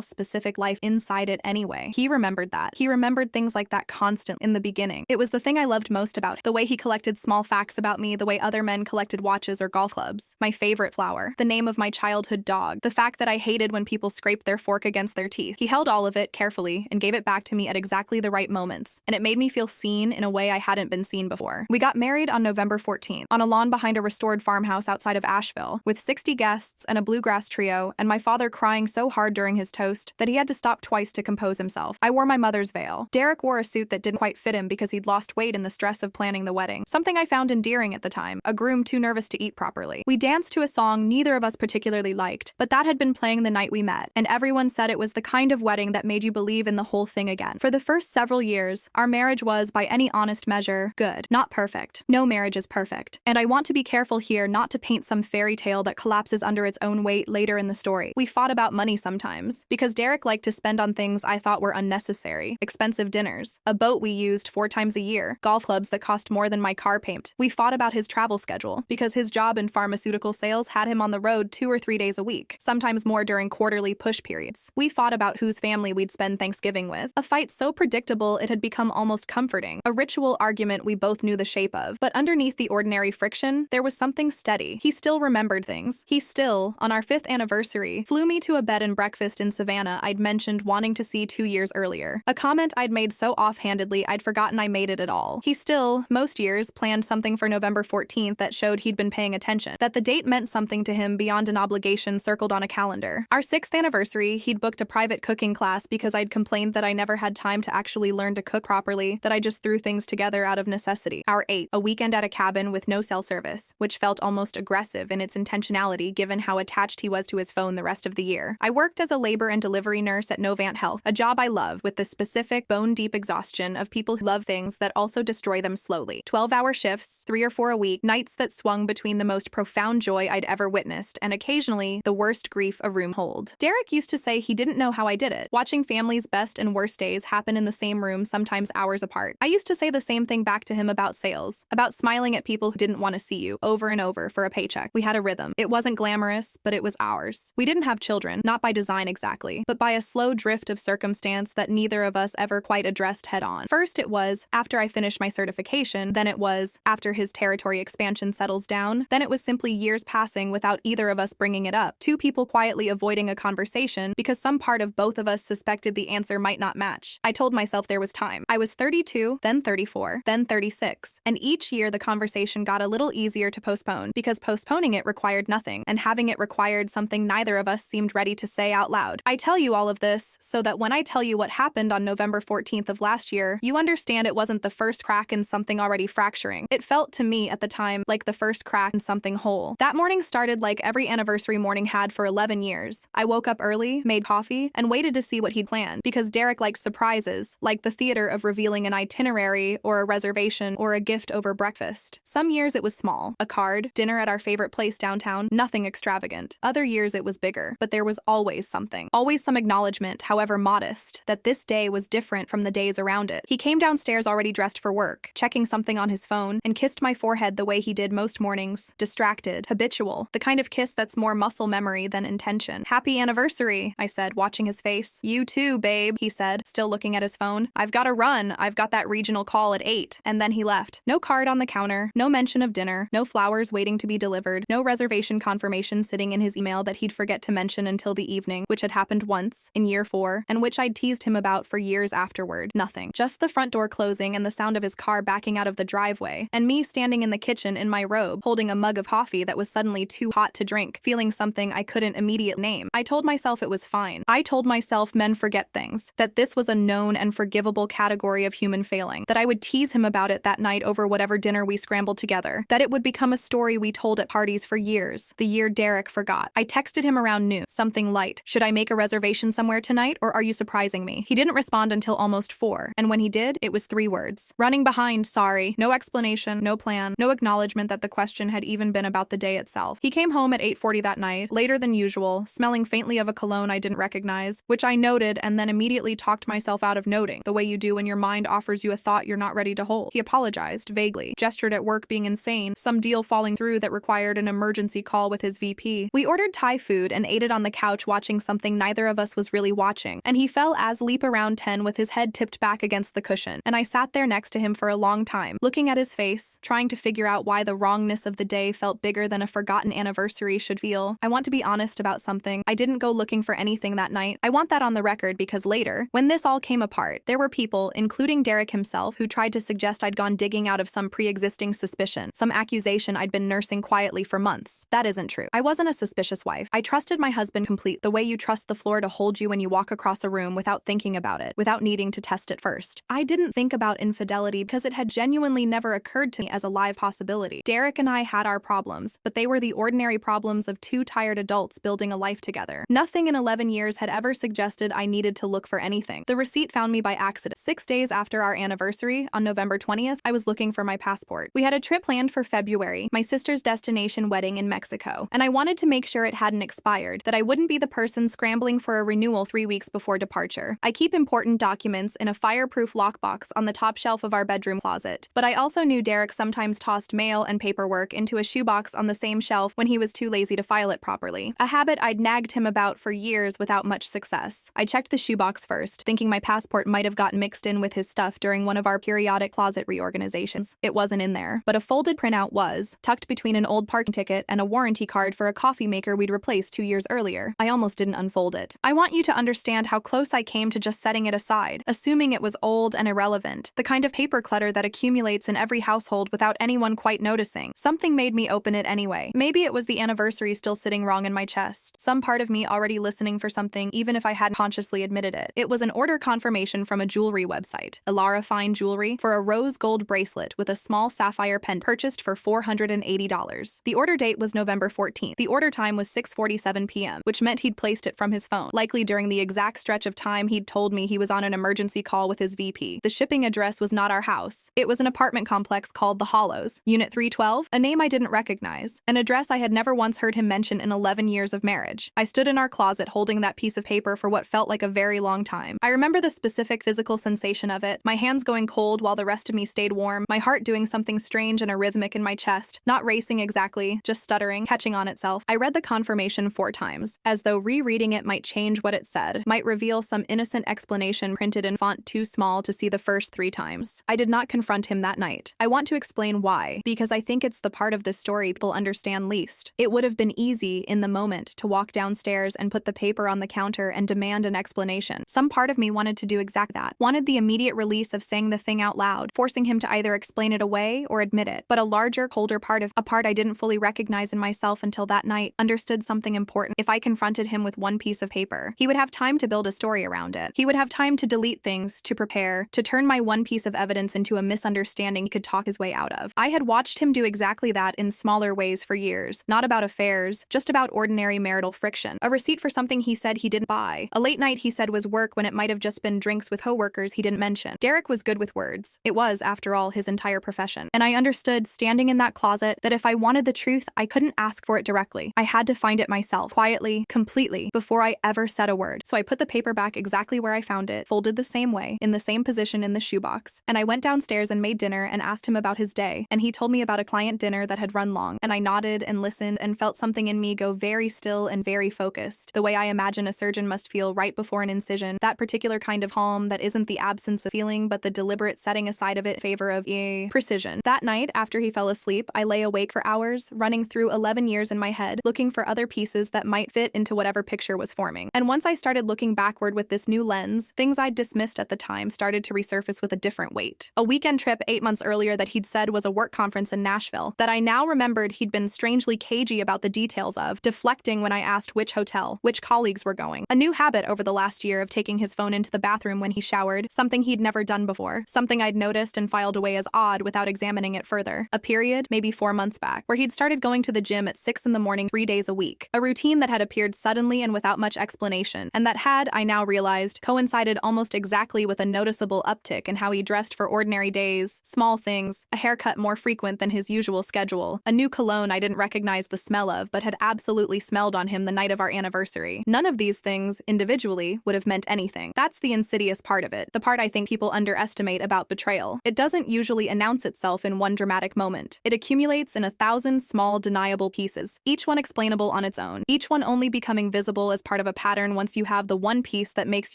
specific life inside it anyway. He remembered that. He remembered things like that constantly in the beginning. It was the thing I loved most about him. The way he collected small facts about me, the way other men collected watches or golf clubs, my favorite flower, the name of my childhood dog, the fact that I hated when people scraped their fork against their teeth. He held all of it carefully and gave it back to me at exactly the right moments, and it made me feel seen in a way I hadn't been seen before. We got married on November 14th, on a lawn behind a restored farmhouse outside of Asheville, with 60 guests and a bluegrass trio, and my father crying so hard during his toast that he had to stop twice to compose himself. I wore my mother's veil. Derek wore a suit that didn't quite fit him because he'd lost weight in the stress of planning the wedding, something I found endearing at the time, a groom too nervous to eat properly. We danced to a song neither of us particularly liked, but that had been playing the night we met, and everyone said it was the kind of wedding that made you believe in the whole thing again. For the first several years, our marriage was, by any honest measure, good. Not perfect. No marriage is perfect. And I want to be careful here not to paint some fairy tale that collapses under its own weight later in the story. We fought about money sometimes, because Derek liked to spend on things I thought were unnecessary, expensive dinners, a boat we used 4 times a year, golf clubs that cost more than my car payment. We fought about his travel schedule, because his job in pharmaceutical sales had him on the road 2 or 3 days a week, sometimes more during quarterly push periods. We fought about whose family we'd spend Thanksgiving with, a fight so predictable it had become almost comforting, a ritual argument we both knew the shape of. But underneath the ordinary friction, there was something steady. He still remembered things. He still, on our 5th anniversary, flew me to a bed and breakfast in Savannah I'd mentioned wanting to see 2 years earlier, a comment I'd made so offhandedly I'd forgotten I made it at all. He still, most years, planned something for November 14th that showed he'd been paying attention, that the date meant something to him beyond an obligation circled on a calendar. Our 6th anniversary, he'd booked a private cooking class because I'd complained that I never had time to actually learn to cook properly, that I just threw things together out of necessity. Our 8th, a weekend at a cabin with no cell service, which felt almost aggressive in its intentionality given how attached he was to his phone the rest of the year. I worked as a labor and delivery nurse at Novant Health, a job I love with the specific bone-deep exhaustion of people who love things that also destroy them slowly. 12-hour shifts, 3 or 4 a week, nights that swung between the most profound joy I'd ever witnessed and occasionally the worst grief a room hold. Derek used to say he didn't know how I did it, watching families' best and worst days happen in the same room, sometimes hours apart. I used to say the same thing back to him about sales, about smiling at people who didn't want to see you over and over for a paycheck. We had a rhythm. It wasn't glamorous, but it was ours. We didn't have children, not by design exactly, but by a slow drift of circumstance that neither of us ever quite addressed head on. First it was, after I finished my certification, then it was, after his territory expansion settles down, then it was simply years passing without either of us bringing it up. 2 people quietly avoiding a conversation because some part of both of us suspected the answer might not match. I told myself there was time. I was 32, then 34, then 36, and each year the conversation got a little easier to postpone because postponing it required nothing, and having it required something neither of us seemed ready to say out loud. I tell you all of this so that when I tell you what happened on November 14th of last year, you understand it wasn't the first crack in something already fracturing. It felt to me at the time like the first crack in something whole. That morning started like every anniversary morning had for 11 years. I woke up early, made coffee, and waited to see what he'd planned, because Derek liked surprises, like the theater of revealing an itinerary or a reservation or a gift over breakfast. Some years it was small, a card, dinner at our favorite place downtown, nothing extravagant. Other years it was bigger, but there was always something, always some acknowledgement, however modest, that this day was different from the days around it. He came downstairs already dressed for work, checking something on his phone, and kissed my forehead the way he did most mornings, distracted, habitual, the kind of kiss that's more muscle memory than intention. "Happy anniversary," I said, watching his face. "You too, babe," he said, still looking at his phone. "I've got to run. I've got that regional call at 8. And then he left. No card on the counter, no mention of dinner, no flowers waiting to be delivered, no reservation confirmation sitting in his email that he'd forget to mention until the evening, which had happened once, in year 4, and which I'd teased him about for years afterward. Nothing. Just the front door closing and the sound of his car backing out of the driveway, and me standing in the kitchen in my robe, holding a mug of coffee that was suddenly too hot to drink, feeling something I couldn't immediately name. I told myself it was fine. I told myself men forget things, that this was a known and forgivable category of human failing, that I would tease him about it that night over whatever dinner we scrambled together, that it would become a story we told at parties for years, the year Derek forgot. I texted him around noon, something light. "Should I make a reservation somewhere tonight, or are you surprised surprising me. He didn't respond until almost 4, and when he did, it was 3 words. Running behind, sorry. No explanation, no plan, no acknowledgement that the question had even been about the day itself. He came home at 8:40 that night, later than usual, smelling faintly of a cologne I didn't recognize, which I noted and then immediately talked myself out of noting, the way you do when your mind offers you a thought you're not ready to hold. He apologized, vaguely, gestured at work being insane, some deal falling through that required an emergency call with his VP. We ordered Thai food and ate it on the couch watching something neither of us was really watching, and he fell asleep around 10 with his head tipped back against the cushion, and I sat there next to him for a long time, looking at his face, trying to figure out why the wrongness of the day felt bigger than a forgotten anniversary should feel. I want to be honest about something. I didn't go looking for anything that night. I want that on the record because later, when this all came apart, there were people, including Derek himself, who tried to suggest I'd gone digging out of some pre-existing suspicion, some accusation I'd been nursing quietly for months. That isn't true. I wasn't a suspicious wife. I trusted my husband complete, the way you trust the floor to hold you when you walk across a room without thinking about it, without needing to test it first. I didn't think about infidelity because it had genuinely never occurred to me as a live possibility. Derek and I had our problems, but they were the ordinary problems of 2 tired adults building a life together. Nothing in 11 years had ever suggested I needed to look for anything. The receipt found me by accident. 6 days after our anniversary, on November 20th, I was looking for my passport. We had a trip planned for February, my sister's destination wedding in Mexico, and I wanted to make sure it hadn't expired, that I wouldn't be the person scrambling for a renewal 3 weeks before departure. I keep important documents in a fireproof lockbox on the top shelf of our bedroom closet, but I also knew Derek sometimes tossed mail and paperwork into a shoebox on the same shelf when he was too lazy to file it properly, a habit I'd nagged him about for years without much success. I checked the shoebox first, thinking my passport might have gotten mixed in with his stuff during one of our periodic closet reorganizations. It wasn't in there, but a folded printout was, tucked between an old parking ticket and a warranty card for a coffee maker we'd replaced 2 years earlier. I almost didn't unfold it. I want you to understand how close I came to just setting it aside, assuming it was old and irrelevant, the kind of paper clutter that accumulates in every household without anyone quite noticing. Something made me open it anyway. Maybe it was the anniversary still sitting wrong in my chest, some part of me already listening for something even if I hadn't consciously admitted it. It was an order confirmation from a jewelry website, Elara Fine Jewelry, for a rose gold bracelet with a small sapphire pen purchased for $480. The order date was November 14th. The order time was 6:47 p.m., which meant he'd placed it from his phone, likely during the exact stretch of time he'd told me he was on an emergency call with his VP. The shipping address was not our house. It was an apartment complex called The Hollows, Unit 312, a name I didn't recognize, an address I had never once heard him mention in 11 years of marriage. I stood in our closet holding that piece of paper for what felt like a very long time. I remember the specific physical sensation of it, my hands going cold while the rest of me stayed warm, my heart doing something strange and arrhythmic in my chest, not racing exactly, just stuttering, catching on itself. I read the confirmation 4 times, as though rereading it might change what it said, might reveal some innocent explanation printed in font too small to see the first 3 times. I did not confront him that night. I want to explain why, because I think it's the part of the story people understand least. It would have been easy, in the moment, to walk downstairs and put the paper on the counter and demand an explanation. Some part of me wanted to do exactly that, wanted the immediate release of saying the thing out loud, forcing him to either explain it away or admit it. But a larger, colder part of a part I didn't fully recognize in myself until that night understood something important. If I confronted him with one piece of paper, he would have time to build a story around it. He would have time to delete things, to prepare, to turn my one piece of evidence into a misunderstanding he could talk his way out of. I had watched him do exactly that in smaller ways for years, not about affairs, just about ordinary marital friction. A receipt for something he said he didn't buy. A late night he said was work when it might have just been drinks with coworkers he didn't mention. Derek was good with words. It was, after all, his entire profession. And I understood, standing in that closet, that if I wanted the truth, I couldn't ask for it directly. I had to find it myself, quietly, completely, before I ever said a word. So I put the paper back exactly where I found it, folded the same way, in the same position in the shoebox, and I went downstairs and made dinner and asked him about his day, and he told me about a client dinner that had run long, and I nodded and listened and felt something in me go very still and very focused, the way I imagine a surgeon must feel right before an incision, that particular kind of calm that isn't the absence of feeling but the deliberate setting aside of it in favor of precision. That night, after he fell asleep, I lay awake for hours, running through 11 years in my head, looking for other pieces that might fit into whatever picture was forming. And once I started looking backward with this new lens, things I'd dismissed at the time started to resurface with a different weight. A weekend trip 8 months earlier that he'd said was a work conference in Nashville, that I now remembered he'd been strangely cagey about the details of, deflecting when I asked which hotel, which colleagues were going. A new habit over the last year of taking his phone into the bathroom when he showered, something he'd never done before, something I'd noticed and filed away as odd without examining it further. A period, maybe 4 months back, where he'd started going to the gym at 6 in the morning 3 days a week, a routine that had appeared suddenly and without much explanation, and that had, I now now realized coincided almost exactly with a noticeable uptick in how he dressed for ordinary days, small things, a haircut more frequent than his usual schedule, a new cologne I didn't recognize the smell of but had absolutely smelled on him the night of our anniversary. None of these things, individually, would have meant anything. That's the insidious part of it, the part I think people underestimate about betrayal. It doesn't usually announce itself in one dramatic moment. It accumulates in 1,000 small, deniable pieces, each one explainable on its own, each one only becoming visible as part of a pattern once you have the one piece that makes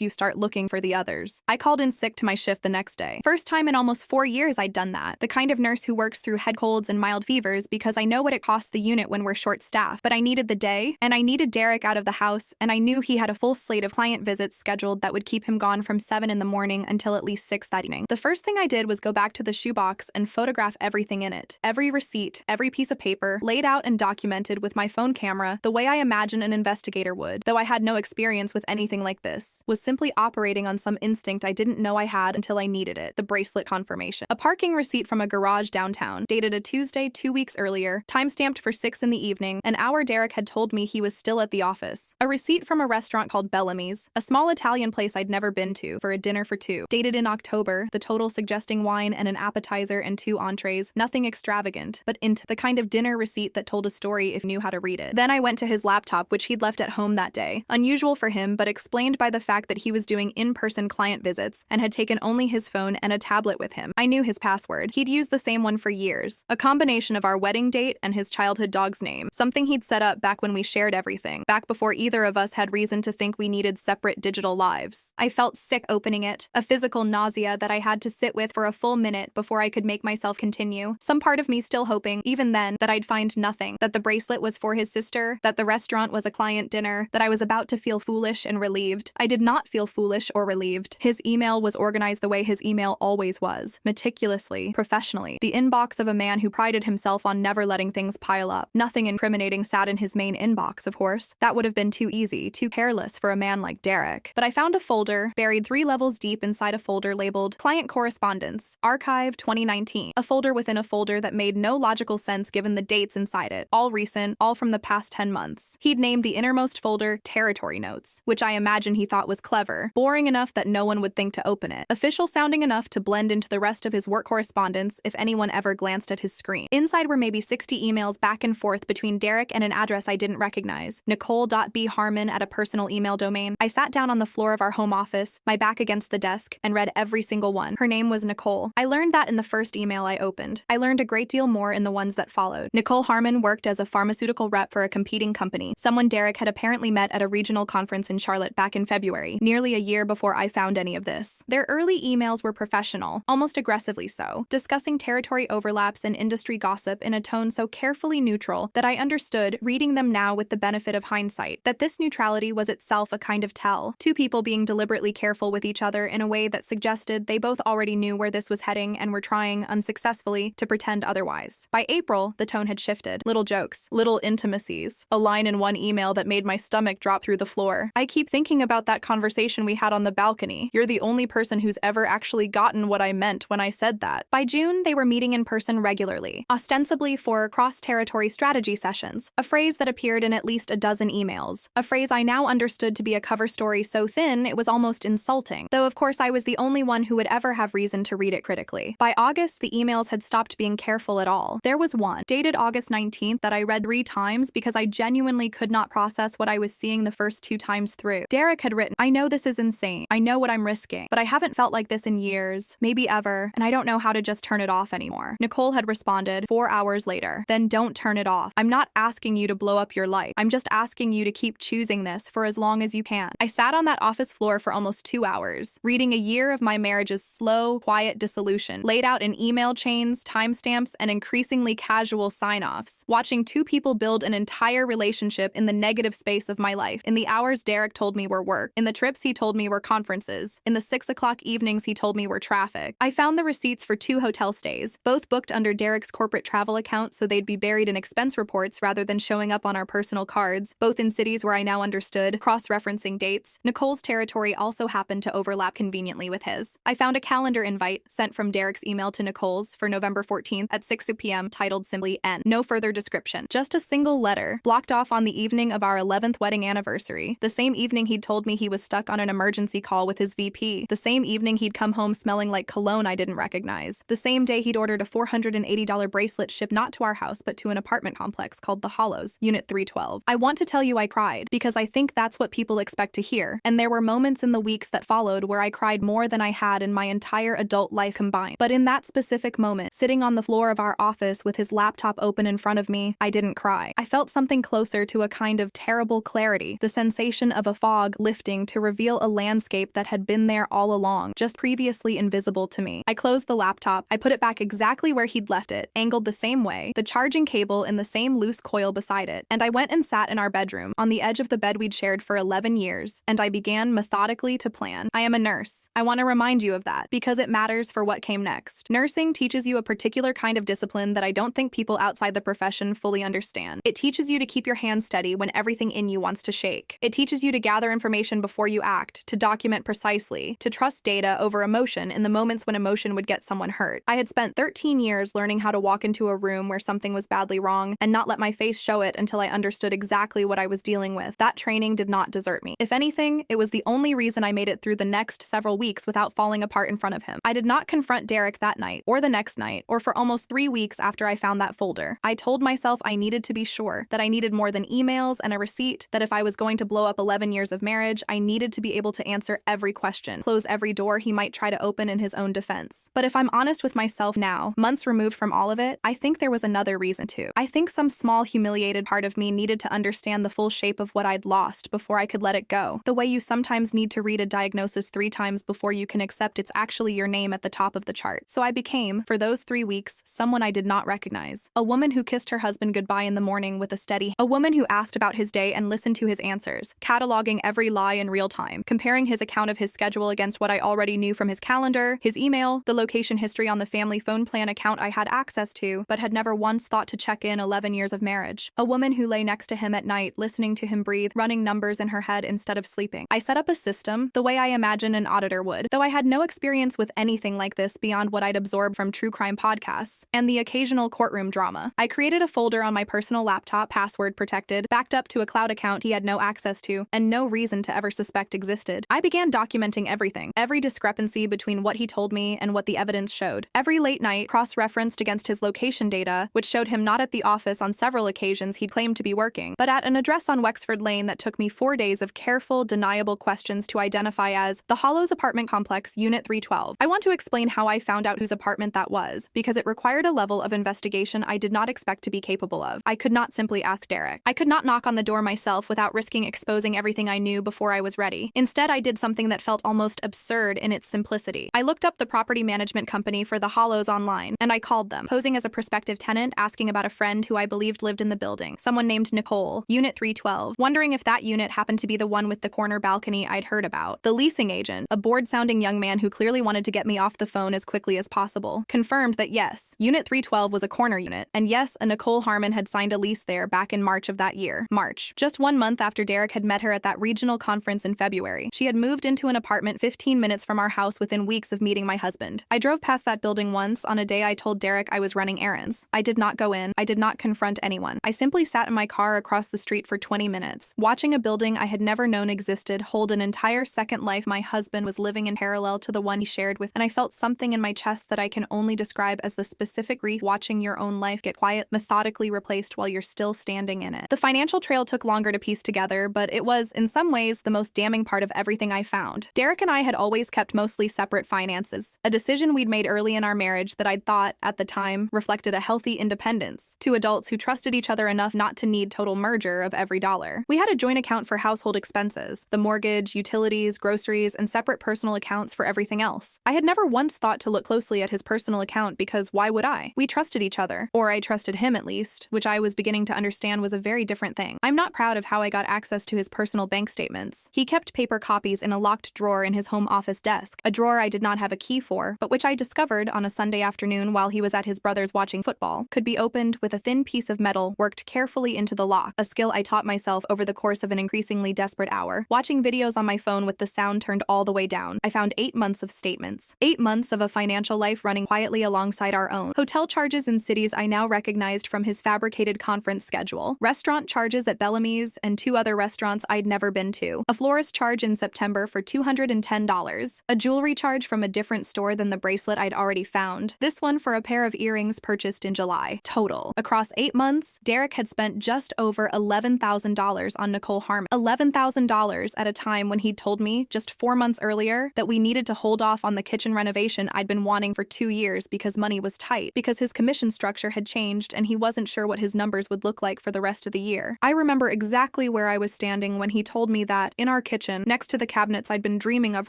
you start looking for the others. I called in sick to my shift the next day. First time in almost 4 years I'd done that. The kind of nurse who works through head colds and mild fevers because I know what it costs the unit when we're short-staffed. But I needed the day, and I needed Derek out of the house, and I knew he had a full slate of client visits scheduled that would keep him gone from 7 in the morning until at least 6 that evening. The first thing I did was go back to the shoebox and photograph everything in it. Every receipt, every piece of paper, laid out and documented with my phone camera the way I imagine an investigator would, though I had no experience with anything like this, was simply operating on some instinct I didn't know I had until I needed it, the bracelet confirmation. A parking receipt from a garage downtown, dated a Tuesday 2 weeks earlier, time-stamped for 6 in the evening, an hour Derek had told me he was still at the office. A receipt from a restaurant called Bellamy's, a small Italian place I'd never been to, for a dinner for 2, dated in October, the total suggesting wine and an appetizer and 2 entrees, nothing extravagant, but into the kind of dinner receipt that told a story if you knew how to read it. Then I went to his laptop, which he'd left at home that day, unusual for him but explained by the fact that he was doing in-person client visits and had taken only his phone and a tablet with him. I knew his password. He'd used the same one for years, a combination of our wedding date and his childhood dog's name, something he'd set up back when we shared everything, back before either of us had reason to think we needed separate digital lives. I felt sick opening it, a physical nausea that I had to sit with for a full minute before I could make myself continue, some part of me still hoping, even then, that I'd find nothing, that the bracelet was for his sister, that the restaurant was a client dinner, that I was about to feel foolish and relieved. I did not feel foolish or relieved. His email was organized the way his email always was, meticulously, professionally, the inbox of a man who prided himself on never letting things pile up. Nothing incriminating sat in his main inbox, of course. That would have been too easy, too careless for a man like Derek. But I found a folder, buried 3 levels deep inside a folder labeled Client Correspondence, Archive 2019, a folder within a folder that made no logical sense given the dates inside it, all recent, all from the past 10 months. He'd named the innermost folder Territory Notes, which I imagine he thought was clever, boring enough that no one would think to open it, official sounding enough to blend into the rest of his work correspondence if anyone ever glanced at his screen. Inside were maybe 60 emails back and forth between Derek and an address I didn't recognize, Nicole.B.Harmon at a personal email domain. I sat down on the floor of our home office, my back against the desk, and read every single one. Her name was Nicole. I learned that in the first email I opened. I learned a great deal more in the ones that followed. Nicole Harmon worked as a pharmaceutical rep for a competing company, someone Derek had apparently met at a regional conference in Charlotte back in February, nearly a year before I found any of this. Their early emails were professional, almost aggressively so, discussing territory overlaps and industry gossip in a tone so carefully neutral that I understood, reading them now with the benefit of hindsight, that this neutrality was itself a kind of tell, 2 people being deliberately careful with each other in a way that suggested they both already knew where this was heading and were trying, unsuccessfully, to pretend otherwise. By April, the tone had shifted. Little jokes, little intimacies, a line in one email that made my stomach drop through the floor. I keep thinking about that conversation we had on the balcony. You're the only person who's ever actually gotten what I meant when I said that. By June, they were meeting in person regularly, ostensibly for cross-territory strategy sessions, a phrase that appeared in at least a dozen emails, a phrase I now understood to be a cover story so thin it was almost insulting, though of course I was the only one who would ever have reason to read it critically. By August, the emails had stopped being careful at all. There was one, dated August 19th, that I read 3 times because I genuinely could not process what I was seeing the first 2 times through. Derek had written, "I know this is insane. I know what I'm risking, but I haven't felt like this in years, maybe ever, and I don't know how to just turn it off anymore." Nicole had responded 4 hours later, "Then don't turn it off. I'm not asking you to blow up your life. I'm just asking you to keep choosing this for as long as you can." I sat on that office floor for almost 2 hours, reading a year of my marriage's slow, quiet dissolution, laid out in email chains, timestamps, and increasingly casual sign-offs, watching 2 people build an entire relationship in the negative space of my life, in the hours Derek told me were work, in the trips he told me were conferences, in the 6 o'clock evenings he told me were traffic. I found the receipts for 2 hotel stays, both booked under Derek's corporate travel account so they'd be buried in expense reports rather than showing up on our personal cards, both in cities where I now understood, cross-referencing dates. Nicole's territory also happened to overlap conveniently with his. I found a calendar invite sent from Derek's email to Nicole's for November 14th at 6 p.m. titled simply N. No further description. Just a single letter, blocked off on the evening of our 11th wedding anniversary, the same evening he'd told me he was stuck on an emergency call with his VP. The same evening he'd come home smelling like cologne I didn't recognize. The same day he'd ordered a $480 bracelet shipped not to our house but to an apartment complex called The Hollows, Unit 312. I want to tell you I cried, because I think that's what people expect to hear, and there were moments in the weeks that followed where I cried more than I had in my entire adult life combined. But in that specific moment, sitting on the floor of our office with his laptop open in front of me, I didn't cry. I felt something closer to a kind of terrible clarity, the sensation of a fog lifting to reveal a landscape that had been there all along, just previously invisible to me. I closed the laptop, I put it back exactly where he'd left it, angled the same way, the charging cable in the same loose coil beside it, and I went and sat in our bedroom, on the edge of the bed we'd shared for 11 years, and I began methodically to plan. I am a nurse. I want to remind you of that, because it matters for what came next. Nursing teaches you a particular kind of discipline that I don't think people outside the profession fully understand. It teaches you to keep your hands steady when everything in you wants to shake. It teaches you to gather information before you act, to document precisely, to trust data over emotion in the moments when emotion would get someone hurt. I had spent 13 years learning how to walk into a room where something was badly wrong and not let my face show it until I understood exactly what I was dealing with. That training did not desert me. If anything, it was the only reason I made it through the next several weeks without falling apart in front of him. I did not confront Derek that night, or the next night, or for almost 3 weeks after I found that folder. I told myself I needed to be sure, that I needed more than emails and a receipt, that if I was going to blow up 11 years of marriage, I needed to be able to answer every question, close every door he might try to open in his own defense. But if I'm honest with myself now, months removed from all of it, I think there was another reason too. I think some small humiliated part of me needed to understand the full shape of what I'd lost before I could let it go. The way you sometimes need to read a diagnosis 3 times before you can accept it's actually your name at the top of the chart. So I became, for those 3 weeks, someone I did not recognize. A woman who kissed her husband goodbye in the morning with a steady, a woman who asked about his day and listened to his answers, cataloging every lie in real time, comparing his account of his schedule against what I already knew from his calendar, his email, the location history on the family phone plan account I had access to, but had never once thought to check in 11 years of marriage. A woman who lay next to him at night, listening to him breathe, running numbers in her head instead of sleeping. I set up a system, the way I imagine an auditor would, though I had no experience with anything like this beyond what I'd absorbed from true crime podcasts and the occasional courtroom drama. I created a folder on my personal laptop, password protected, backed up to a cloud account he had no access to, and no reason to ever suspect existed. I began documenting everything, every discrepancy between what he told me and what the evidence showed. Every late night, cross-referenced against his location data, which showed him not at the office on several occasions he'd claimed to be working, but at an address on Wexford Lane that took me 4 days of careful, deniable questions to identify as the Hollows apartment complex, Unit 312. I want to explain how I found out whose apartment that was, because it required a level of investigation I did not expect to be capable of. I could not simply ask Derek. I could not knock on the door myself without risking exposing everything I knew before I was ready. Instead, I did something that felt almost absurd in its simplicity. I looked up the property management company for the Hollows online, and I called them, posing as a prospective tenant, asking about a friend who I believed lived in the building, someone named Nicole, Unit 312, wondering if that unit happened to be the one with the corner balcony I'd heard about. The leasing agent, a bored-sounding young man who clearly wanted to get me off the phone as quickly as possible, confirmed that yes, Unit 312 was a corner unit, and yes, a Nicole Harmon had signed a lease there back in March of that year. March. Just 1 month after Derek had met her at that regional conference in February. She had moved into an apartment 15 minutes from our house within weeks of meeting my husband. I drove past that building once on a day I told Derek I was running errands. I did not go in. I did not confront anyone. I simply sat in my car across the street for 20 minutes, watching a building I had never known existed hold an entire second life my husband was living in parallel to the one he shared with, and I felt something in my chest that I can only describe as the specific grief watching your own life get quiet, methodically replaced while you're still standing in it. The financial trail took longer to piece together, but it was, in some ways, the most damning part of everything I found. Derek and I had always kept mostly separate finances, a decision we'd made early in our marriage that I'd thought, at the time, reflected a healthy independence, two adults who trusted each other enough not to need total merger of every dollar. We had a joint account for household expenses, the mortgage, utilities, groceries, and separate personal accounts for everything else. I had never once thought to look closely at his personal account because why would I? We trusted each other, or I trusted him at least, which I was beginning to understand was a very different thing. I'm not proud of how I got access to his personal bank statements. He kept paper copies in a locked drawer in his home office desk, a drawer I did not have a key for, but which I discovered on a Sunday afternoon while he was at his brother's watching football, could be opened with a thin piece of metal worked carefully into the lock, a skill I taught myself over the course of an increasingly desperate hour. Watching videos on my phone with the sound turned all the way down, I found 8 months of statements. 8 months of a financial life running quietly alongside our own. Hotel charges in cities I now recognized from his fabricated conference schedule. Restaurant charges at Bellamy's and 2 other restaurants I'd never been to. a florist charge in September for $210, a jewelry charge from a different store than the bracelet I'd already found, this one for a pair of earrings purchased in July. Total. Across 8 months, Derek had spent just over $11,000 on Nicole Harmon. $11,000 at a time when he'd told me just 4 months earlier that we needed to hold off on the kitchen renovation I'd been wanting for 2 years because money was tight, because his commission structure had changed and he wasn't sure what his numbers would look like for the rest of the year. I remember exactly where I was standing when he told me that, in our kitchen, next to the cabinets I'd been dreaming of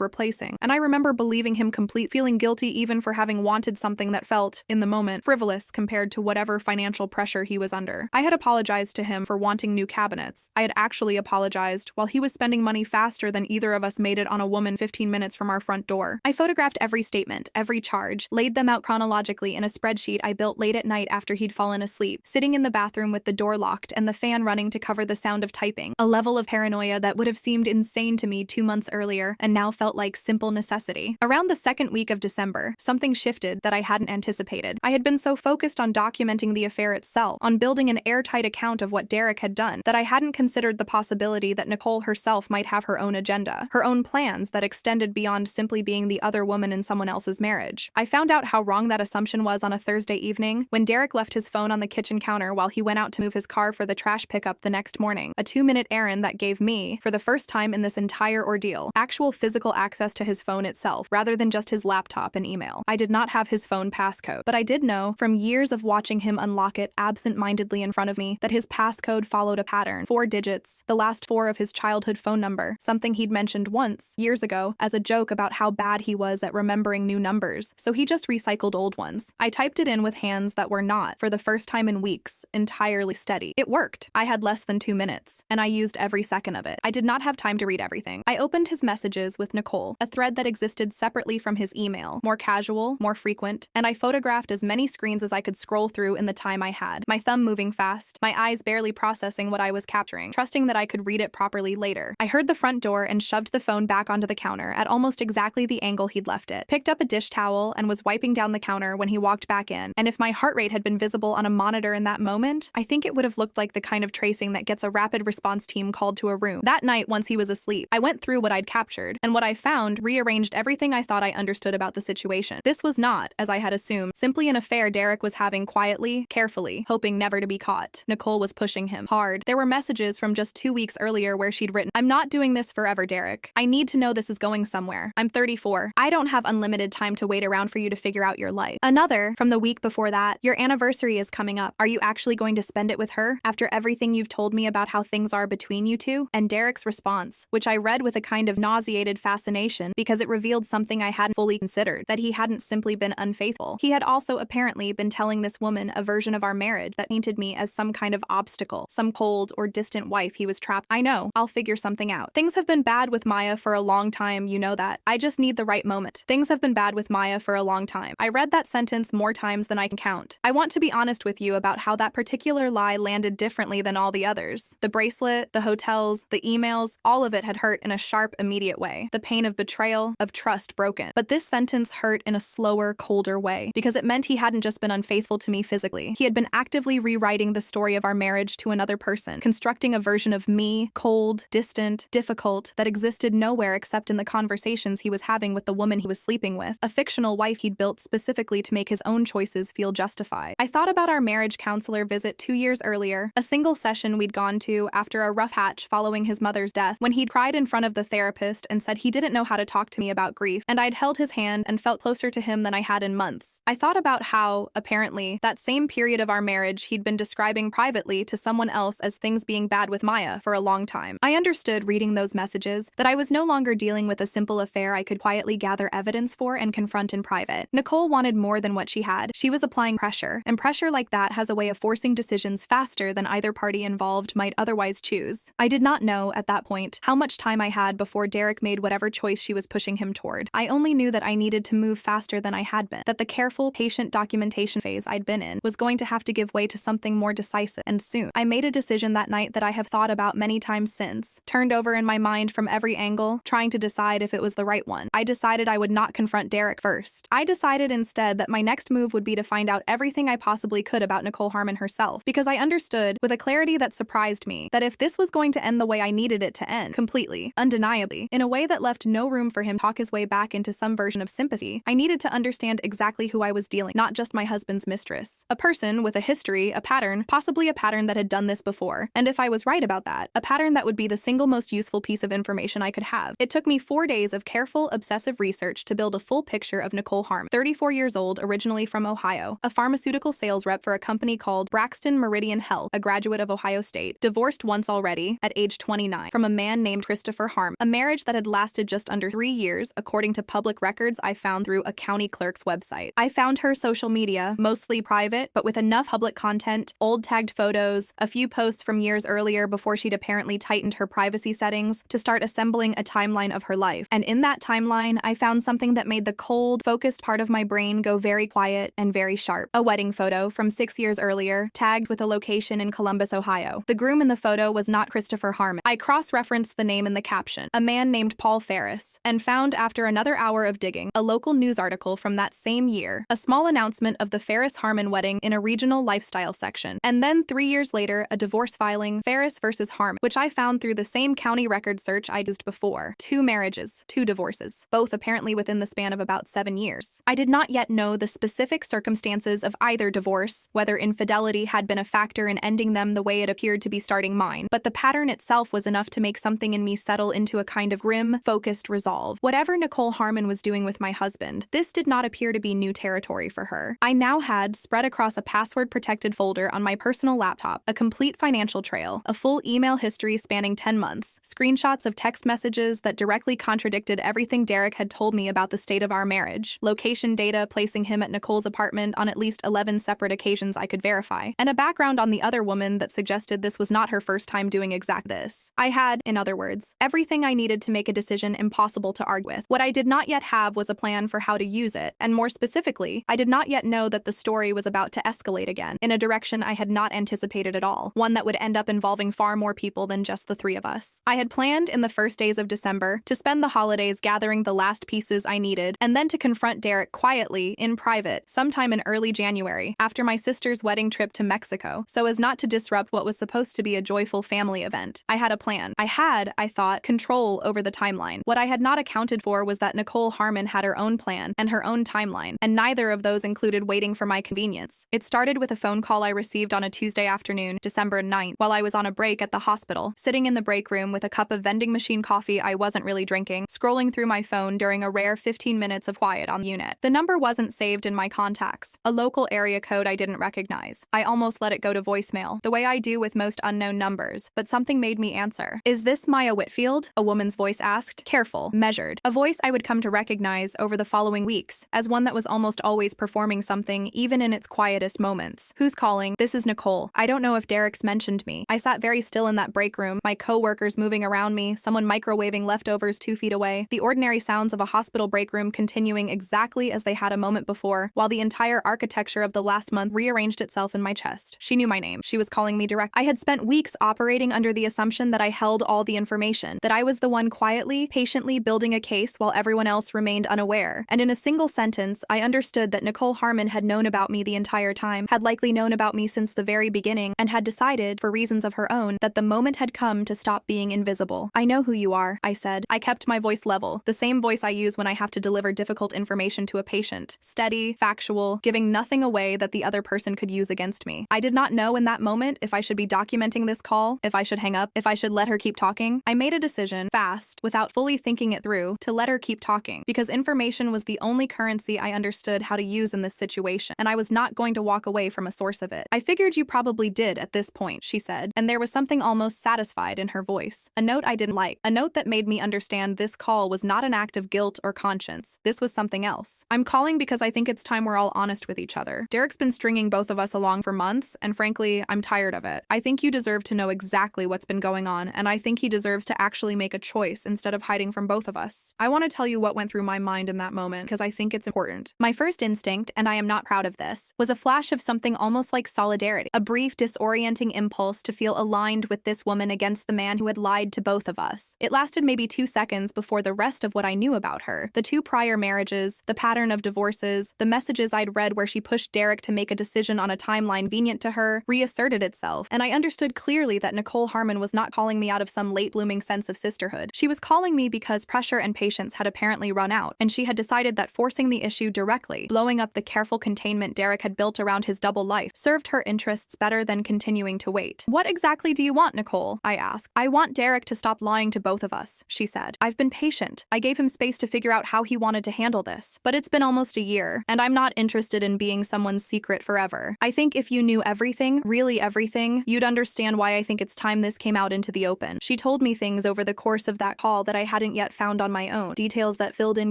replacing, and I remember believing him complete, feeling guilty even for having wanted something that felt, in the moment, frivolous compared to whatever financial pressure he was under. I had apologized to him for wanting new cabinets. I had actually apologized while he was spending money faster than either of us made it on a woman 15 minutes from our front door. I photographed every statement, every charge, laid them out chronologically in a spreadsheet I built late at night after he'd fallen asleep, sitting in the bathroom with the door locked and the fan running to cover the sound of typing, a level of paranoia that would have seemed insane to me 2 months earlier and now felt like simple necessity. Around the second week of December, something shifted that I hadn't anticipated. I had been so focused on documenting the affair itself, on building an airtight account of what Derek had done, that I hadn't considered the possibility that Nicole herself might have her own agenda, her own plans that extended beyond simply being the other woman in someone else's marriage. I found out how wrong that assumption was on a Thursday evening when Derek left his phone on the kitchen counter while he went out to move his car for the trash pickup the next morning, a 2-minute errand that gave me, for the first time in this entire ordeal, actual physical access to his phone itself, rather than just his laptop and email. I did not have his phone passcode, but I did know, from years of watching him unlock it absent-mindedly in front of me, that his passcode followed a pattern, 4 digits, the last 4 of his childhood phone number, something he'd mentioned once, years ago, as a joke about how bad he was at remembering new numbers, so he just recycled old ones. I typed it in with hands that were not, for the first time in weeks, entirely steady. It worked. I had less than 2 minutes, and I used every second of it. I did not have time to read everything. I opened his messages with Nicole, a thread that existed separately from his email, more casual, more frequent, and I photographed as many screens as I could scroll through in the time I had, my thumb moving fast, my eyes barely processing what I was capturing, trusting that I could read it properly later. I heard the front door and shoved the phone back onto the counter at almost exactly the angle he'd left it, picked up a dish towel, and was wiping down the counter when he walked back in, and if my heart rate had been visible on a monitor in that moment, I think it would have looked like the kind of tracing that gets a rapid response team called to a room. That night, once he was asleep, I went through what I'd captured, and what I found rearranged everything I thought I understood about the situation. This was not, as I had assumed, simply an affair Derek was having quietly, carefully, hoping never to be caught. Nicole was pushing him hard. There were messages from just 2 weeks earlier where she'd written, "I'm not doing this forever, Derek. I need to know this is going somewhere. I'm 34. I don't have unlimited time to wait around for you to figure out your life." Another, from the week before that, "Your anniversary is coming up. Are you actually going to spend it with her, after everything you've told me about how things are between you two?" And Derek's response, which I read with a kind of nauseated fascination because it revealed something I hadn't fully considered, that he hadn't simply been unfaithful. He had also apparently been telling this woman a version of our marriage that painted me as some kind of obstacle, some cold or distant wife he was trapped. "I know. I'll figure something out. Things have been bad with Maya for a long time, you know that. I just need the right moment. Things have been bad with Maya for a long time." I read that sentence more times than I can count. I want to be honest with you about how that particular lie landed differently than all the others. The bracelet, the hotels, the emails, all of it had hurt in a sharp, immediate way. The pain of betrayal, of trust broken. But this sentence hurt in a slower, colder way, because it meant he hadn't just been unfaithful to me physically. He had been actively rewriting the story of our marriage to another person, constructing a version of me, cold, distant, difficult, that existed nowhere except in the conversations he was having with the woman he was sleeping with, a fictional wife he'd built specifically to make his own choices feel justified. I thought about our marriage counselor visit 2 years earlier, a single session we'd gone to after a rough patch following his mother's death, when he'd cried in front of the therapist and said he didn't know how to talk to me about grief, and I'd held his hand and felt closer to him than I had in months. I thought about how, apparently, that same period of our marriage he'd been describing privately to someone else as things being bad with Maya for a long time. I understood, reading those messages, that I was no longer dealing with a simple affair I could quietly gather evidence for and confront in private. Nicole wanted more than what she had. She was applying pressure, and pressure like that has a way of forcing decisions faster than either party involved might otherwise choose. I did not know, at that point, how much time I had before Derek made whatever choice she was pushing him toward. I only knew that I needed to move faster than I had been, that the careful, patient documentation phase I'd been in was going to have to give way to something more decisive, and soon. I made a decision that night that I have thought about many times since, turned over in my mind from every angle, trying to decide if it was the right one. I decided I would not confront Derek first. I decided instead that my next move would be to find out everything I possibly could about Nicole Harmon herself, because I understood, with a clarity that surprised me, that if this was going to end the way I needed it to to end. Completely. Undeniably. In a way that left no room for him to talk his way back into some version of sympathy. I needed to understand exactly who I was dealing, not just my husband's mistress. A person with a history, a pattern, possibly a pattern that had done this before. And if I was right about that, a pattern that would be the single most useful piece of information I could have. It took me 4 days of careful, obsessive research to build a full picture of Nicole Harmon, 34 years old, originally from Ohio, a pharmaceutical sales rep for a company called Braxton Meridian Health, a graduate of Ohio State, divorced once already, at age 29, from a man named Christopher Harmon, a marriage that had lasted just under 3 years, according to public records I found through a county clerk's website. I found her social media, mostly private, but with enough public content, old tagged photos, a few posts from years earlier before she'd apparently tightened her privacy settings, to start assembling a timeline of her life. And in that timeline, I found something that made the cold, focused part of my brain go very quiet and very sharp. A wedding photo from 6 years earlier, tagged with a location in Columbus, Ohio. The groom in the photo was not Christopher Harmon. I cross-referenced the name in the caption, a man named Paul Ferris, and found after another hour of digging, a local news article from that same year, a small announcement of the Ferris-Harmon wedding in a regional lifestyle section. And then 3 years later, a divorce filing, Ferris versus Harmon, which I found through the same county record search I'd used before. 2 marriages, 2 divorces, both apparently within the span of about 7 years. I did not yet know the specific circumstances of either divorce, whether infidelity had been a factor in ending them the way it appeared to be starting mine, but the pattern itself was enough to make something in me settle into a kind of grim, focused resolve. Whatever Nicole Harmon was doing with my husband, this did not appear to be new territory for her. I now had, spread across a password-protected folder on my personal laptop, a complete financial trail, a full email history spanning 10 months, screenshots of text messages that directly contradicted everything Derek had told me about the state of our marriage, location data placing him at Nicole's apartment on at least 11 separate occasions I could verify, and a background on the other woman that suggested this was not her first time doing exact this. I had, in other words, everything I needed to make a decision impossible to argue with. What I did not yet have was a plan for how to use it, and more specifically, I did not yet know that the story was about to escalate again, in a direction I had not anticipated at all, one that would end up involving far more people than just the 3 of us. I had planned in the first days of December to spend the holidays gathering the last pieces I needed, and then to confront Derek quietly, in private, sometime in early January, after my sister's wedding trip to Mexico, so as not to disrupt what was supposed to be a joyful family event. I had a plan. I had, I thought, control over the timeline. What I had not accounted for was that Nicole Harmon had her own plan and her own timeline, and neither of those included waiting for my convenience. It started with a phone call I received on a Tuesday afternoon, December 9th, while I was on a break at the hospital, sitting in the break room with a cup of vending machine coffee I wasn't really drinking, scrolling through my phone during a rare 15 minutes of quiet on the unit. The number wasn't saved in my contacts, a local area code I didn't recognize. I almost let it go to voicemail, the way I do with most unknown numbers, but something made me answer. "Is this Maya Whitfield?" a woman's voice asked, careful, measured, a voice I would come to recognize over the following weeks as one that was almost always performing something, even in its quietest moments. "Who's calling?" "This is Nicole. I don't know if Derek's mentioned me." I sat very still in that break room, my co-workers moving around me, someone microwaving leftovers 2 feet away, the ordinary sounds of a hospital break room continuing exactly as they had a moment before, while the entire architecture of the last month rearranged itself in my chest. She knew my name. She was calling me direct. I had spent weeks operating under the assumption that I held all the information, that I was the one quietly, patiently building a case while everyone else remained unaware. And in a single sentence, I understood that Nicole Harmon had known about me the entire time, had likely known about me since the very beginning, and had decided, for reasons of her own, that the moment had come to stop being invisible. "I know who you are," I said. I kept my voice level, the same voice I use when I have to deliver difficult information to a patient. Steady, factual, giving nothing away that the other person could use against me. I did not know in that moment if I should be documenting this call, if I should hang up, if I should let her keep talking. I made a decision, fast, without fully thinking it through, to let her keep talking, because information was the only currency I understood how to use in this situation, and I was not going to walk away from a source of it. "I figured you probably did at this point," she said, and there was something almost satisfied in her voice. A note I didn't like, a note that made me understand this call was not an act of guilt or conscience. This was something else. "I'm calling because I think it's time we're all honest with each other. Derek's been stringing both of us along for months, and frankly, I'm tired of it. I think you deserve to know exactly what's been going on, and I think he deserves to actually make a choice instead of hiding from both of us. I want to tell you what went through my mind in that moment, because I think it's important. My first instinct, and I am not proud of this, was a flash of something almost like solidarity, a brief, disorienting impulse to feel aligned with this woman against the man who had lied to both of us. It lasted maybe 2 seconds before the rest of what I knew about her, the 2 prior marriages, the pattern of divorces, the messages I'd read where she pushed Derek to make a decision on a timeline convenient to her, reasserted itself, and I understood clearly that Nicole Harmon was not calling me out of some some late-blooming sense of sisterhood. She was calling me because pressure and patience had apparently run out, and she had decided that forcing the issue directly, blowing up the careful containment Derek had built around his double life, served her interests better than continuing to wait. "What exactly do you want, Nicole?" I asked. "I want Derek to stop lying to both of us," she said. "I've been patient. I gave him space to figure out how he wanted to handle this. But it's been almost a year, and I'm not interested in being someone's secret forever. I think if you knew everything, really everything, you'd understand why I think it's time this came out into the open." She told me things over the course of that call that I hadn't yet found on my own, details that filled in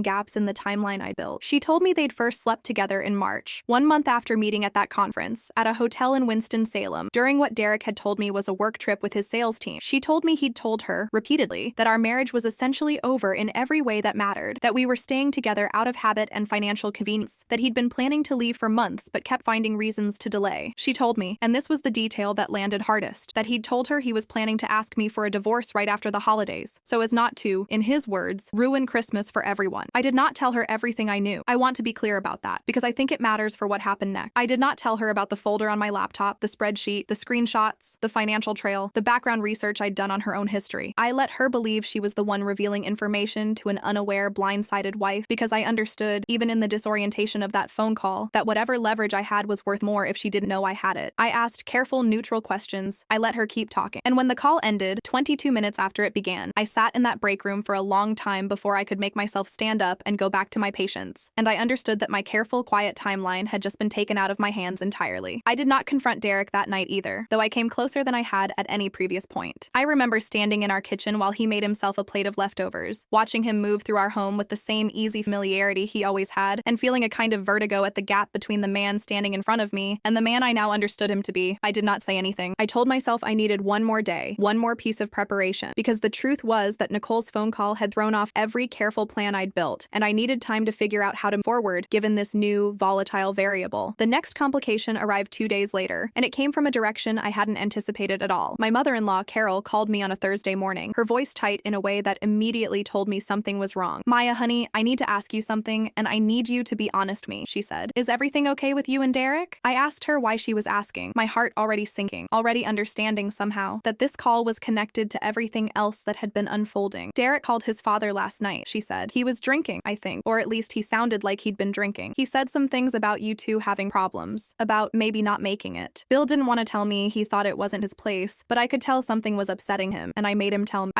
gaps in the timeline I'd built. She told me they'd first slept together in March, 1 month after meeting at that conference, at a hotel in Winston-Salem, during what Derek had told me was a work trip with his sales team. She told me he'd told her, repeatedly, that our marriage was essentially over in every way that mattered, that we were staying together out of habit and financial convenience, that he'd been planning to leave for months but kept finding reasons to delay. She told me, and this was the detail that landed hardest, that he'd told her he was planning to ask me for a divorce right after the holidays, so as not to, in his words, ruin Christmas for everyone. I did not tell her everything I knew. I want to be clear about that, because I think it matters for what happened next. I did not tell her about the folder on my laptop, the spreadsheet, the screenshots, the financial trail, the background research I'd done on her own history. I let her believe she was the one revealing information to an unaware, blindsided wife, because I understood, even in the disorientation of that phone call, that whatever leverage I had was worth more if she didn't know I had it. I asked careful, neutral questions. I let her keep talking. And when the call ended, 22 minutes after it began, I sat in that break room for a long time before I could make myself stand up and go back to my patients. And I understood that my careful, quiet timeline had just been taken out of my hands entirely. I did not confront Derek that night either, though I came closer than I had at any previous point. I remember standing in our kitchen while he made himself a plate of leftovers, watching him move through our home with the same easy familiarity he always had, and feeling a kind of vertigo at the gap between the man standing in front of me and the man I now understood him to be. I did not say anything. I told myself I needed one more day, one more piece of preparation, because the truth was that Nicole's phone call had thrown off every careful plan I'd built, and I needed time to figure out how to move forward given this new, volatile variable. The next complication arrived 2 days later, and it came from a direction I hadn't anticipated at all. My mother-in-law, Carol, called me on a Thursday morning, her voice tight in a way that immediately told me something was wrong. "Maya, honey, I need to ask you something, and I need you to be honest with me," she said. "Is everything okay with you and Derek?" I asked her why she was asking, my heart already sinking, already understanding somehow that this call was connected to everything else that had been unfolding. "Derek called his father last night," she said. "He was drinking, I think, or at least he sounded like he'd been drinking. He said some things about you two having problems, about maybe not making it. Bill didn't want to tell me he thought it wasn't his place, but I could tell something was upsetting him, and I made him tell me.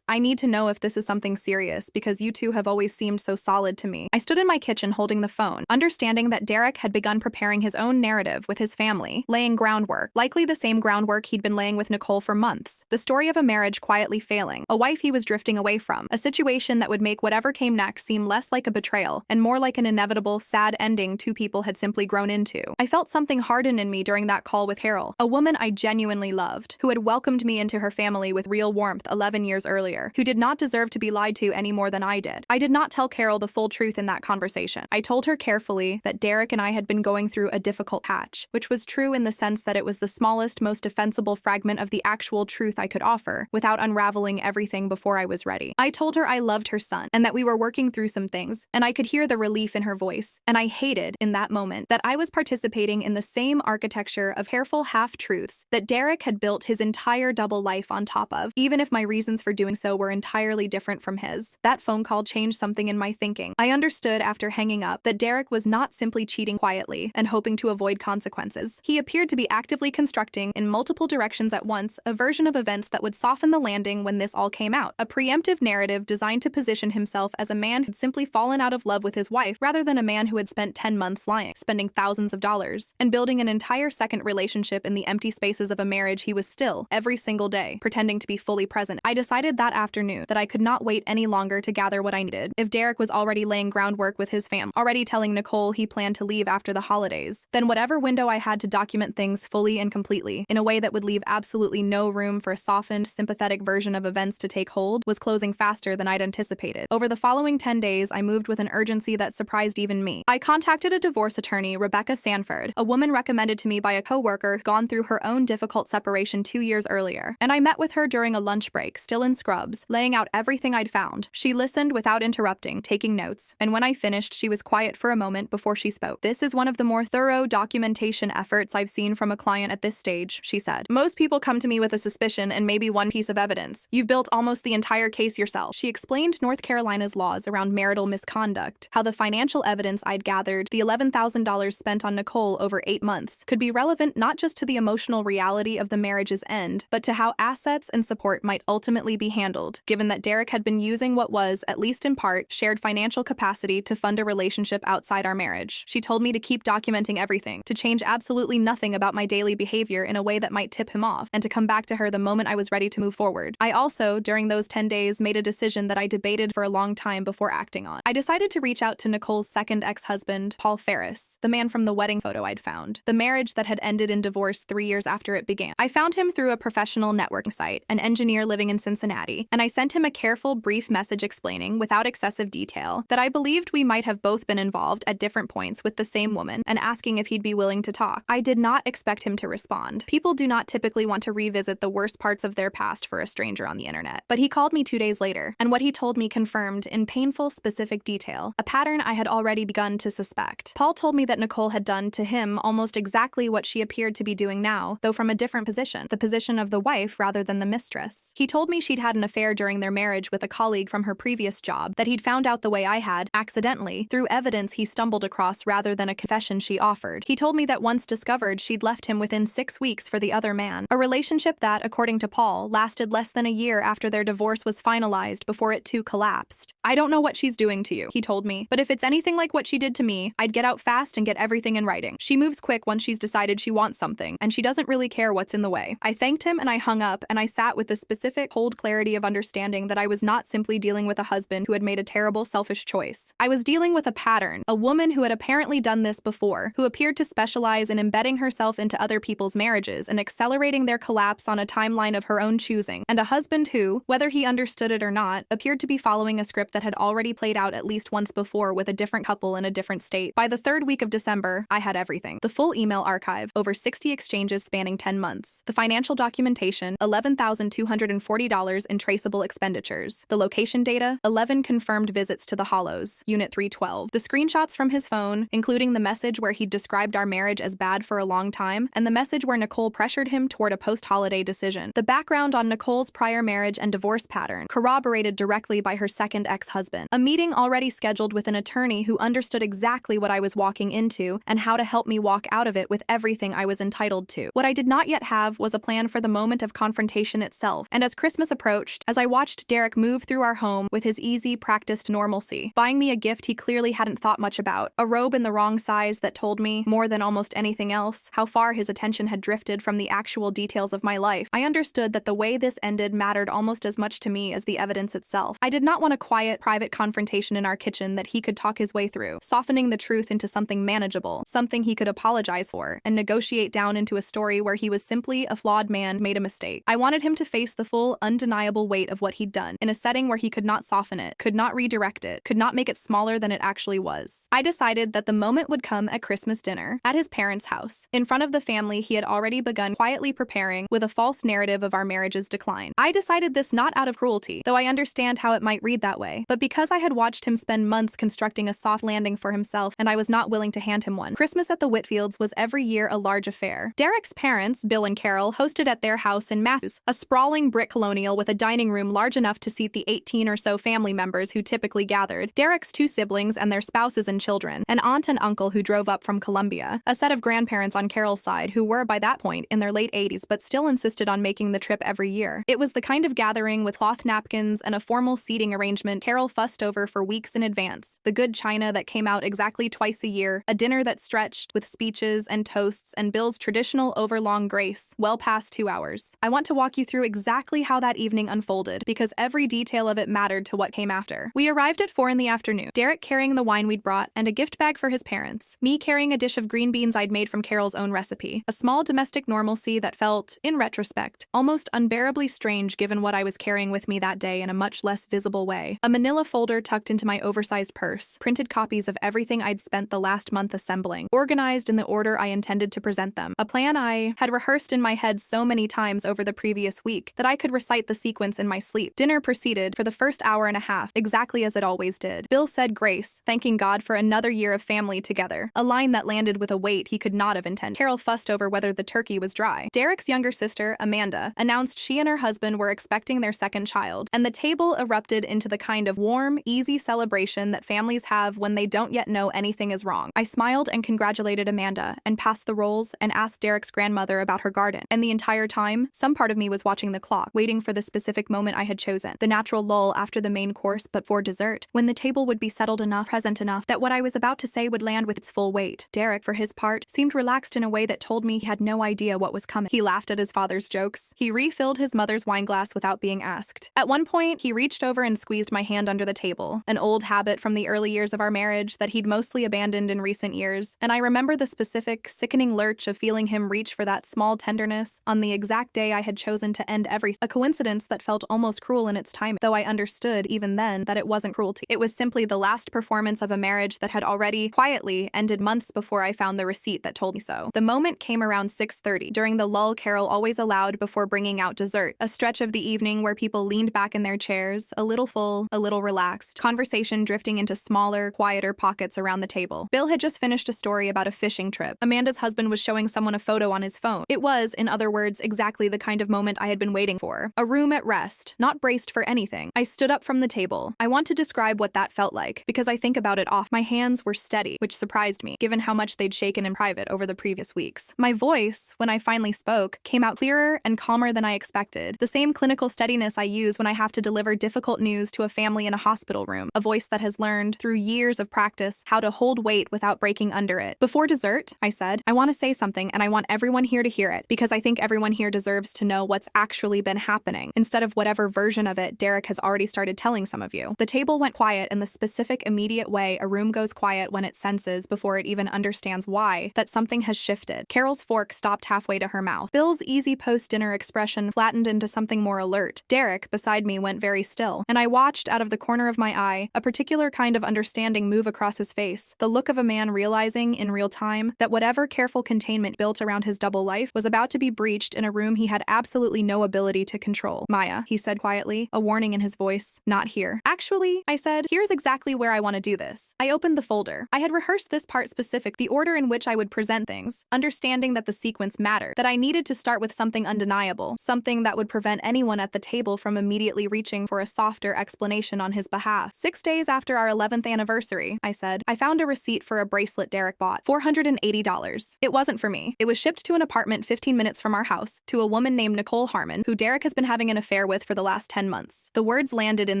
I need to know if this is something serious, because you two have always seemed so solid to me." I stood in my kitchen holding the phone, understanding that Derek had begun preparing his own narrative with his family, laying groundwork, likely the same groundwork he'd been laying with Nicole for months. The story of a marriage quietly failing, a wife he was drifting away from, a situation that would make whatever came next seem less like a betrayal and more like an inevitable, sad ending two people had simply grown into. I felt something harden in me during that call with Carol, a woman I genuinely loved, who had welcomed me into her family with real warmth 11 years earlier, who did not deserve to be lied to any more than I did. I did not tell Carol the full truth in that conversation. I told her carefully that Derek and I had been going through a difficult patch, which was true in the sense that it was the smallest, most defensible fragment of the actual truth I could offer, without unraveling everything before I was ready. I told her I loved her son, and that we were working through some things, and I could hear the relief in her voice, and I hated, in that moment, that I was participating in the same architecture of careful half-truths that Derek had built his entire double life on top of, even if my reasons for doing so were entirely different from his. That phone call changed something in my thinking. I understood after hanging up that Derek was not simply cheating quietly and hoping to avoid consequences. He appeared to be actively constructing, in multiple directions at once, a version of events that would soften the landing when this all came out, a preemptive narrative designed to position himself as a man who'd simply fallen out of love with his wife rather than a man who had spent 10 months lying, spending thousands of dollars, and building an entire second relationship in the empty spaces of a marriage he was still, every single day, pretending to be fully present. I decided that afternoon that I could not wait any longer to gather what I needed. If Derek was already laying groundwork with his fam, already telling Nicole he planned to leave after the holidays, then whatever window I had to document things fully and completely, in a way that would leave absolutely no room for a softened, sympathetic version of events to take hold, was closing faster than I'd anticipated. Over the following 10 days, I moved with an urgency that surprised even me. I contacted a divorce attorney, Rebecca Sanford, a woman recommended to me by a coworker who'd gone through her own difficult separation 2 years earlier, and I met with her during a lunch break, still in scrubs, laying out everything I'd found. She listened without interrupting, taking notes, and when I finished, she was quiet for a moment before she spoke. "This is one of the more thorough documentation efforts I've seen from a client at this stage," she said. "Most people come to me with a suspicion and maybe one piece of evidence. You've built almost the entire case yourself. She explained North Carolina's laws around marital misconduct, how the financial evidence I'd gathered, the $11,000 spent on Nicole over 8 months, could be relevant not just to the emotional reality of the marriage's end, but to how assets and support might ultimately be handled, given that Derek had been using what was, at least in part, shared financial capacity to fund a relationship outside our marriage. She told me to keep documenting everything, to change absolutely nothing about my daily behavior in a way that might tip him off, and to come back to her the moment I was ready to move forward. I also, during those 10 days, made a decision that I debated for a long time before acting on. I decided to reach out to Nicole's second ex-husband, Paul Ferris, the man from the wedding photo I'd found, the marriage that had ended in divorce 3 years after it began. I found him through a professional networking site, an engineer living in Cincinnati, and I sent him a careful, brief message explaining, without excessive detail, that I believed we might have both been involved at different points with the same woman, and asking if he'd be willing to talk. I did not expect him to respond. People do not typically want to revisit the worst parts of their past for a stranger on the internet. But he called me 2 days later, and what he told me confirmed, in painful, specific detail, a pattern I had already begun to suspect. Paul told me that Nicole had done to him almost exactly what she appeared to be doing now, though from a different position, the position of the wife rather than the mistress. He told me she'd had an affair during their marriage with a colleague from her previous job, that he'd found out the way I had, accidentally, through evidence he stumbled across rather than a confession she offered. He told me that once discovered, she'd left him within 6 weeks for the other man, a relationship that, according to Paul, lasted less than a year after their divorce was finalized before it too collapsed. I don't know what she's doing to you, he told me, but if it's anything like what she did to me, I'd get out fast and get everything in writing. She moves quick once she's decided she wants something, and she doesn't really care what's in the way. I thanked him and I hung up, and I sat with the specific, cold clarity of understanding that I was not simply dealing with a husband who had made a terrible, selfish choice. I was dealing with a pattern, a woman who had apparently done this before, who appeared to specialize in embedding herself into other people's marriages and accelerating their collapse on a timeline of her own choosing, and a husband who, whether he understood it or not, appeared to be following a script that had already played out at least once before with a different couple in a different state. By the 3rd week of December, I had everything. The full email archive, over 60 exchanges spanning 10 months. The financial documentation, $11,240 in traceable expenditures. The location data, 11 confirmed visits to the Hollows, Unit 312. The screenshots from his phone, including the message where he described our marriage as bad for a long time, and the message where Nicole pressured him toward a post-holiday decision. The background on Nicole's prior marriage and divorce pattern, corroborated directly by her second ex-husband. A meeting already scheduled with an attorney who understood exactly what I was walking into and how to help me walk out of it with everything I was entitled to. What I did not yet have was a plan for the moment of confrontation itself, and as Christmas approached, as I watched Derek move through our home with his easy, practiced normalcy, buying me a gift he clearly hadn't thought much about, a robe in the wrong size that told me, more than almost anything else, how far his attention had drifted from the actual details of my life, I understood that the way this ended mattered almost as much to me as the evidence itself. I did not want a quiet, private confrontation in our kitchen that he could talk his way through, softening the truth into something manageable, something he could apologize for, and negotiate down into a story where he was simply a flawed man made a mistake. I wanted him to face the full, undeniable weight of what he'd done, in a setting where he could not soften it, could not redirect it, could not make it smaller than it actually was. I decided that the moment would come at Christmas dinner, at his parents' house, in front of the family he had already begun quietly preparing with a false narrative of our marriage's decline. I decided this not out of cruelty, though I understand how it might read that way, but because I had watched him spend months constructing a soft landing for himself and I was not willing to hand him one. Christmas at the Whitfields was every year a large affair. Derek's parents, Bill and Carol, hosted at their house in Matthews, a sprawling brick colonial with a dining room large enough to seat the 18 or so family members who typically gathered, Derek's 2 siblings and their spouses and children, an aunt and uncle who drove up from Columbia, a set of grandparents on Carol's side who were, by that point, in their late 80s but still insisted on making the trip every year. It was the kind of gathering with cloth napkins and a formal seating arrangement Carol fussed over for weeks in advance, the good china that came out exactly twice a year, a dinner that stretched with speeches and toasts and Bill's traditional overlong grace, well past 2 hours. I want to walk you through exactly how that evening unfolded, because every detail of it mattered to what came after. We arrived at 4 in the afternoon, Derek carrying the wine we'd brought and a gift bag for his parents, me carrying a dish of green beans I'd made from Carol's own recipe, a small domestic normalcy that felt, in retrospect, almost unbearably strange given what I was carrying with me that day in a much less visible way. A manila folder tucked into my oversized purse, printed copies of everything I'd spent the last month assembling, organized in the order I intended to present them. A plan I had rehearsed in my head so many times over the previous week that I could recite the sequence in my sleep. Dinner proceeded for the first hour and a half, exactly as it always did. Bill said grace, thanking God for another year of family together, a line that landed with a weight he could not have intended. Carol fussed over whether the turkey was dry. Derek's younger sister, Amanda, announced she and her husband were expecting their second child, and the table erupted into the kind of warm, easy celebration that families have when they don't yet know anything is wrong. I smiled and congratulated Amanda, and passed the rolls and asked Derek's grandmother about her garden. And the entire time, some part of me was watching the clock, waiting for the specific moment I had chosen, the natural lull after the main course but for dessert, when the table would be settled enough, present enough, that what I was about to say would land with its full weight. Derek, for his part, seemed relaxed in a way that told me he had no idea what was coming. He laughed at his father's jokes. He refilled his mother's wineglass without being asked. At one point, he reached over and squeezed my hand under the table, an old habit from the early years of our marriage that he'd mostly abandoned in recent years, and I remember the specific, sickening lurch of feeling him reach for that small tenderness on the exact day I had chosen to end everything, a coincidence that felt almost cruel in its timing, though I understood even then that it wasn't cruelty. It was simply the last performance of a marriage that had already, quietly, ended months before I found the receipt that told me so. The moment came around 6:30, during the lull Carol always allowed before bringing out dessert, a stretch of the evening where people leaned back in their chairs, a little full, a little relaxed, conversation drifting into smaller, quieter pockets around the table. Bill had just finished a story about a fishing trip. Amanda's husband was showing someone a photo on his phone. It was, in other words, exactly the kind of moment I had been waiting for. A room at rest, not braced for anything. I stood up from the table. I want to describe what that felt like, because I think about it often. My hands were steady, which surprised me, given how much they'd shaken in private over the previous weeks. My voice, when I finally spoke, came out clearer and calmer than I expected. The same clinical steadiness I use when I have to deliver difficult news to a family in a hospital room, a voice that has learned, through years of practice, how to hold weight without breaking under it. Before dessert, I said, I want to say something, and I want everyone here to hear it, because I think everyone here deserves to know what's actually been happening, instead of whatever version of it Derek has already started telling some of you. The table went quiet in the specific, immediate way a room goes quiet when it senses, before it even understands why, that something has shifted. Carol's fork stopped halfway to her mouth. Bill's easy post-dinner expression flattened into something more alert. Derek, beside me, went very still, and I watched, out of the corner of my eye, a particular kind of understanding move across his face, the look of a man realizing, in real time, that whatever careful containment built around his double life was about to be breached in a room he had absolutely no ability to control. Maya, he said quietly, a warning in his voice, not here. Actually, I said, here's exactly where I want to do this. I opened the folder. I had rehearsed this part specific, the order in which I would present things, understanding that the sequence mattered, that I needed to start with something undeniable, something that would prevent anyone at the table from immediately reaching for a softer explanation on his behalf. 6 days after our 11th anniversary, I said, I found a receipt for a bracelet Derek bought, $480. It wasn't for me. It was shipped to an apartment 15 minutes from our house, to a woman named Nicole Harmon, who Derek has been having an affair with for the last 10 months. The words landed in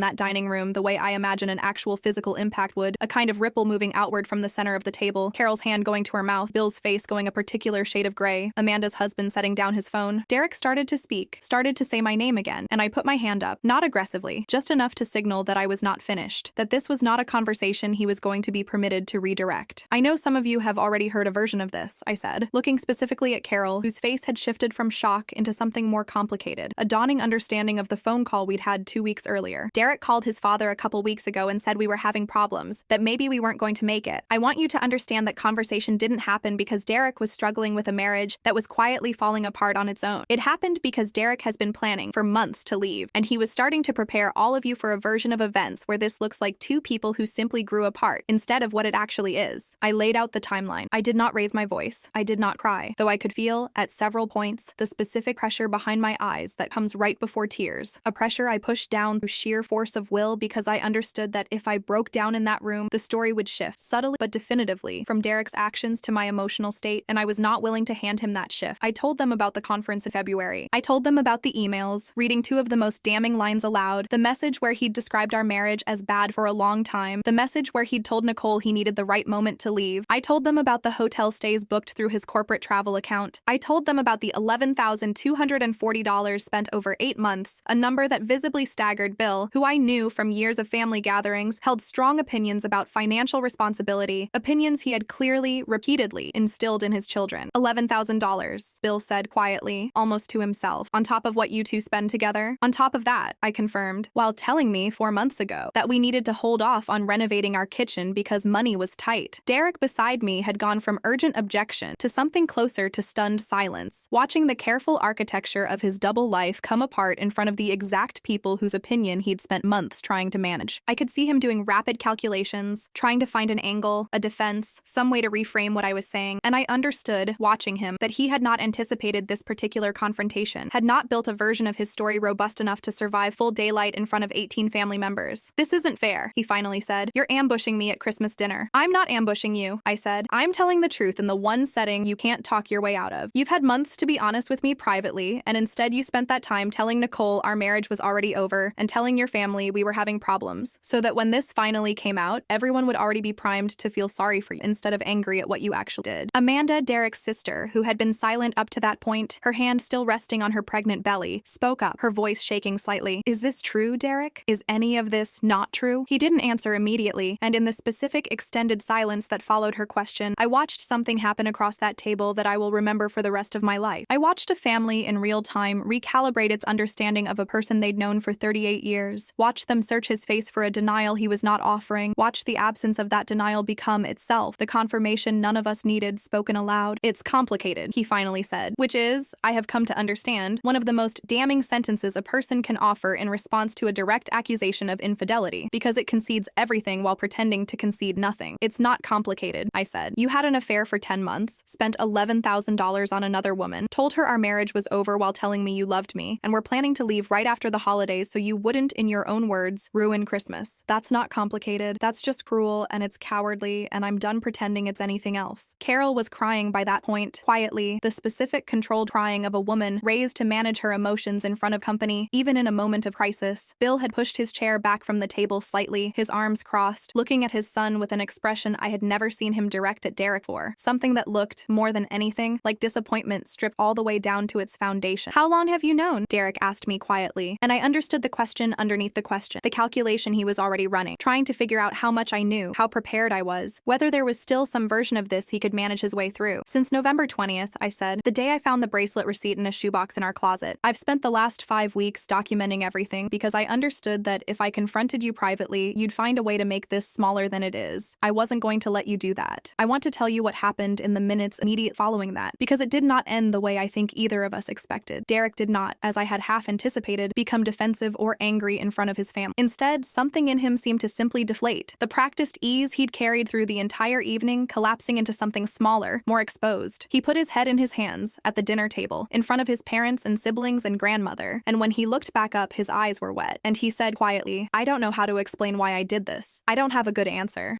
that dining room the way I imagine an actual physical impact would, a kind of ripple moving outward from the center of the table, Carol's hand going to her mouth, Bill's face going a particular shade of gray, Amanda's husband setting down his phone. Derek started to speak, started to say my name again, and I put my hand up, not aggressively, just enough to signal that I was not finished, that this was not a conversation he was going to be permitted to redirect. I know some of you have already heard a version of this, I said, looking specifically at Carol, whose face had shifted from shock into something more complicated, a dawning understanding of the phone call we'd had 2 weeks earlier. Derek called his father a couple weeks ago and said we were having problems, that maybe we weren't going to make it. I want you to understand that conversation didn't happen because Derek was struggling with a marriage that was quietly falling apart on its own. It happened because Derek has been planning for months to leave, and he was starting to prepare all of you for a version of events where this looks like two people who simply grew apart, instead of what it actually is. I laid out the timeline. I did not raise my voice. I did not cry, though I could feel, at several points, the specific pressure behind my eyes that comes right before tears, a pressure I pushed down through sheer force of will because I understood that if I broke down in that room, the story would shift, subtly but definitively, from Derek's actions to my emotional state, and I was not willing to hand him that shift. I told them about the conference in February. I told them about the emails, reading 2 of the most damning lines aloud, the message where he'd described our marriage as bad for a long time, the message where he'd told Nicole he needed the right moment to leave. I told them about the hotel stays booked through his corporate travel account. I told them about the $11,240 spent over 8 months, a number that visibly staggered Bill, who I knew from years of family gatherings held strong opinions about financial responsibility, opinions he had clearly, repeatedly instilled in his children. $11,000, Bill said quietly, almost to himself, on top of what you two spend together. On top of that, I confirmed, while telling me 4 months ago, that we needed to hold off on renovating our kitchen because money was tight. Derek beside me had gone from urgent objection to something closer to stunned silence, watching the careful architecture of his double life come apart in front of the exact people whose opinion he'd spent months trying to manage. I could see him doing rapid calculations, trying to find an angle, a defense, some way to reframe what I was saying, and I understood, watching him, that he had not anticipated this particular confrontation, had not built a version of his story robust enough to survive full daylight in front of 18 family members. "This isn't fair," he finally said. "You're ambushing me at Christmas dinner." "I'm not ambushing you," I said. "I'm telling the truth in the one setting you can't talk your way out of. You've had months to be honest with me privately, and instead you spent that time telling Nicole our marriage was already over and telling your family we were having problems, so that when this finally came out, everyone would already be primed to feel sorry for you instead of angry at what you actually did." Amanda, Derek's sister, who had been silent up to that point, her hand still resting on her pregnant belly, spoke up, her voice shaking slightly. "Is this true, Derek? Is any of this not true?" He didn't answer immediately, and in the specific extended silence that followed her question, I watched something happen across that table that I will remember for the rest of my life. I watched a family in real time recalibrate its understanding of a person they'd known for 38 years, watch them search his face for a denial he was not offering, watch the absence of that denial become itself the confirmation none of us needed spoken aloud. "It's complicated," he finally said, which is, I have come to understand, one of the most damning sentences a person can offer in response to a direct accusation of infidelity, because it concedes everything while pretending to concede nothing. "It's not complicated," I said. "You had an affair for 10 months, spent $11,000 on another woman, told her our marriage was over while telling me you loved me, and were planning to leave right after the holidays so you wouldn't, in your own words, ruin Christmas. That's not complicated. That's just cruel, and it's cowardly, and I'm done pretending it's anything else." Carol was crying by that point, quietly, the specific controlled crying of a woman raised to manage her emotions in front of company, even in a moment of crisis. Bill had pushed his chair back from the table slightly, his arms crossed, looking at his son with an expression I had never seen him direct at Derek for, something that looked, more than anything, like disappointment stripped all the way down to its foundation. "How long have you known?" Derek asked me quietly, and I understood the question underneath the question, the calculation he was already running, trying to figure out how much I knew, how prepared I was, whether there was still some version of this he could manage his way through. "Since November 20th, I said, the day I found the bracelet receipt in a shoebox in our closet. I've spent the last 5 weeks documenting everything because I understood that if I confronted you privately, you'd find a way to make this smaller than it is. I wasn't going to let you do that. I want to tell you what happened in the minutes immediate following that, because it did not end the way I think either of us expected. Derek did not, as I had half anticipated, become defensive or angry in front of his family. Instead, something in him seemed to simply deflate. The practiced ease he'd carried through the entire evening collapsing into something smaller, more exposed. He put his head in his hands, at the dinner table, in front of his parents and siblings and grandmother, and when he looked back up, his eyes were wet, and he said quietly, "I don't know how to explain why I did this. I don't have a good answer.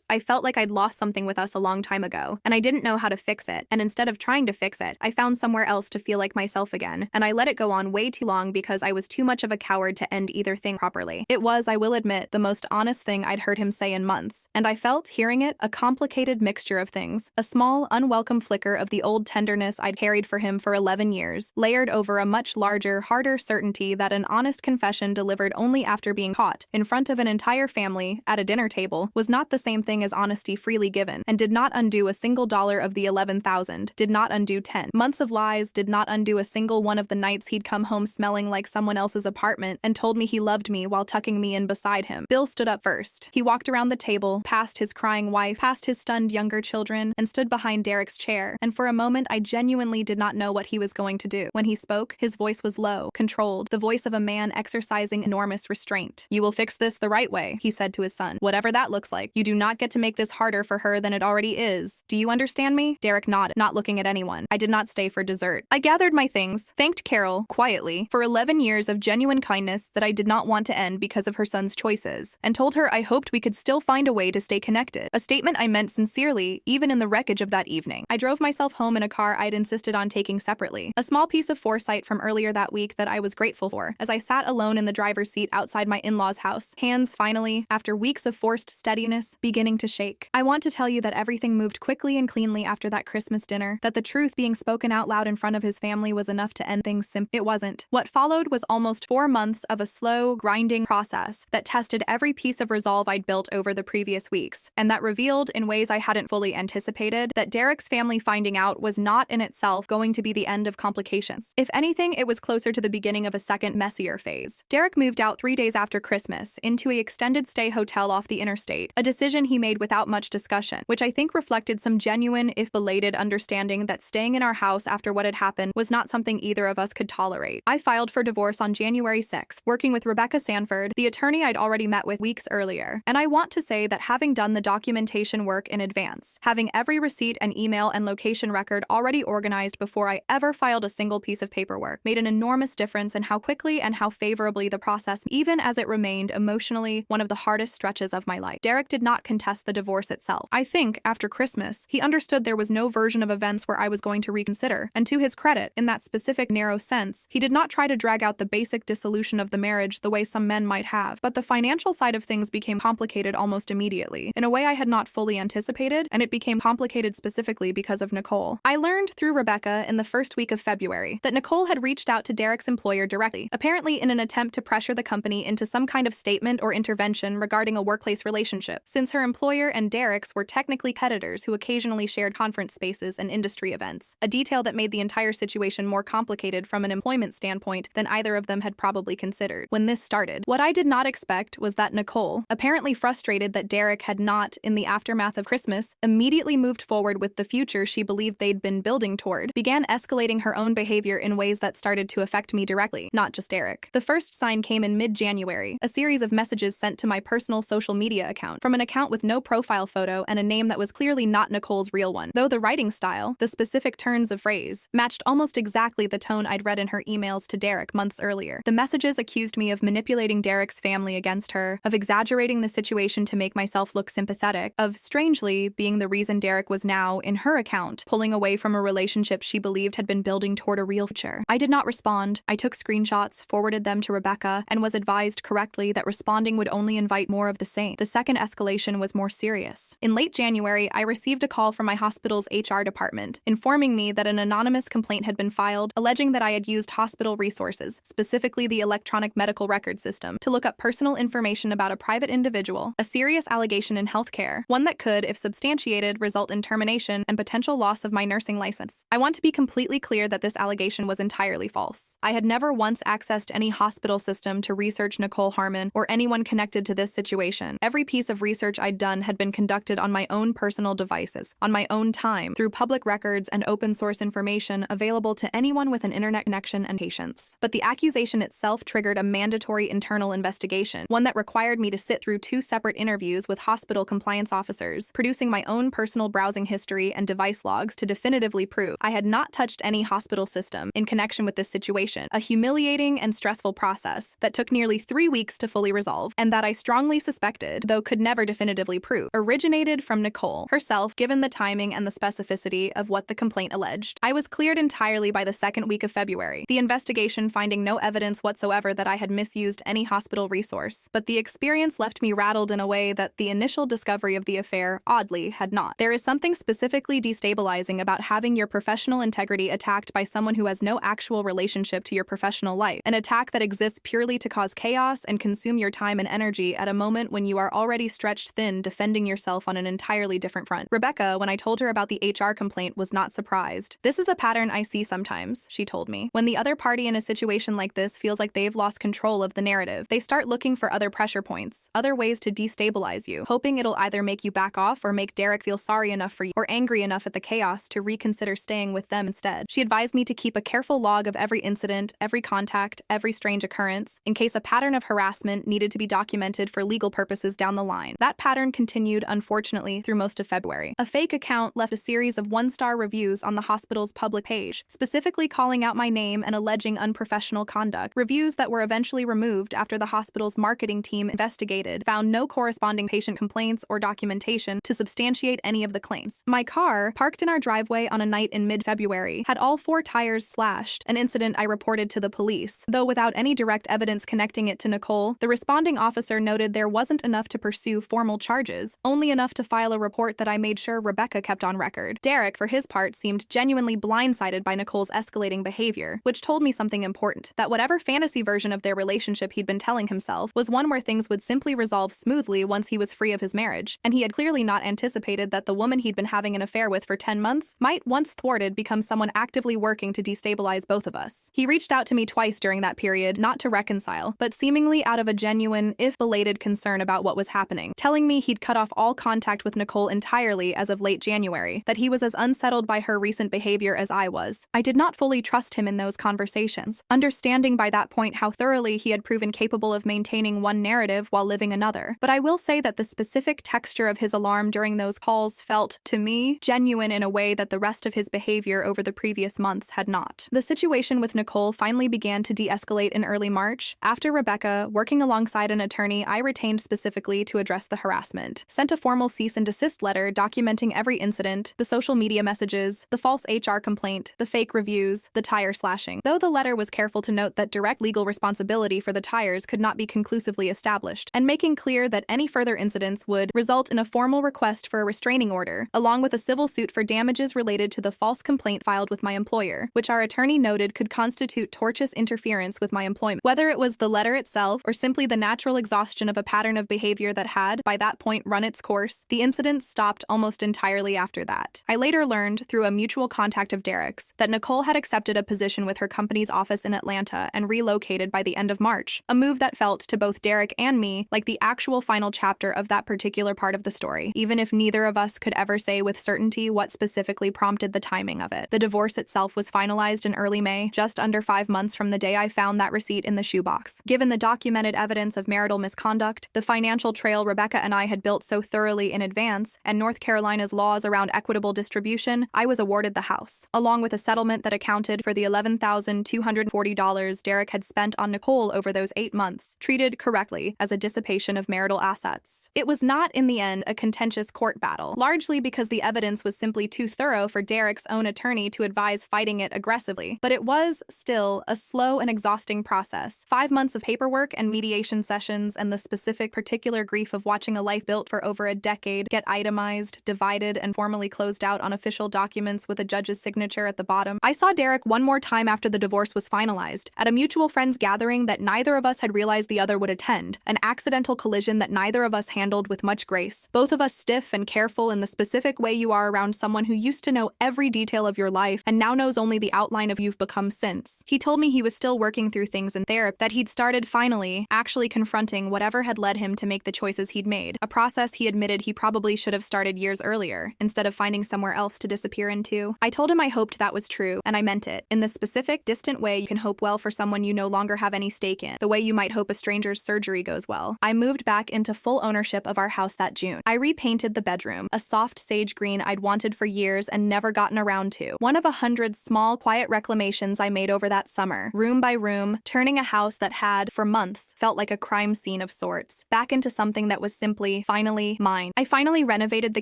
I felt like I'd lost something with us a long time ago, and I didn't know how to fix it, and instead of trying to fix it, I found somewhere else to feel like myself again, and I let it go on way too long because I was too much of a coward to end either thing properly." It was, I will admit, the most honest thing I'd heard him say in months, and I felt, hearing it, a complicated mixture of things, a small, unwelcome flicker of the old tenderness I'd carried for him for 11 years, layered over a much larger, harder certainty that an honest confession delivered only after being caught, in front of an entire family, at a dinner table, was not the same thing as honesty freely given, and did not undo a single dollar of the 11,000, did not undo 10 months of lies, did not undo a single one of the nights he'd come home smelling like someone else's apartment and told me he loved me while tucking me in beside him. Bill stood up first. He walked around the table, past his crying wife, past his stunned younger children, and stood behind Derek's chair, and for a moment I genuinely did not know what he was going to do. When he spoke, his voice was low, controlled, the voice of a man exercising enormous restraint. "You will fix this the right way," he said to his son, "whatever that looks like. You do not get to make this harder for her than it already is. Do you understand me?" Derek nodded, not looking at anyone. I did not stay for dessert. I gathered my things, thanked Carol, quietly, for 11 years of genuine kindness that I did not want to end because of her son's choices, and told her I hoped we could still find a way to stay connected, a statement I meant sincerely, even in the wreckage of that evening. I drove myself home in a car I'd insisted on taking separately, a small piece of foresight from earlier that week that I was grateful for, as I sat alone in the driver's seat outside my in-laws' house, hands finally, after weeks of forced steadiness, beginning to shake. I want to tell you that everything moved quickly and cleanly after that Christmas dinner, that the truth being spoken out loud in front of his family was enough to end things It wasn't. What followed was almost 4 months of a slow, grinding process that tested every piece of resolve I'd built over the previous weeks, and that revealed, in ways I hadn't fully anticipated, that Derek's family finding out was not in itself going to be the end of complications. If anything, it was closer to the beginning of a second, messier phase. Derek moved out 3 days days after Christmas, into a extended stay hotel off the interstate, a decision he made without much discussion, which I think reflected some genuine, if belated, understanding that staying in our house after what had happened was not something either of us could tolerate. I filed for divorce on January 6th, working with Rebecca Sanford, the attorney I'd already met with weeks earlier. And I want to say that having done the documentation work in advance, having every receipt and email and location record already organized before I ever filed a single piece of paperwork, made an enormous difference in how quickly and how favorably the process, even as it remained emotionally one of the hardest stretches of my life. Derek did not contest the divorce itself. I think, after Christmas, he understood there was no version of events where I was going to reconsider, and to his credit, in that specific narrow sense, he did not try to drag out the basic dissolution of the marriage the way some men might have. But the financial side of things became complicated almost immediately, in a way I had not fully anticipated, and it became complicated specifically because of Nicole. I learned through Rebecca in the first week of February that Nicole had reached out to Derek's employer directly, apparently in an attempt to pressure the company into some kind of statement or intervention regarding a workplace relationship, since her employer and Derek's were technically competitors who occasionally shared conference spaces and industry events, a detail that made the entire situation more complicated from an employment standpoint than either of them had probably considered. When this started, what I did not expect was that Nicole, apparently frustrated that Derek had not, in the aftermath of Christmas, immediately moved forward with the future she believed they'd been building toward, began escalating her own behavior in ways that started to affect me directly, not just Derek. The first sign came in mid-January, a series of messages sent to my personal social media account, from an account with no profile photo and a name that was clearly not Nicole's real one, though the writing style, the specific turns of phrase, matched almost exactly the tone I'd read in her emails to Derek months earlier. The messages accused me of manipulating Derek's family against her, of exaggerating the situation to make myself look sympathetic, of, strangely, being the reason Derek was now, in her account, pulling away from a relationship she believed had been building toward a real future. I did not respond. I took screenshots, forwarded them to Rebecca, and was advised correctly that responding would only invite more of the same. The second escalation was more serious. In late January, I received a call from my hospital's HR department, informing me that an anonymous complaint had been filed, alleging that I had used hospital resources, specifically the electronic medical record system, to look up personal information about a private individual, a serious allegation in healthcare, one that could, if substantiated, result in termination and potential loss of my nursing license. I want to be completely clear that this allegation was entirely false. I had never once accessed any hospital system to research Nicole Harmon or anyone connected to this situation. Every piece of research I'd done had been conducted on my own personal devices, on my own time, through public records and open source information available to anyone with an internet connection and patience. But the accusation itself triggered a mandatory internal investigation, one that required me to sit through 2 separate interviews with hospital compliance officers, producing my own personal browsing history and device logs to definitively prove I had not touched any hospital system in connection with this situation, a humiliating and stressful process that took nearly 3 weeks to fully resolve, and that I strongly suspected, though could never definitively prove, originated from Nicole herself, given the timing and the specificity of what the complaint alleged. I was cleared entirely by the second week of February, the investigation finding no evidence whatsoever that I had misused any hospital resource, but the experience left me rattled in a way that the initial discovery of the affair, oddly, had not. There is something specifically destabilizing about having your professional integrity attacked by someone who has no actual relationship to your professional life, an attack that exists purely to cause chaos and consume your time and energy at a moment when you are already stretched thin defending yourself on an entirely different front. Rebecca, when I told her about the HR complaint, was not surprised. "This is a pattern I see sometimes," she told me. "When the other party in a situation like this feels like they've lost control of the narrative, they start looking for other pressure points, other ways to destabilize you, hoping it'll either make you back off or make Derek feel sorry enough for you or angry enough at the chaos to reconsider staying with them instead." She advised me to keep a careful log of every incident, every contact, every strange occurrence, in case a pattern of harassment needed to be documented for legal purposes down the line. That pattern continued, unfortunately, through most of February. A fake account left a series of 1-star reviews on the hospital's public page, specifically calling out my name and alleging unprofessional conduct, reviews that were eventually removed after the hospital's marketing team investigated, found no corresponding patient complaints or documentation to substantiate any of the claims. My car, parked in our driveway on a night in mid-February, had all 4 tires slashed, an incident I reported to the police. Though without any direct evidence connecting it to Nicole, the responding officer noted there wasn't enough to pursue formal charges, only enough to file a report that I made sure Rebecca kept on record. Derek, for his part, seemed genuinely blindsided by Nicole's escalating behavior, which told me something important, that whatever fantasy version of their relationship he'd been telling himself was one where things would simply resolve smoothly once he was free of his marriage, and he had clearly not anticipated that the woman he'd been having an affair with for 10 months might, once thwarted, become someone actively working to destabilize both of us. He reached out to me twice during that period, not to reconcile, but seemingly out of a genuine, if belated, concern about what was happening, telling me he'd cut off all contact with Nicole entirely as of late January, that he was as unsettled by her recent behavior as I was. I did not fully trust him in those conversations, understanding by that point how thoroughly he had proven capable of maintaining one narrative while living another. But I will say that the specific texture of his alarm during those calls felt, to me, genuine in a way that the rest of his behavior over the previous months had not. The situation with Nicole finally began to de-escalate in early March, after Rebecca, working alongside an attorney I retained specifically to address the harassment, sent a formal cease and desist letter documenting every incident, the social media messages, the false HR complaint, the fake reviews, the tire slashing. Though the letter was careful to note that direct legal responsibility for the tires could not be conclusively established, and making clear that any further incidents would result in a formal request for a restraining order, along with a civil suit for damages related to the false complaint filed with my employer, which our attorney noted could constitute tortious interference with my employment. Whether it was the letter itself or simply the natural exhaustion of a pattern of behavior that had, by that point, run its course, the incident stopped almost entirely after that. I later learned, through a mutual contact of Derek's, that Nicole had accepted a position with her company's office in Atlanta and relocated by the end of March, a move that felt to both Derek and me like the actual final chapter of that particular part of the story, even if neither of us could ever say with certainty what specifically prompted the timing of it. The divorce itself was finalized in early May, just under 5 months from the day I found that receipt in the shoebox. Given the documented evidence of marital misconduct, the financial trail Rebecca and I had built so thoroughly in advance, and North Carolina's laws around equitable distribution, I was awarded the house, along with a settlement that accounted for the $11,240 Derek had spent on Nicole over those 8 months, treated correctly as a dissipation of marital assets. It was not, in the end, a contentious court battle, largely because the evidence was simply too thorough for Derek's own attorney to advise fighting it aggressively, but it was, still, a slow and exhausting process. 5 months of paperwork and mediation sessions and the specific particular grief of watching a life built for over a decade get itemized, divided, and formally closed out on official documents with a judge's signature at the bottom. I saw Derek one more time after the divorce was finalized, at a mutual friends gathering that neither of us had realized the other would attend, an accidental collision that neither of us handled with much grace, both of us stiff and careful in the specific way you are around someone who used to know every detail of your life and now knows only the outline of you've become since. He told me he was still working through things in therapy, that he'd started finally, actually confronting whatever had led him to make the choices he'd made, a process he admitted he probably should have started years earlier, instead of finding somewhere else to disappear into. I told him I hoped that was true, and I meant it, in the specific, distant way you can hope well for someone you no longer have any stake in, the way you might hope a stranger's surgery goes well. I moved back into full ownership of our house that June. I repainted the bedroom, a soft sage green I'd wanted for years and never gotten around to, one of 100 small, quiet reclamations I made over that summer, room by room, turning a house that had, for months, felt like a crime scene of sorts, back into something that was simply, finally, mine. I finally renovated the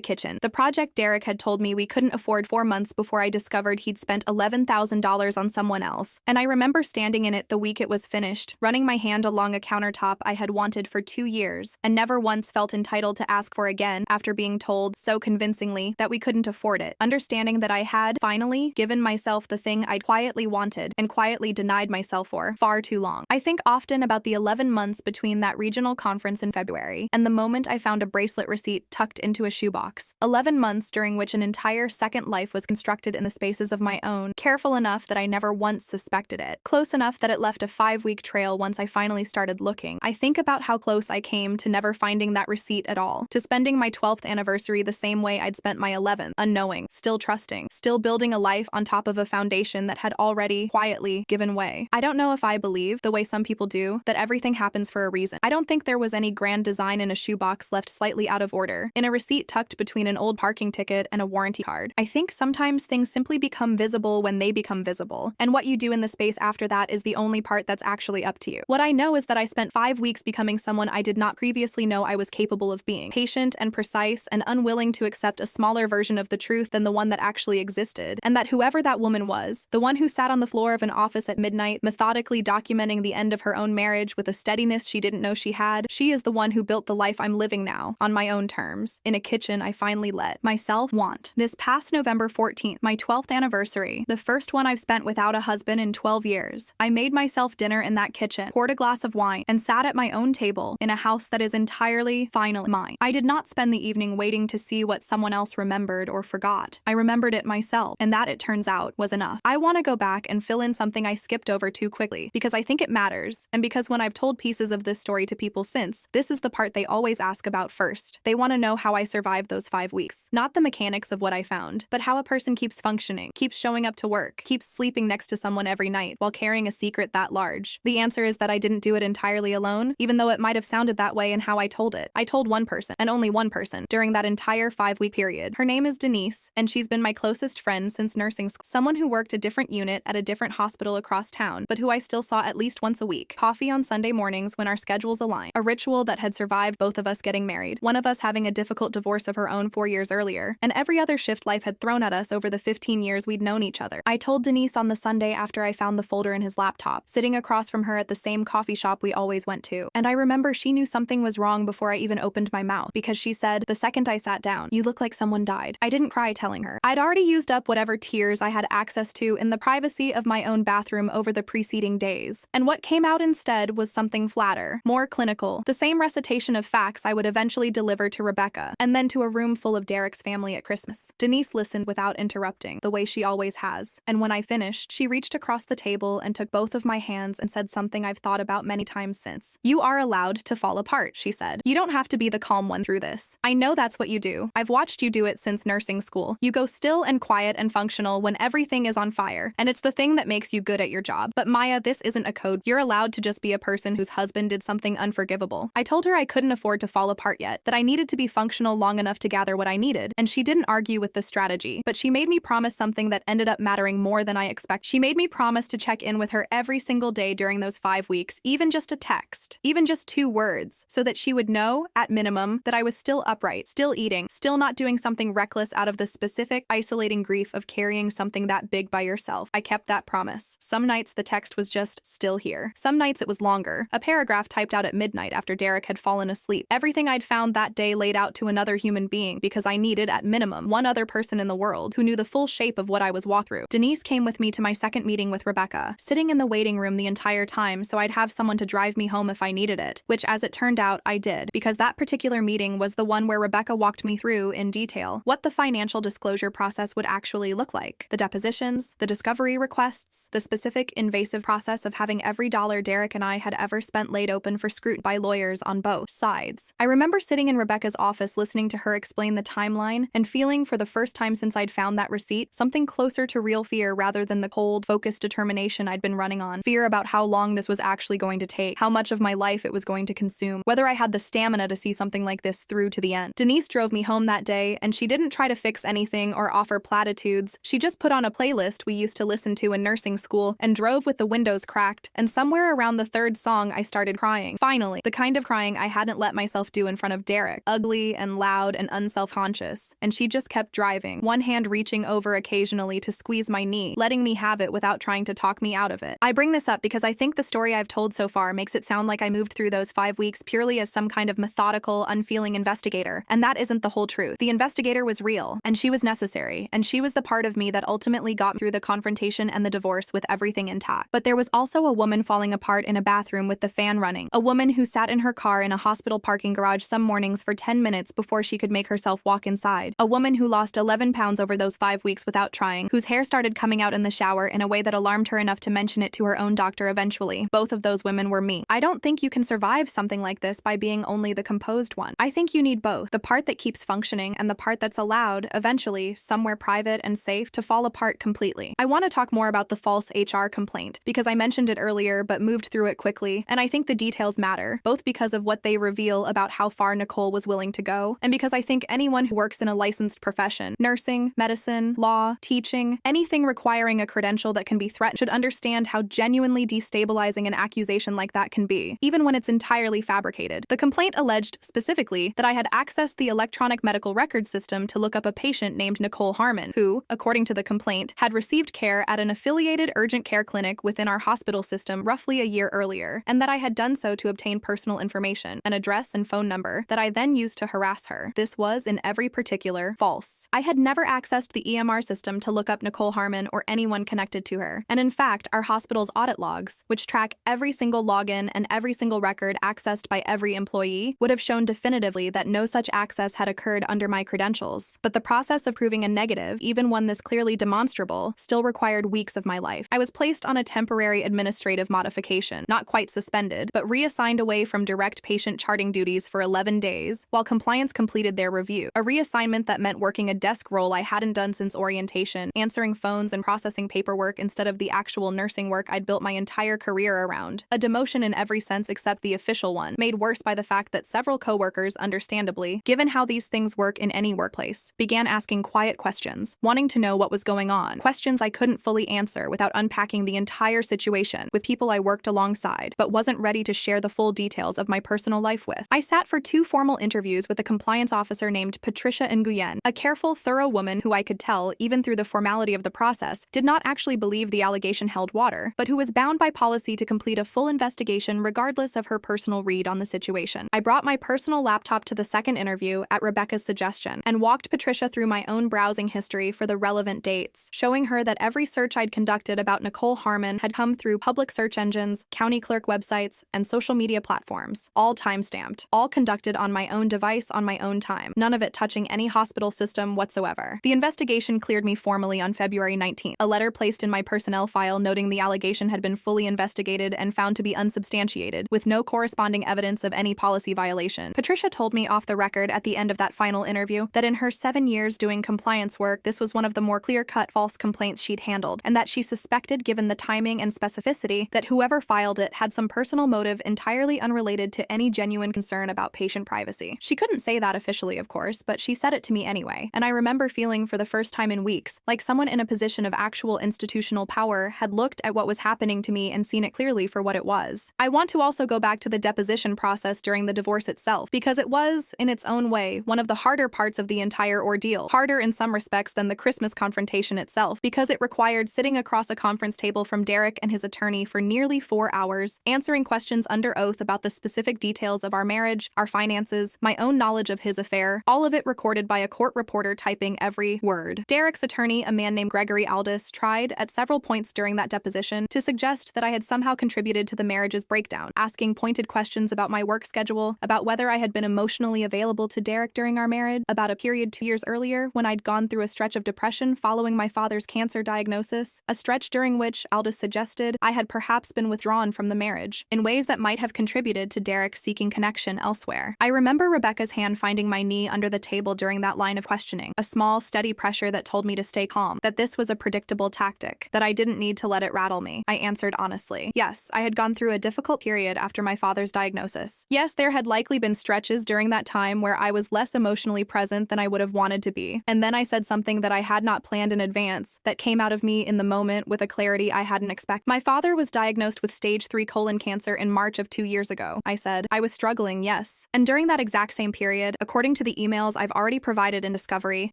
kitchen, the project Derek had told me we couldn't afford 4 months before I discovered he'd spent $11,000 on someone else, and I remember standing in it the week it was finished, running my hand along a countertop I had wanted for 2 years, and never once felt entitled to ask for again after being told, so convincingly, that we couldn't afford it, understanding that I had, finally, given myself the thing I'd quietly wanted and quietly denied myself for far too long. I think often about the 11 months between that regional conference in February and the moment I found a bracelet receipt tucked into a shoebox. 11 months during which an entire second life was constructed in the spaces of my own, careful enough that I never once suspected it, close enough that it left a 5-week trail once I finally started looking. I think about how close I came to never finding that receipt at all, to spending my 12th anniversary the same way I'd spent my 11th, unknowing, still trusting, still building a life on top of a foundation that had already, quietly, given way. I don't know if I believe, the way some people do, that everything happens for a reason. I don't think there was any grand design in a shoebox left slightly out of order, in a receipt tucked between an old parking ticket and a warranty card. I think sometimes things simply become visible when they become visible, and what you do in the space after that is the only part that's actually up to you. What I know is that I spent 5 weeks becoming someone I did not previously know I was capable of being, patient and precise and unwilling to accept a smaller version of the truth than the one that actually existed, and that whoever that woman was, the one who sat on the floor of an office at midnight, methodically documenting the end of her own marriage with a steadiness she didn't know she had, she is the one who built the life I'm living now, on my own terms, in a kitchen I finally let myself want. This past November 14th, my 12th anniversary, the first one I've spent without a husband in 12 years, I made myself dinner in that kitchen, poured a glass of wine, and sat at my own table in a house that is entirely, finally mine. I did not spend the evening waiting to see what someone else remembered or forgot. I remembered it myself, and that, it turns out, was enough. I want to go back and fill in something I skipped over too quickly, because I think it matters, and because when I've told pieces of this story to people since, this is the part they always ask about first. They want to know how I survived those 5 weeks. Not the mechanics of what I found, but how a person keeps functioning, keeps showing up to work, keeps sleeping next to someone every night while carrying a secret that large. The answer is that I didn't do it entirely alone, even though it might have sounded that way in how I told it. I told one person, and only one person, during that entire 5-week period. Her name is Denise, and she's been my closest friend since nursing school. Someone who worked a different unit at a different hospital across town, but who I still saw at least once a week. Coffee on Sunday mornings when our schedules aligned. A ritual that had survived both of us getting married, one of us having a difficult divorce of her own 4 years earlier, and every other shift life had thrown at us over the 15 years we'd known each other. I told Denise on the Sunday after I found the folder in his laptop, sitting across from her at the same coffee shop we always went to. And I remember she knew something was wrong before I even opened my mouth, because she said, the second I sat down, "You look like someone died." I didn't cry telling her. I'd already used up whatever tears I had access to in the privacy of my own bathroom over the preceding days. And what came out instead was something flatter, more clinical, the same recitation of facts I would eventually deliver to Rebecca, and then to a room full of Derek's family at Christmas. Denise listened without interrupting, the way she always has. And when I finished, she reached across the table and took both of my hands and said something I've thought about many times since. "You are allowed to fall apart," she said. "You don't have to be the calm one through this. I know that's what you do. I've watched you do it since nursing school. You go still and quiet and functional when everything is on fire, and it's the thing that makes you good at your job. But Maya, this isn't a code. You're allowed to just be a person whose husband did something unforgivable." I told her I couldn't afford to fall apart yet, that I needed to be functional long enough to gather what I needed, and she didn't argue with the strategy, but she made me promise something that ended up mattering more than I expected. She made me promise to check in with her every single day during those 5 weeks, even just a text, even just 2 words, so that she would know, at minimum, that I was still upright, still eating, still not doing something reckless out of the specific, isolating grief of carrying something that big by yourself. I kept that promise. Some nights the text was just, "Still here." Some nights it was longer, a paragraph typed out at midnight after Derek had fallen asleep. Everything I'd found that day laid out to another human being, because I needed, at minimum, one other person in the world who knew the full shape of what I was walking through. Denise came with me to my second meeting with Rebecca, sitting in the waiting room the entire time so I'd have someone to drive me home if I needed it, which, as it turned out, I did, because that particular meeting was the one where Rebecca walked me through, in detail, what the financial disclosure process would actually look like. The depositions, the discovery requests, the specific invasive process of having every dollar Derek and I had ever spent laid open for scrutiny by lawyers on both sides. I remember sitting in Rebecca's office listening to her explain the timeline and feeling, for the first time since I'd found that receipt, something closer to real fear rather than the cold, focused determination I'd been running on. Fear about how long this was actually going to take, how much of my life it was going to consume, whether I had the stamina to see something like this through to the end. Denise drove me home that day, and she didn't try to fix anything or offer platitudes. She just put on a playlist we used to listen to in nursing school and drove with the windows cracked, and somewhere around the 3rd song I started crying. Finally, the kind of crying I hadn't let myself do in front of Derek, ugly and loud and unself-conscious, and she just kept driving, one hand reaching over occasionally to squeeze my knee, letting me have it without trying to talk me out of it. I bring this up because I think the story I've told so far makes it sound like I moved through those 5 weeks purely as some kind of methodical, unfeeling investigator, and that isn't the whole truth. The investigator was real, and she was necessary, and she was the part of me that ultimately got through the confrontation and the divorce with everything intact. But there was also a woman falling apart in a bathroom with the fan running, a woman who sat in her car in a hospital parking garage some mornings for 10 minutes before she could make herself walk inside, a woman who lost 11 pounds over those 5 weeks without trying, whose hair started coming out in the shower in a way that alarmed her enough to mention it to her own doctor eventually. Both of those women were me. I don't think you can survive something like this by being only the composed one. I think you need both, the part that keeps functioning and the part that's allowed, eventually, somewhere private and safe, to fall apart completely. I want to talk more about the false HR complaint, because I mentioned it earlier but moved through it quickly, and I think the details matter, both because of what they reveal about how far Nicole was willing to go, and because I think anyone who works in a licensed profession, nursing, medicine, law, teaching, anything requiring a credential that can be threatened, should understand how genuinely destabilizing an accusation like that can be, even when it's entirely fabricated. The complaint alleged, specifically, that I had accessed the electronic medical record system to look up a patient named Nicole Harmon, who, according to the complaint, had received care at an affiliated urgent care clinic within our hospital system roughly a year earlier, and that I had done so to obtain personal information, an address and phone number, that I then used to harass her. This was, in every particular, false. I had never accessed the EMR system to look up Nicole Harmon or anyone connected to her, and in fact, our hospital's audit logs, which track every single login and every single record accessed by every employee, would have shown definitively that no such access had occurred under my credentials. But the process of proving a negative, even one this clearly demonstrable, still required weeks of my life. I was placed on a temporary administrative modification probation, not quite suspended, but reassigned away from direct patient charting duties for 11 days, while compliance completed their review. A reassignment that meant working a desk role I hadn't done since orientation, answering phones and processing paperwork instead of the actual nursing work I'd built my entire career around. A demotion in every sense except the official one, made worse by the fact that several coworkers, understandably, given how these things work in any workplace, began asking quiet questions, wanting to know what was going on. Questions I couldn't fully answer without unpacking the entire situation with people I worked alongside, but wasn't ready to share the full details of my personal life with. I sat for 2 formal interviews with a compliance officer named Patricia Nguyen, a careful, thorough woman who I could tell, even through the formality of the process, did not actually believe the allegation held water, but who was bound by policy to complete a full investigation regardless of her personal read on the situation. I brought my personal laptop to the second interview at Rebecca's suggestion and walked Patricia through my own browsing history for the relevant dates, showing her that every search I'd conducted about Nicole Harmon had come through public search engines, county clerk websites, and social media platforms, all time-stamped, all conducted on my own device on my own time, none of it touching any hospital system whatsoever. The investigation cleared me formally on February 19th. A letter placed in my personnel file noting the allegation had been fully investigated and found to be unsubstantiated, with no corresponding evidence of any policy violation. Patricia told me off the record at the end of that final interview that in her 7 years doing compliance work, this was one of the more clear-cut false complaints she'd handled, and that she suspected, given the timing and specificity, that whoever filed it had some personal motive entirely unrelated to any genuine concern about patient privacy. She couldn't say that officially, of course, but she said it to me anyway, and I remember feeling for the first time in weeks like someone in a position of actual institutional power had looked at what was happening to me and seen it clearly for what it was. I want to also go back to the deposition process during the divorce itself, because it was, in its own way, one of the harder parts of the entire ordeal, harder in some respects than the Christmas confrontation itself, because it required sitting across a conference table from Derek and his attorney for nearly 4 hours, answering questions under oath about the specific details of our marriage, our finances, my own knowledge of his affair, all of it recorded by a court reporter typing every word. Derek's attorney, a man named Gregory Aldis, tried, at several points during that deposition, to suggest that I had somehow contributed to the marriage's breakdown, asking pointed questions about my work schedule, about whether I had been emotionally available to Derek during our marriage, about a period 2 years earlier when I'd gone through a stretch of depression following my father's cancer diagnosis, a stretch during which, Aldis suggested, I had perhaps been withdrawn from the marriage, in ways that might have contributed to Derek seeking connection elsewhere. I remember Rebecca's hand finding my knee under the table during that line of questioning, a small, steady pressure that told me to stay calm, that this was a predictable tactic, that I didn't need to let it rattle me. I answered honestly. Yes, I had gone through a difficult period after my father's diagnosis. Yes, there had likely been stretches during that time where I was less emotionally present than I would have wanted to be. And then I said something that I had not planned in advance, that came out of me in the moment with a clarity I hadn't expected. My father was diagnosed with stage 3 colon cancer in March of 2 years ago, I said. I was struggling, yes. And during that exact same period, according to the emails I've already provided in Discovery,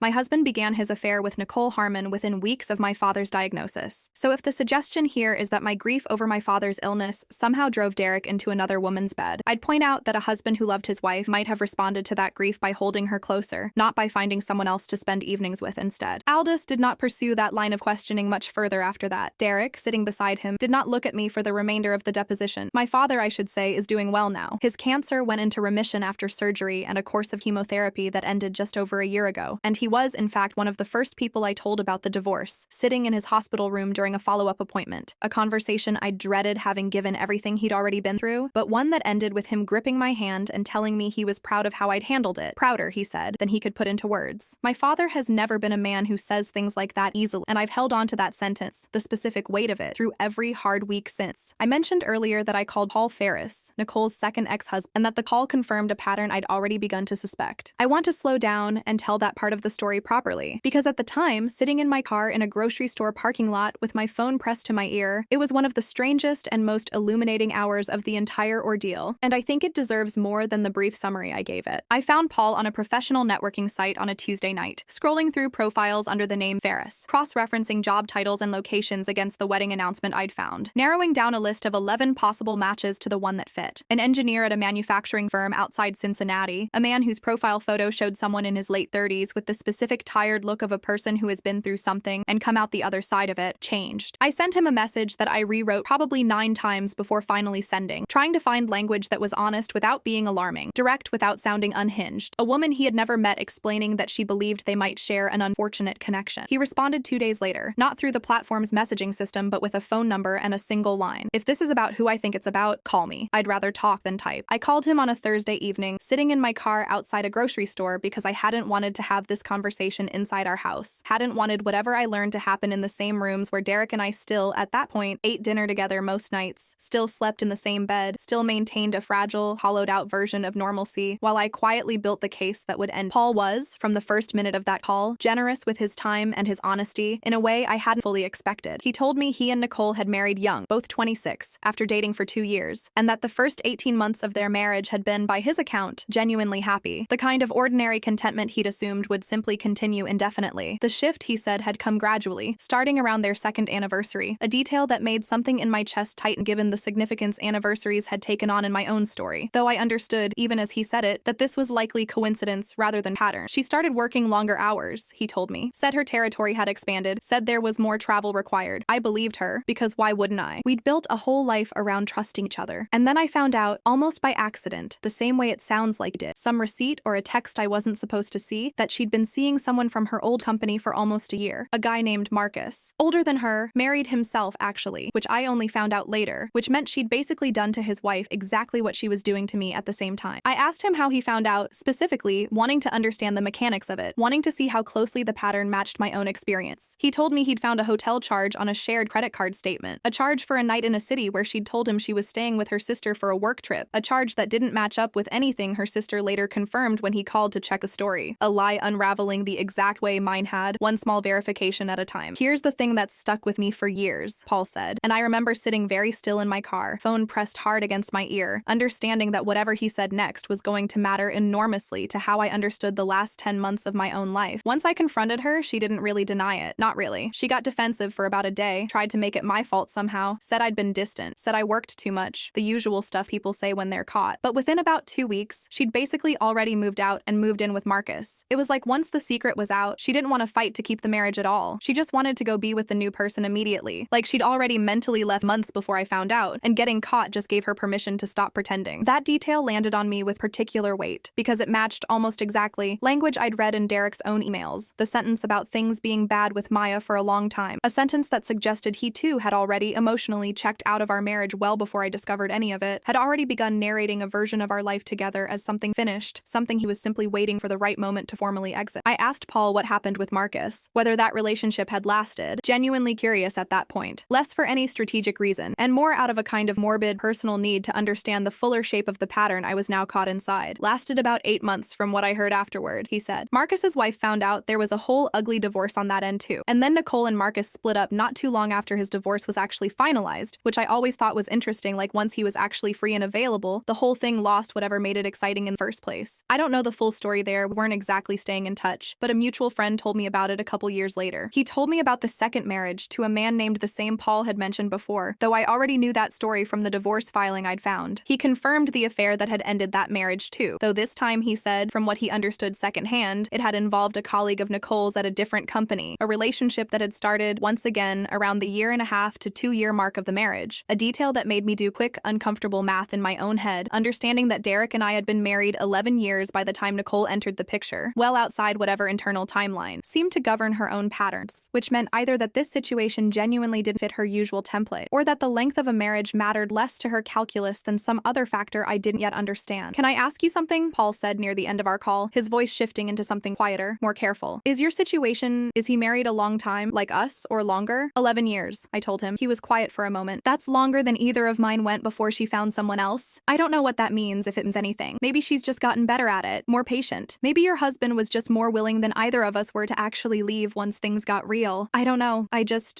my husband began his affair with Nicole Harmon within weeks of my father's diagnosis. So if the suggestion here is that my grief over my father's illness somehow drove Derek into another woman's bed, I'd point out that a husband who loved his wife might have responded to that grief by holding her closer, not by finding someone else to spend evenings with instead. Aldis did not pursue that line of questioning much further after that. Derek, sitting beside him, did not look at me for the remainder of the deposition. My father, I should say, is doing well now. His cancer went into remission after surgery and a course of chemotherapy that ended just over a year ago, and he was, in fact, one of the first people I told about the divorce, sitting in his hospital room during a follow-up appointment, a conversation I dreaded having given everything he'd already been through, but one that ended with him gripping my hand and telling me he was proud of how I'd handled it, prouder, he said, than he could put into words. My father has never been a man who says things like that easily, and I've held on to that sentence, the specific weight of it, through every hard week since. I mentioned earlier that I called Paul Ferris, Nicole's second ex-husband, and that the call confirmed a pattern I'd already begun to suspect. I want to slow down and tell that part of the story properly, because at the time, sitting in my car in a grocery store parking lot with my phone pressed to my ear, it was one of the strangest and most illuminating hours of the entire ordeal, and I think it deserves more than the brief summary I gave it. I found Paul on a professional networking site on a Tuesday night, scrolling through profiles under the name Ferris, cross-referencing job titles and locations against the wedding announcement I'd found, narrowing down a list of 11 possible matches to the one that fit. An engineer at a manufacturing firm outside Cincinnati, a man whose profile photo showed someone in his late 30s with the specific tired look of a person who has been through something and come out the other side of it, changed. I sent him a message that I rewrote probably 9 times before finally sending, trying to find language that was honest without being alarming, direct without sounding unhinged. A woman he had never met explaining that she believed they might share an unfortunate connection. He responded 2 days later, not through the platform's messaging system but with a phone number and a single line. If If this is about who I think it's about, call me. I'd rather talk than type. I called him on a Thursday evening, sitting in my car outside a grocery store because I hadn't wanted to have this conversation inside our house. Hadn't wanted whatever I learned to happen in the same rooms where Derek and I still, at that point, ate dinner together most nights, still slept in the same bed, still maintained a fragile, hollowed-out version of normalcy, while I quietly built the case that would end. Paul was, from the first minute of that call, generous with his time and his honesty in a way I hadn't fully expected. He told me he and Nicole had married young, both 26, after dating for 2 years, and that the first 18 months of their marriage had been, by his account, genuinely happy. The kind of ordinary contentment he'd assumed would simply continue indefinitely. The shift, he said, had come gradually, starting around their second anniversary, a detail that made something in my chest tighten given the significance anniversaries had taken on in my own story, though I understood, even as he said it, that this was likely coincidence rather than pattern. She started working longer hours, he told me, said her territory had expanded, said there was more travel required. I believed her, because why wouldn't I? We'd built a whole life around trusting each other. And then I found out, almost by accident, the same way it sounds like it, some receipt or a text I wasn't supposed to see, that she'd been seeing someone from her old company for almost a year, a guy named Marcus. Older than her, married himself actually, which I only found out later, which meant she'd basically done to his wife exactly what she was doing to me at the same time. I asked him how he found out, specifically wanting to understand the mechanics of it, wanting to see how closely the pattern matched my own experience. He told me he'd found a hotel charge on a shared credit card statement, a charge for a night in a city where she'd told him she was staying with her sister for a work trip, a charge that didn't match up with anything her sister later confirmed when he called to check the story, a lie unraveling the exact way mine had, one small verification at a time. Here's the thing that's stuck with me for years, Paul said, and I remember sitting very still in my car, phone pressed hard against my ear, understanding that whatever he said next was going to matter enormously to how I understood the last 10 months of my own life. Once I confronted her, she didn't really deny it. Not really. She got defensive for about a day, tried to make it my fault somehow, said I'd been distant, said I worked too much, the usual stuff people say when they're caught. But within about 2 weeks, she'd basically already moved out and moved in with Marcus. It was like once the secret was out, she didn't want to fight to keep the marriage at all. She just wanted to go be with the new person immediately. Like she'd already mentally left months before I found out, and getting caught just gave her permission to stop pretending. That detail landed on me with particular weight, because it matched almost exactly language I'd read in Derek's own emails, the sentence about things being bad with Maya for a long time, a sentence that suggested he too had already emotionally checked out of our marriage well before I discovered any of it, had already begun narrating a version of our life together as something finished, something he was simply waiting for the right moment to formally exit. I asked Paul what happened with Marcus, whether that relationship had lasted, genuinely curious at that point, less for any strategic reason, and more out of a kind of morbid, personal need to understand the fuller shape of the pattern I was now caught inside. Lasted about 8 months from what I heard afterward, he said. Marcus's wife found out there was a whole ugly divorce on that end too, and then Nicole and Marcus split up not too long after his divorce was actually finalized, which I always thought was interesting, like once he was actually free and available, the whole thing lost whatever made it exciting in the first place. I don't know the full story there, we weren't exactly staying in touch, but a mutual friend told me about it a couple years later. He told me about the second marriage to a man named the same Paul had mentioned before, though I already knew that story from the divorce filing I'd found. He confirmed the affair that had ended that marriage too, though this time he said, from what he understood secondhand, it had involved a colleague of Nicole's at a different company, a relationship that had started, once again, around the 1.5 to 2 year mark of the marriage, a detail that made me do quick, uncomfortable math in my own head, understanding that Derek and I had been married 11 years by the time Nicole entered the picture, well outside whatever internal timeline, seemed to govern her own patterns, which meant either that this situation genuinely didn't fit her usual template, or that the length of a marriage mattered less to her calculus than some other factor I didn't yet understand. Can I ask you something? Paul said near the end of our call, his voice shifting into something quieter, more careful. Is he married a long time, like us, or longer? 11 years, I told him. He was quiet for a moment. That's longer than either of mine went before she found someone else. I don't know what that means, if it means anything. Maybe she's just gotten better at it, more patient. Maybe your husband was just more willing than either of us were to actually leave once things got real. I don't know.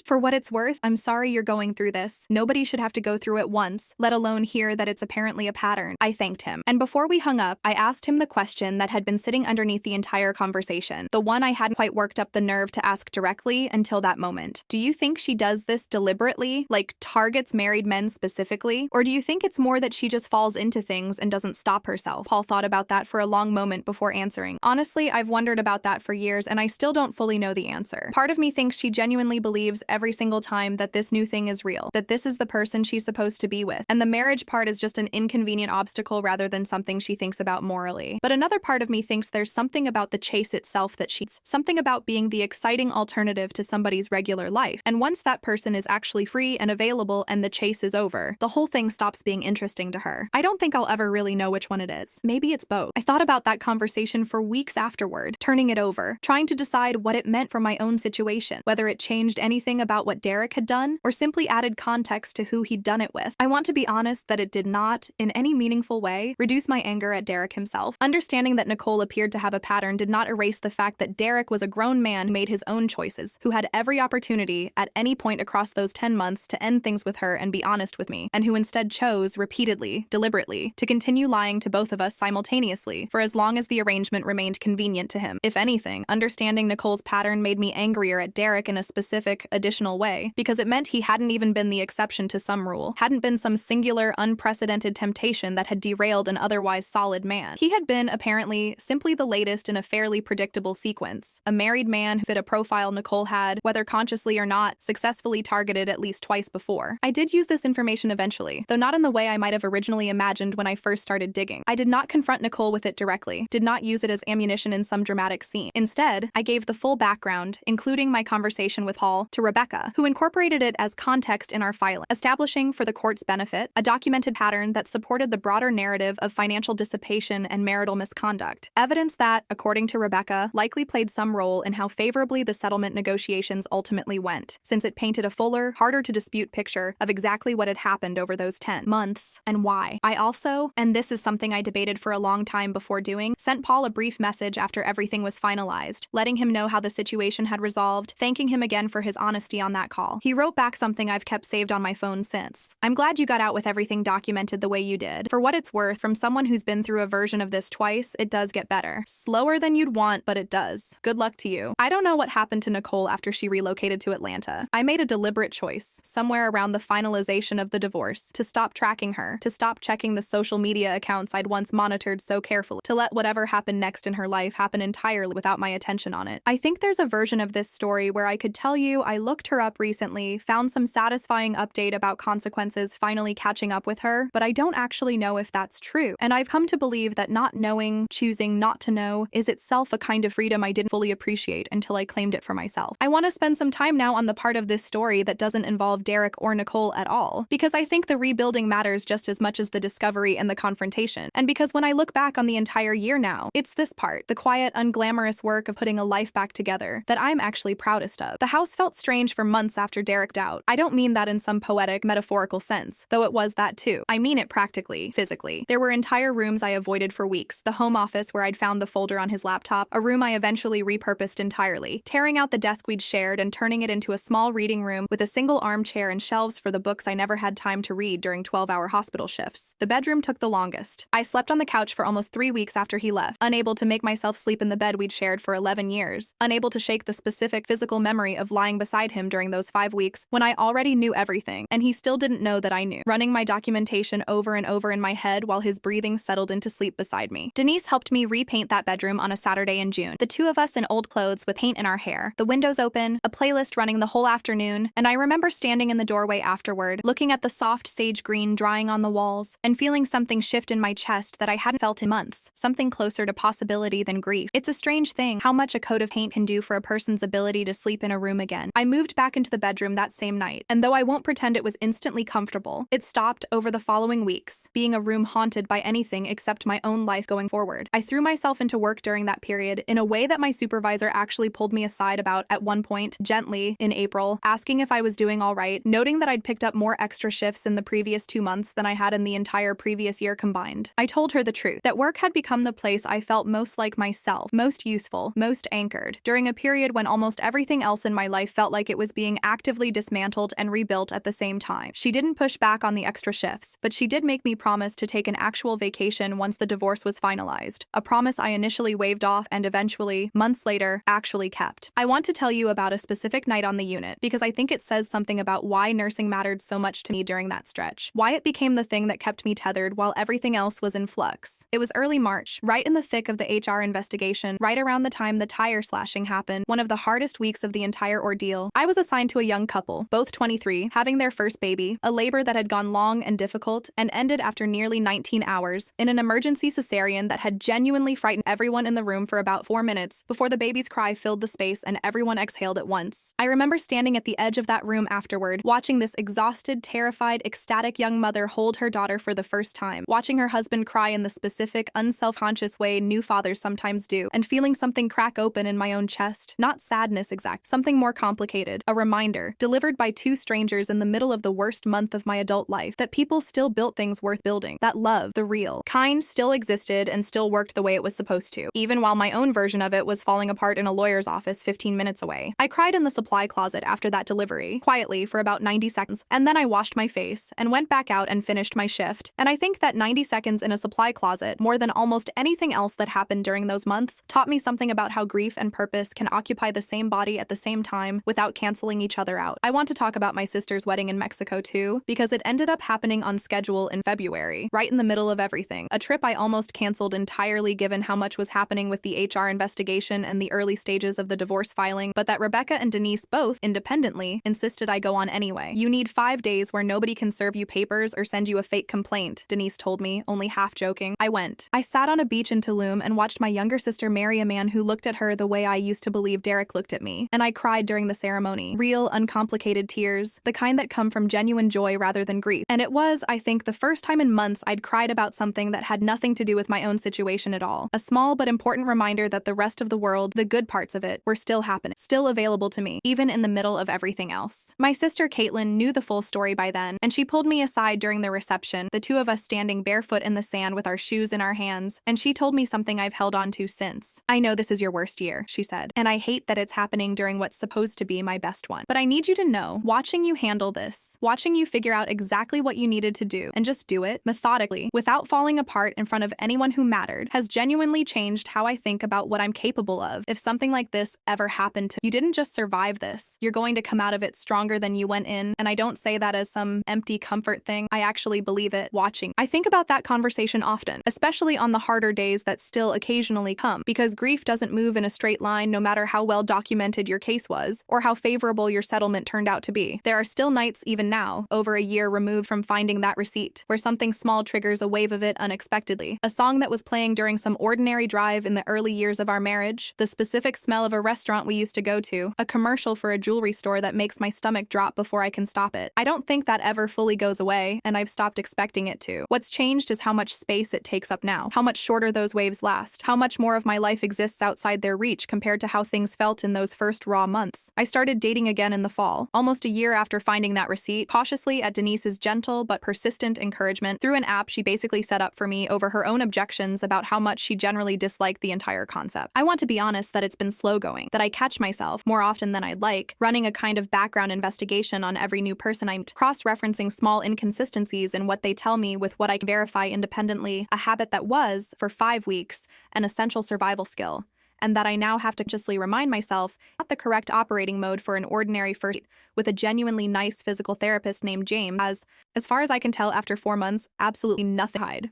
For what it's worth, I'm sorry you're going through this. Nobody should have to go through it once, let alone hear that it's apparently a pattern. I thanked him. And before we hung up, I asked him the question that had been sitting underneath the entire conversation, the one I hadn't quite worked up the nerve to ask directly until that moment. Do you think she does this deliberately, like targets married men specifically? Or do you think it's more that she just falls into things and doesn't stop herself? Paul thought about that for a long moment before answering. Honestly, I've wondered about that for years and I still don't fully know the answer. Part of me thinks she genuinely believes every single time that this new thing is real, that this is the person she's supposed to be with, and the marriage part is just an inconvenient obstacle rather than something she thinks about morally. But another part of me thinks there's something about the chase itself that something about being the exciting alternative to somebody's regular life, and once that person is actually free and available and the chase is over, the whole thing stops being interesting to her. I don't think I'll ever really know which one it is. Maybe it's both. I thought about that conversation for weeks afterward, turning it over, trying to decide what it meant for my own situation, whether it changed anything about what Derek had done, or simply added context to who he'd done it with. I want to be honest that it did not, in any meaningful way, reduce my anger at Derek himself. Understanding that Nicole appeared to have a pattern did not erase the fact that Derek was a grown man who made his own choices, who had every opportunity at any point across those 10 months to end things with her and be honest with me, and who instead chose, repeatedly, deliberately, to continue lying to both of us simultaneously for as long as the arrangement remained convenient to him. If anything, understanding Nicole's pattern made me angrier at Derek in a specific, additional way, because it meant he hadn't even been the exception to some rule, hadn't been some singular, unprecedented temptation that had derailed an otherwise solid man. He had been, apparently, simply the latest in a fairly predictable sequence. A married man who fit a profile Nicole had, whether consciously or not, successfully targeted at least twice before. I did use this information eventually, though not in the way I might have originally imagined when I first started digging. I did not confront Nicole with it directly, did not use it as ammunition in some dramatic scene. Instead, I gave the full background, including my conversation with Paul, to Rebecca, who incorporated it as context in our filing, establishing, for the court's benefit, a documented pattern that supported the broader narrative of financial dissipation and marital misconduct. Evidence that, according to Rebecca, likely played some role in how favorably the settlement negotiations ultimately went, since it painted a fuller, harder-to-dispute picture of exactly what had happened over those 10 months and why. I also, and this is something I debated for a long time before doing, sent Paul a brief message after everything was finalized, letting him know how the situation had resolved, thanking him again for his honesty on that call. He wrote back something I've kept saved on my phone since. "I'm glad you got out with everything documented the way you did. For what it's worth, from someone who's been through a version of this twice, it does get better. Slower than you'd want, but it does. Good luck to you." I don't know what happened to Nicole after she relocated to Atlanta. I made a deliberate choice, somewhere around the finalization of the divorce, to stop tracking her, to stop checking the social media accounts I'd once monitored so carefully, to let whatever happened next in her life happen entirely without my attention on it. I think there's a version of this story where I could tell you I looked her up recently, found some satisfying update about consequences finally catching up with her, but I don't actually know if that's true. And I've come to believe that not knowing, choosing not to know, is itself a kind of freedom I didn't fully appreciate until I claimed it for myself. I want to spend some time now on the part of this story that doesn't involve Derek or Nicole at all, because I think the rebuilding matters just as much as the discovery and the confrontation. And because when I look back on the entire year now, it's this part, the quiet, unglamorous work of putting a life back together, that I'm actually proudest of. The house felt strange for months after Derek died. I don't mean that in some poetic, metaphorical sense, though it was that too. I mean it practically, physically. There were entire rooms I avoided for weeks, the home office where I'd found the folder on his laptop, a room I eventually repurposed entirely, tearing out the desk we'd shared and turning it into a small reading room with a single armchair and shelves for the books I never had time to read during 12-hour hospital shifts. The bedroom took the longest. I slept on the couch for almost 3 weeks after he left, unable to make myself sleep in the bed we'd shared for 11 years, unable to shake the specific physical memory of lying beside him during those 5 weeks when I already knew everything, and he still didn't know that I knew, running my documentation over and over in my head while his breathing settled into sleep beside me. Denise helped me repaint that bedroom on a Saturday in June, the two of us in old clothes with paint in our hair, the windows open, a playlist running the whole afternoon, and I remember standing in the doorway afterward, looking at the soft sage green drying on the walls, and feeling something shift in my chest that I hadn't felt in months, something closer to possibility than grief. It's a strange thing how much a coat of paint can do for a person's ability to sleep in a room again. I moved back into the bedroom that same night, and though I won't pretend it was instantly comfortable, it stopped over the following weeks, being a room haunted by anything except my own life going forward. I threw myself into work during that period in a way that my supervisor actually pulled me aside about at one point, gently, in April, asking if I was doing all right, noting that I'd picked up more extra shifts in the previous 2 months than I had in the entire previous year combined. I told her the truth, that work had become the place I felt most like myself, most useful, most anchored, during a period when almost everything else in my life felt like it was being actively dismantled and rebuilt at the same time. She didn't push back on the extra shifts, but she did make me promise to take an actual vacation once the divorce was finalized, a promise I initially waved off and eventually, months later, actually kept. I want to tell you about a specific night on the unit because I think it says something about why nursing mattered so much to me during that stretch, why it became the thing that kept me tethered while everything else was in flux. It was early March, right in the thick of the HR investigation, right around the time the tire slashing happened, one of the hardest weeks of the entire ordeal. I was assigned to a young couple, both 23, having their first baby, a labor that had gone long and difficult and ended after nearly 19 hours, in an emergency cesarean that had genuinely frightened everyone in the room for about 4 minutes before the baby's cry filled the space and everyone exhaled at once. I remember standing at the edge of that room afterward, watching this exhausted, terrified, ecstatic young mother hold her daughter for the first time, watching her husband cry in the specific, unself-conscious way new fathers sometimes do, and feeling something crack open in my own chest. Not sadness exact, something more complicated. A reminder, delivered by two strangers in the middle of the worst month of my adult life, that people still built things worth building. That love, the real kind, still existed and still worked the way it was supposed to, even while my own version of it was falling apart in a lawyer's office 15 minutes away. I cried in the supply closet after that delivery, quietly for about 90 seconds, and then I washed my face and went back out and finished my shift. And I think that 90 seconds in a supply closet, more than almost anything else that happened during those months, taught me something about how grief and purpose can occupy the same body at the same time without canceling each other out. I want to talk about my sister's wedding in Mexico too, because it ended up happening on schedule in February, right in the middle of everything. A trip I almost canceled entirely given how much was happening with the HR investigation and the early stages of the divorce filing, but that Rebecca and Denise both, independently, insisted I go on anyway. You need 5 days where nobody can serve you papers or send you a fake complaint, Denise told me, only half joking. I went. I sat on a beach in Tulum and watched my younger sister marry a man who looked at her the way I used to believe Derek looked at me, and I cried during the ceremony. Real, uncomplicated tears, the kind that come from genuine joy rather than grief. And it was, I think, the first time in months I'd cried about something that had nothing to do with my own situation at all. A small but important reminder that the rest of the world, the good parts of it, were still happening, still available to me, even in the middle of everything else. My sister Caitlin knew the full story by then, and she pulled me aside during the reception, the two of us standing barefoot in the sand with our shoes in our hands, and she told me something I've held on to since. I know this is your worst year, she said, and I hate that it's happening during what's supposed to be my best one. But I need you to know, watching you handle this, watching you figure out exactly what you needed to do, and just do it, methodically, without falling apart in front of anyone who mattered, has genuinely changed how I think about what I'm capable of. If something like this ever happened to you, didn't just survive this, you're going to come out of it stronger than you went in, and I don't say that as some empty comfort thing. I actually believe it. Watching, I think about that conversation often, especially on the harder days that still occasionally come, because grief doesn't move in a straight line no matter how well documented your case was, or how favorable your settlement turned out to be. There are still nights, even now, over a year removed from finding that receipt, where something small triggers a wave of it unexpectedly. A song that was playing during some ordinary drive in the early years of our marriage, the specific smell of a restaurant we used to go to, a commercial for a jewelry store that makes my stomach drop before I can stop it. I don't think that ever fully goes away, and I've stopped expecting it to. What's changed is how much space it takes up now, how much shorter those waves last, how much more of my life exists outside their reach compared to how things felt in those first raw months. I started dating again in the fall, almost a year after finding that receipt, cautiously at Denise's gentle but persistent encouragement through an app she basically set up for me over her own objections about how much she generally disliked the entire concept. I want to be honest that it's been slow going, that I catch myself, more often than I'd like, running a kind of background investigation on every new person I'm cross-referencing small inconsistencies in what they tell me with what I can verify independently, a habit that was, for 5 weeks, an essential survival skill, and that I now have to consciously remind myself not the correct operating mode for an ordinary first date with a genuinely nice physical therapist named James, as far as I can tell after 4 months, absolutely nothing to hide.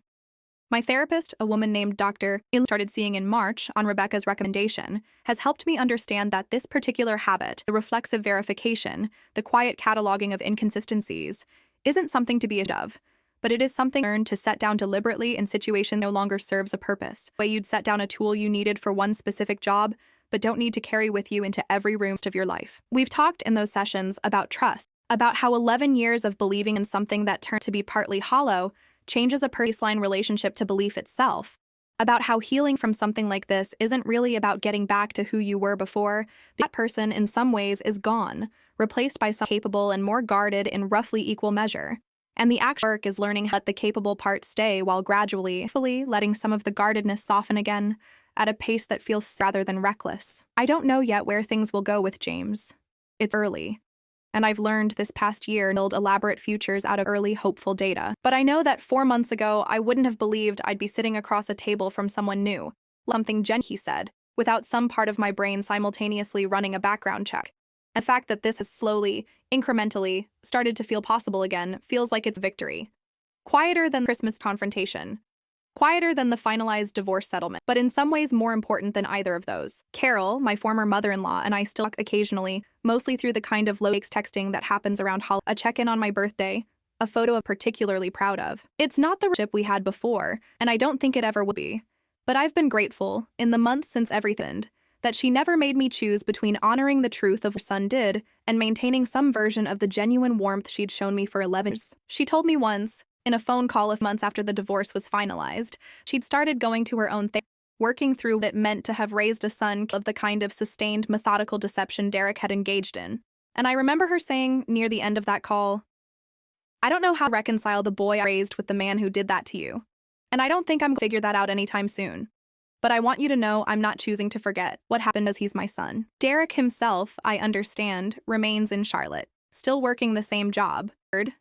My therapist, a woman named Dr. started seeing in March on Rebecca's recommendation, has helped me understand that this particular habit, the reflexive verification, the quiet cataloging of inconsistencies, isn't something to be ashamed of, but it is something learned to set down deliberately in situations no longer serves a purpose. The way you'd set down a tool you needed for one specific job, but don't need to carry with you into every room of your life. We've talked in those sessions about trust, about how 11 years of believing in something that turned to be partly hollow changes a baseline relationship to belief itself, about how healing from something like this isn't really about getting back to who you were before. That person, in some ways, is gone, replaced by someone capable and more guarded in roughly equal measure. And the actual work is learning how to let the capable part stay while gradually, fully letting some of the guardedness soften again, at a pace that feels rather than reckless. I don't know yet where things will go with James. It's early. And I've learned this past year to build elaborate futures out of early hopeful data. But I know that 4 months ago, I wouldn't have believed I'd be sitting across a table from someone new. Something he said, without some part of my brain simultaneously running a background check. The fact that this has slowly, incrementally, started to feel possible again feels like it's victory. Quieter than Christmas confrontation. Quieter than the finalized divorce settlement, but in some ways more important than either of those. Carol, my former mother-in-law, and I still talk occasionally, mostly through the kind of low-stakes texting that happens around a check-in on my birthday, a photo I'm particularly proud of. It's not the relationship we had before, and I don't think it ever will be. But I've been grateful, in the months since everything, that she never made me choose between honoring the truth of what her son did and maintaining some version of the genuine warmth she'd shown me for 11 years. She told me once, in a phone call of months after the divorce was finalized, she'd started going to her own therapy, working through what it meant to have raised a son of the kind of sustained, methodical deception Derek had engaged in. And I remember her saying near the end of that call, "I don't know how to reconcile the boy I raised with the man who did that to you. And I don't think I'm going to figure that out anytime soon. But I want you to know I'm not choosing to forget what happened as he's my son." Derek himself, I understand, remains in Charlotte, still working the same job,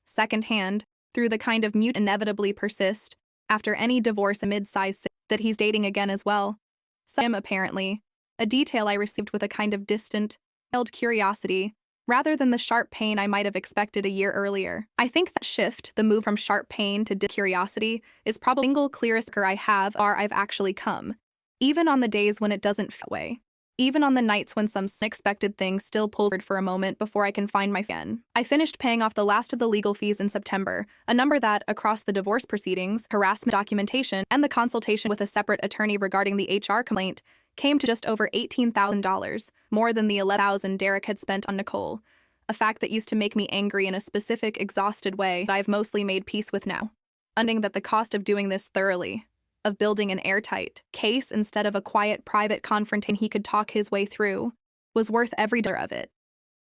secondhand, through the kind of mute inevitably persist after any divorce, a mid-sized that he's dating again as well. Some, apparently, a detail I received with a kind of distant, held curiosity, rather than the sharp pain I might have expected a year earlier. I think that shift, the move from sharp pain to curiosity, is probably the single clearest I have or I've actually come. Even on the days when it doesn't feel that way. Even on the nights when some unexpected thing still pulls for a moment before I can find my fan. I finished paying off the last of the legal fees in September, a number that, across the divorce proceedings, harassment documentation, and the consultation with a separate attorney regarding the HR complaint, came to just over $18,000, more than the $11,000 Derek had spent on Nicole, a fact that used to make me angry in a specific, exhausted way that I've mostly made peace with now. Understanding that the cost of doing this thoroughly, of building an airtight case instead of a quiet, private confrontation he could talk his way through, was worth every dollar of it.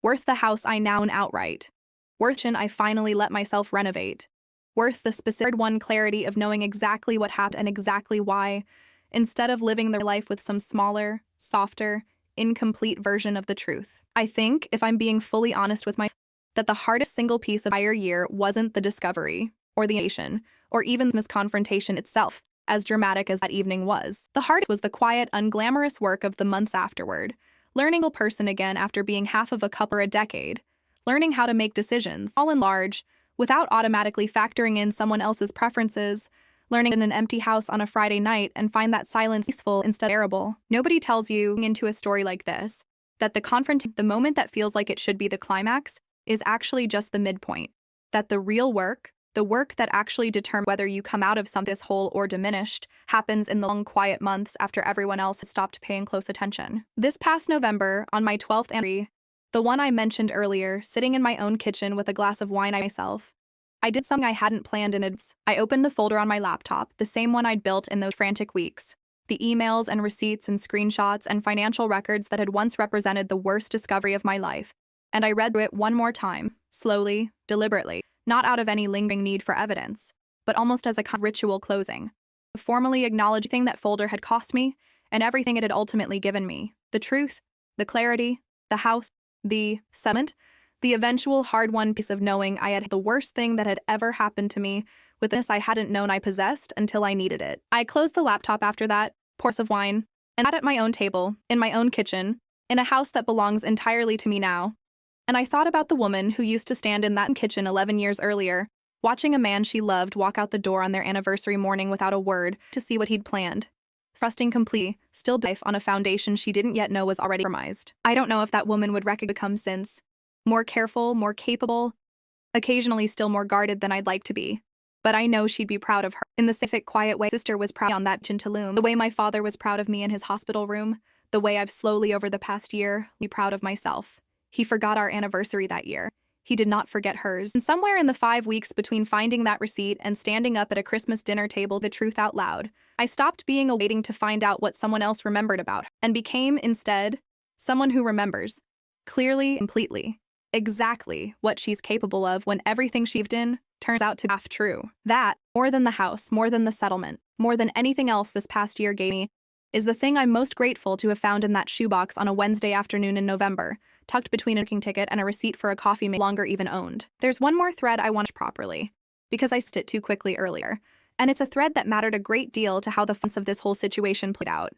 Worth the house I now own outright. Worth I finally let myself renovate. Worth the specific clarity of knowing exactly what happened and exactly why, instead of living their life with some smaller, softer, incomplete version of the truth. I think, if I'm being fully honest with myself, that the hardest single piece of the entire year wasn't the discovery, or the nation, or even the misconfrontation itself, as dramatic as that evening was. The hardest was the quiet, unglamorous work of the months afterward. Learning a person again after being half of a couple or a decade. Learning how to make decisions, all and large, without automatically factoring in someone else's preferences. Learning in an empty house on a Friday night and find that silence peaceful instead of terrible. Nobody tells you into a story like this that the moment that feels like it should be the climax, is actually just the midpoint. That the real work, the work that actually determines whether you come out of this whole or diminished, happens in the long, quiet months after everyone else has stopped paying close attention. This past November, on my 12th anniversary, the one I mentioned earlier, sitting in my own kitchen with a glass of wine myself, I did something I hadn't planned in advance. I opened the folder on my laptop, the same one I'd built in those frantic weeks. The emails and receipts and screenshots and financial records that had once represented the worst discovery of my life. And I read through it one more time, slowly, deliberately, not out of any lingering need for evidence, but almost as a kind of ritual closing. Formally acknowledging everything that folder had cost me, and everything it had ultimately given me. The truth, the clarity, the house, the settlement, the eventual hard-won piece of knowing I had the worst thing that had ever happened to me, with this I hadn't known I possessed until I needed it. I closed the laptop after that, poured of wine, and sat at my own table, in my own kitchen, in a house that belongs entirely to me now. And I thought about the woman who used to stand in that kitchen 11 years earlier, watching a man she loved walk out the door on their anniversary morning without a word to see what he'd planned. Trusting completely, still life on a foundation she didn't yet know was already compromised. I don't know if that woman would become since. More careful, more capable, occasionally still more guarded than I'd like to be. But I know she'd be proud of her. In the specific, quiet way sister was proud on that Tulum, the way my father was proud of me in his hospital room, the way I've slowly over the past year be proud of myself. He forgot our anniversary that year. He did not forget hers. And somewhere in the 5 weeks between finding that receipt and standing up at a Christmas dinner table the truth out loud, I stopped being waiting to find out what someone else remembered about her, and became, instead, someone who remembers, clearly, completely, exactly what she's capable of when everything she believed in turns out to be half true. That, more than the house, more than the settlement, more than anything else this past year gave me, is the thing I'm most grateful to have found in that shoebox on a Wednesday afternoon in November, tucked between a parking ticket and a receipt for a coffee no longer even owned. There's one more thread I want to properly, because I skipped it too quickly earlier, and it's a thread that mattered a great deal to how the fun of this whole situation played out.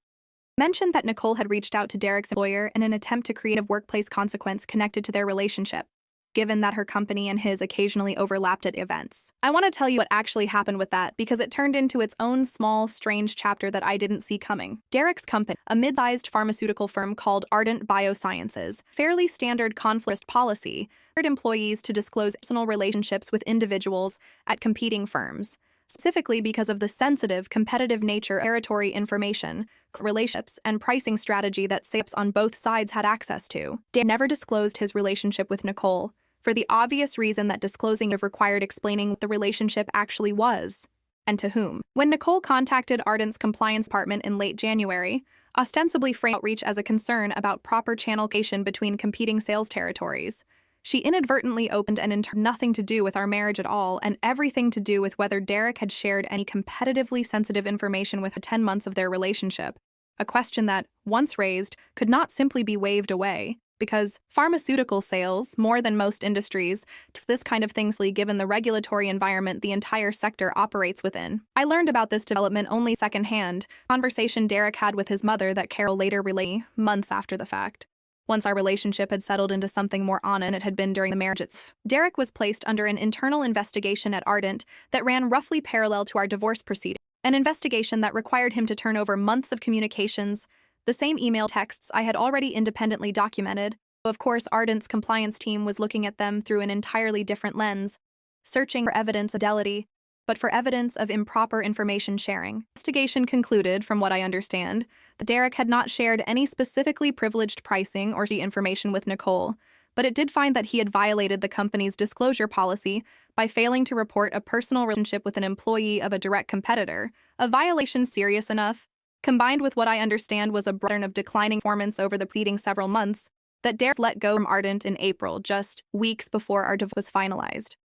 Mentioned that Nicole had reached out to Derek's employer in an attempt to create a workplace consequence connected to their relationship, given that her company and his occasionally overlapped at events. I want to tell you what actually happened with that because it turned into its own small, strange chapter that I didn't see coming. Derek's company, a mid-sized pharmaceutical firm called Ardent Biosciences, fairly standard conflict policy, required employees to disclose personal relationships with individuals at competing firms, specifically because of the sensitive, competitive nature of territory information, relationships, and pricing strategy that sales on both sides had access to. Dan never disclosed his relationship with Nicole, for the obvious reason that disclosing it required explaining what the relationship actually was, and to whom. When Nicole contacted Ardent's compliance department in late January, ostensibly framed outreach as a concern about proper channelization between competing sales territories, she inadvertently opened an nothing to do with our marriage at all and everything to do with whether Derek had shared any competitively sensitive information with 10 months of their relationship, a question that, once raised, could not simply be waved away, because pharmaceutical sales, more than most industries, this kind of things given the regulatory environment the entire sector operates within. I learned about this development only secondhand, conversation Derek had with his mother that Carol later relayed months after the fact. Once our relationship had settled into something more honest than it had been during the marriage itself, Derek was placed under an internal investigation at Ardent that ran roughly parallel to our divorce proceeding, an investigation that required him to turn over months of communications, the same email texts I had already independently documented. Of course, Ardent's compliance team was looking at them through an entirely different lens, searching for evidence of fidelity, but for evidence of improper information sharing. The investigation concluded, from what I understand, that Derek had not shared any specifically privileged pricing or information with Nicole, but it did find that he had violated the company's disclosure policy by failing to report a personal relationship with an employee of a direct competitor, a violation serious enough, combined with what I understand was a pattern of declining performance over the preceding several months, that Derek let go from Ardent in April, just weeks before our divorce was finalized.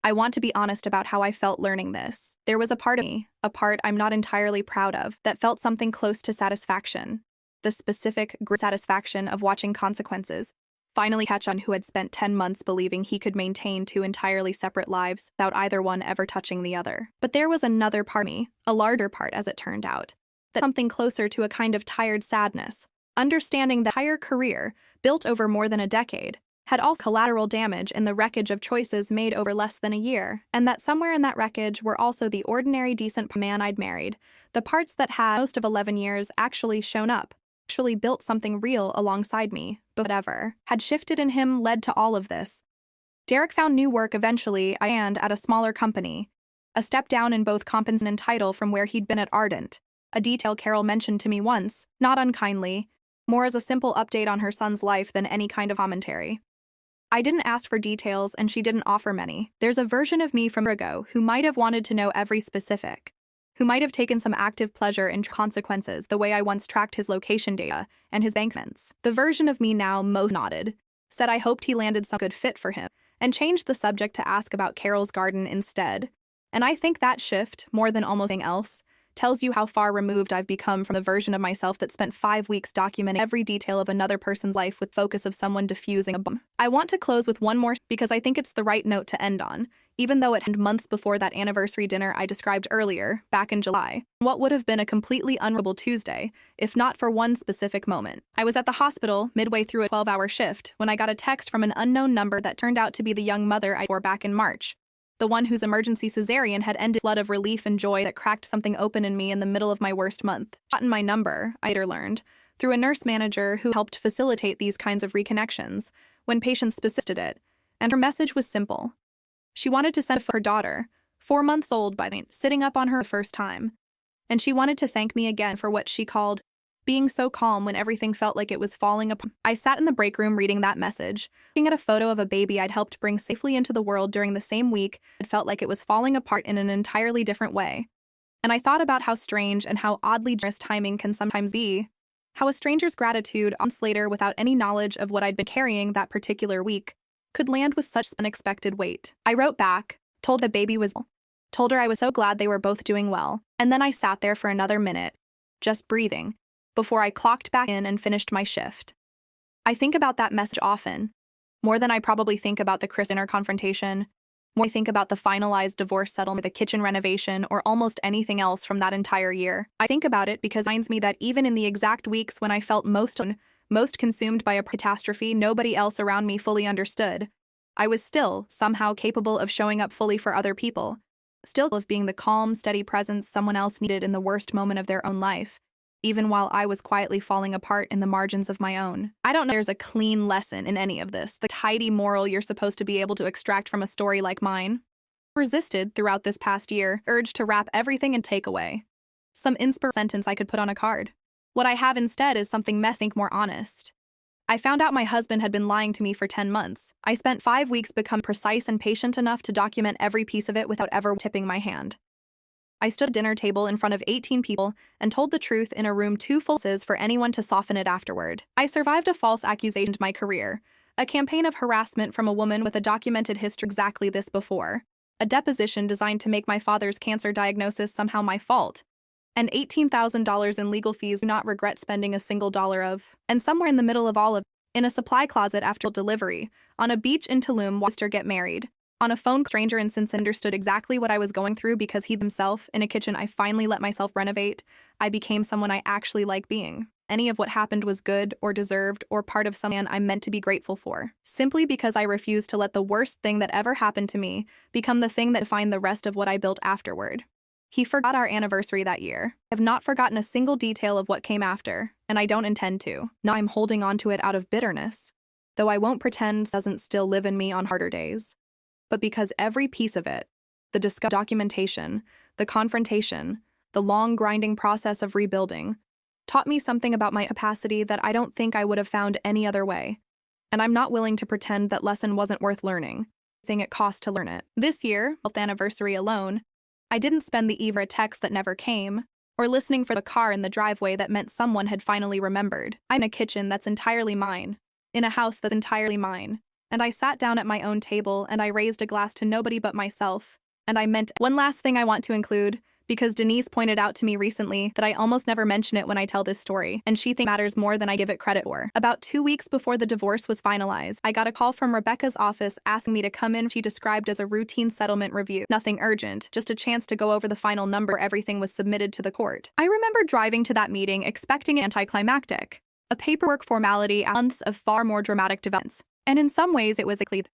I want to be honest about how I felt learning this. There was a part of me, a part I'm not entirely proud of, that felt something close to satisfaction. The specific satisfaction of watching consequences finally catch on who had spent 10 months believing he could maintain two entirely separate lives without either one ever touching the other. But there was another part of me, a larger part as it turned out, that something closer to a kind of tired sadness, understanding that entire career, built over more than a decade, had also collateral damage in the wreckage of choices made over less than a year, and that somewhere in that wreckage were also the ordinary decent man I'd married, the parts that had most of 11 years actually shown up, actually built something real alongside me, but whatever had shifted in him led to all of this. Derek found new work eventually and at a smaller company, a step down in both compensation and title from where he'd been at Ardent, a detail Carol mentioned to me once, not unkindly, more as a simple update on her son's life than any kind of commentary. I didn't ask for details and she didn't offer many. There's a version of me from a year ago who might have wanted to know every specific, who might have taken some active pleasure in consequences the way I once tracked his location data and his bank statements. The version of me now most nodded, said I hoped he landed some good fit for him, and changed the subject to ask about Carol's garden instead. And I think that shift, more than almost anything else, tells you how far removed I've become from the version of myself that spent 5 weeks documenting every detail of another person's life with focus of someone diffusing a bomb. I want to close with one more because I think it's the right note to end on, even though it happened months before that anniversary dinner I described earlier, back in July. What would have been a completely unreliable Tuesday, if not for one specific moment. I was at the hospital midway through a 12-hour shift when I got a text from an unknown number that turned out to be the young mother I bore back in March. The one whose emergency cesarean had ended a flood of relief and joy that cracked something open in me in the middle of my worst month. Gotten my number, I later learned, through a nurse manager who helped facilitate these kinds of reconnections when patients persisted it, and her message was simple. She wanted to send her daughter, 4 months old by the sitting up on her the first time, and she wanted to thank me again for what she called being so calm when everything felt like it was falling apart. I sat in the break room reading that message, looking at a photo of a baby I'd helped bring safely into the world during the same week. It felt like it was falling apart in an entirely different way. And I thought about how strange and how oddly generous timing can sometimes be, how a stranger's gratitude months later without any knowledge of what I'd been carrying that particular week could land with such unexpected weight. I wrote back, told the baby was well, told her I was so glad they were both doing well, and then I sat there for another minute, just breathing, before I clocked back in and finished my shift. I think about that message often, more than I probably think about the Chris dinner confrontation, more I think about the finalized divorce settlement, the kitchen renovation, or almost anything else from that entire year. I think about it because it reminds me that even in the exact weeks when I felt most consumed by a catastrophe nobody else around me fully understood, I was still somehow capable of showing up fully for other people, still of being the calm, steady presence someone else needed in the worst moment of their own life, even while I was quietly falling apart in the margins of my own. I don't know if there's a clean lesson in any of this, the tidy moral you're supposed to be able to extract from a story like mine. Resisted throughout this past year, urged to wrap everything and take away some inspirational sentence I could put on a card. What I have instead is something messy, more honest. I found out my husband had been lying to me for 10 months. I spent 5 weeks become precise and patient enough to document every piece of it without ever tipping my hand. I stood at a dinner table in front of 18 people and told the truth in a room too full for anyone to soften it afterward. I survived a false accusation to my career, a campaign of harassment from a woman with a documented history exactly this before, a deposition designed to make my father's cancer diagnosis somehow my fault, and $18,000 in legal fees I do not regret spending a single dollar of. And somewhere in the middle of all of in a supply closet after delivery, on a beach in Tulum, watched her get married. On a phone, stranger in Cincinnati understood exactly what I was going through because he himself, in a kitchen I finally let myself renovate, I became someone I actually like being. Any of what happened was good or deserved or part of some man I'm meant to be grateful for. Simply because I refused to let the worst thing that ever happened to me become the thing that defined the rest of what I built afterward. He forgot our anniversary that year. I have not forgotten a single detail of what came after, and I don't intend to. Now I'm holding on to it out of bitterness, though I won't pretend it doesn't still live in me on harder days. But because every piece of it, the documentation, the confrontation, the long grinding process of rebuilding, taught me something about my capacity that I don't think I would have found any other way. And I'm not willing to pretend that lesson wasn't worth learning, thing it cost to learn it. This year, 12th anniversary alone, I didn't spend the eve for a text that never came, or listening for the car in the driveway that meant someone had finally remembered. I'm in a kitchen that's entirely mine, in a house that's entirely mine. And I sat down at my own table and I raised a glass to nobody but myself. And I meant one last thing I want to include, because Denise pointed out to me recently that I almost never mention it when I tell this story, and she thinks it matters more than I give it credit for. About 2 weeks before the divorce was finalized, I got a call from Rebecca's office asking me to come in. She described as a routine settlement review. Nothing urgent, just a chance to go over the final number. Everything was submitted to the court. I remember driving to that meeting expecting anticlimactic, a paperwork formality after months of far more dramatic developments. And in some ways it was a clean.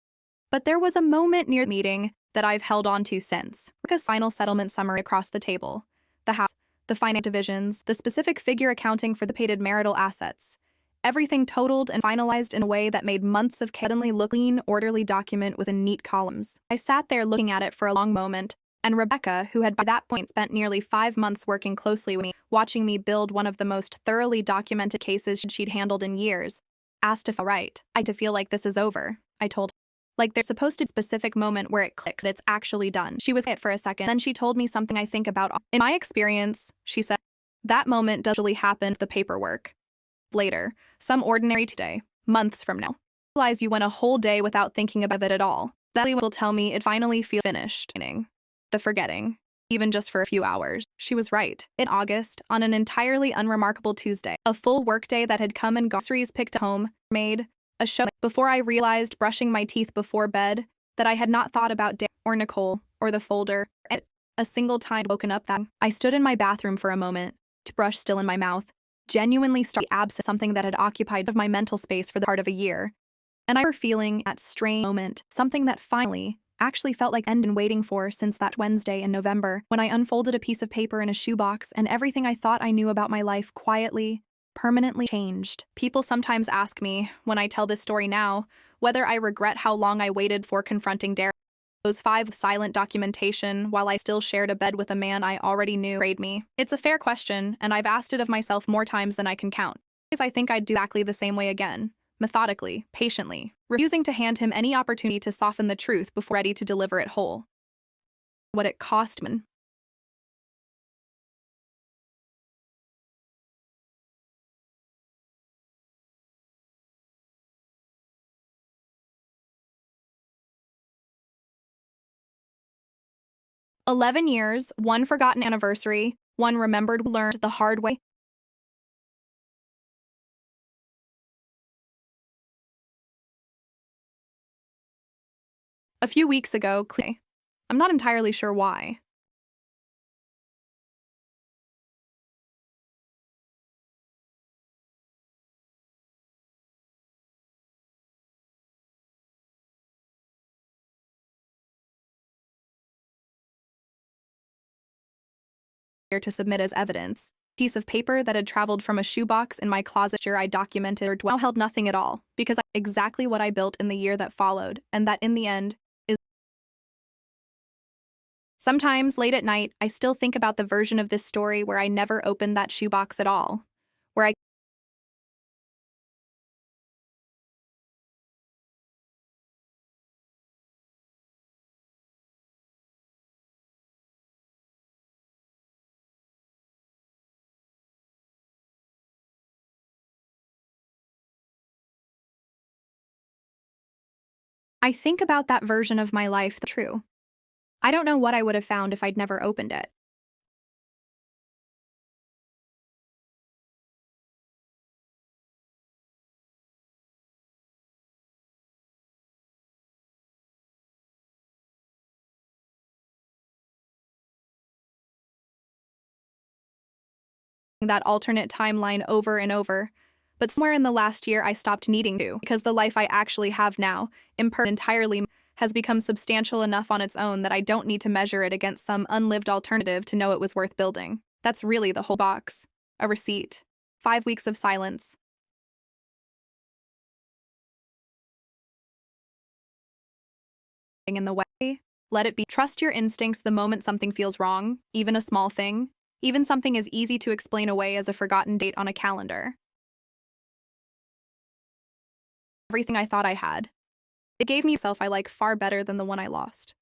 But there was a moment near the meeting that I've held on to since. A final settlement summary across the table. The house, the finance divisions, the specific figure accounting for the paid marital assets. Everything totaled and finalized in a way that made months of suddenly look clean, orderly document with neat columns. I sat there looking at it for a long moment, and Rebecca, who had by that point spent nearly 5 months working closely with me, watching me build one of the most thoroughly documented cases she'd handled in years, asked if I right. I to feel like this is over, I told her. Like there's supposed to be a specific moment where it clicks, it's actually done. She was quiet for a second, then she told me something I think about. In my experience, she said, that moment does usually happen, the paperwork. Later, some ordinary day, months from now, realize you went a whole day without thinking about it at all. That will tell me it finally feels finished. The forgetting, even just for a few hours. She was right. In August, on an entirely unremarkable Tuesday, a full workday that had come and gone, groceries picked up home, made, a show, before I realized, brushing my teeth before bed, that I had not thought about Dan or Nicole or the folder a single time. Woken up that I stood in my bathroom for a moment, toothbrush still in my mouth, genuinely absent something that had occupied my mental space for the part of a year. And I were feeling at strange moment, something that finally actually felt like I'd been waiting for since that Wednesday in November, when I unfolded a piece of paper in a shoebox and everything I thought I knew about my life quietly, permanently changed. People sometimes ask me, when I tell this story now, whether I regret how long I waited for confronting Derek. Those 5 silent documentation while I still shared a bed with a man I already knew betrayed me. It's a fair question, and I've asked it of myself more times than I can count. I think I'd do exactly the same way again, methodically, patiently, refusing to hand him any opportunity to soften the truth before ready to deliver it whole. What it cost me. 11 years, one forgotten anniversary, one remembered learned the hard way. A few weeks ago, I'm not entirely sure why. To submit as evidence. Piece of paper that had traveled from a shoebox in my closet. I documented or now held nothing at all, because exactly what I built in the year that followed, and that in the end, Sometimes, late at night, I still think about the version of this story where I never opened that shoebox at all, where I think about that version of my life that's true. I don't know what I would have found if I'd never opened it. That alternate timeline over and over. But somewhere in the last year, I stopped needing to, because the life I actually have now, imperfect entirely, has become substantial enough on its own that I don't need to measure it against some unlived alternative to know it was worth building. That's really the whole box. A receipt. 5 weeks of silence. In the way. Let it be. Trust your instincts the moment something feels wrong, even a small thing. Even something as easy to explain away as a forgotten date on a calendar. Everything I thought I had. It gave me self I like far better than the one I lost.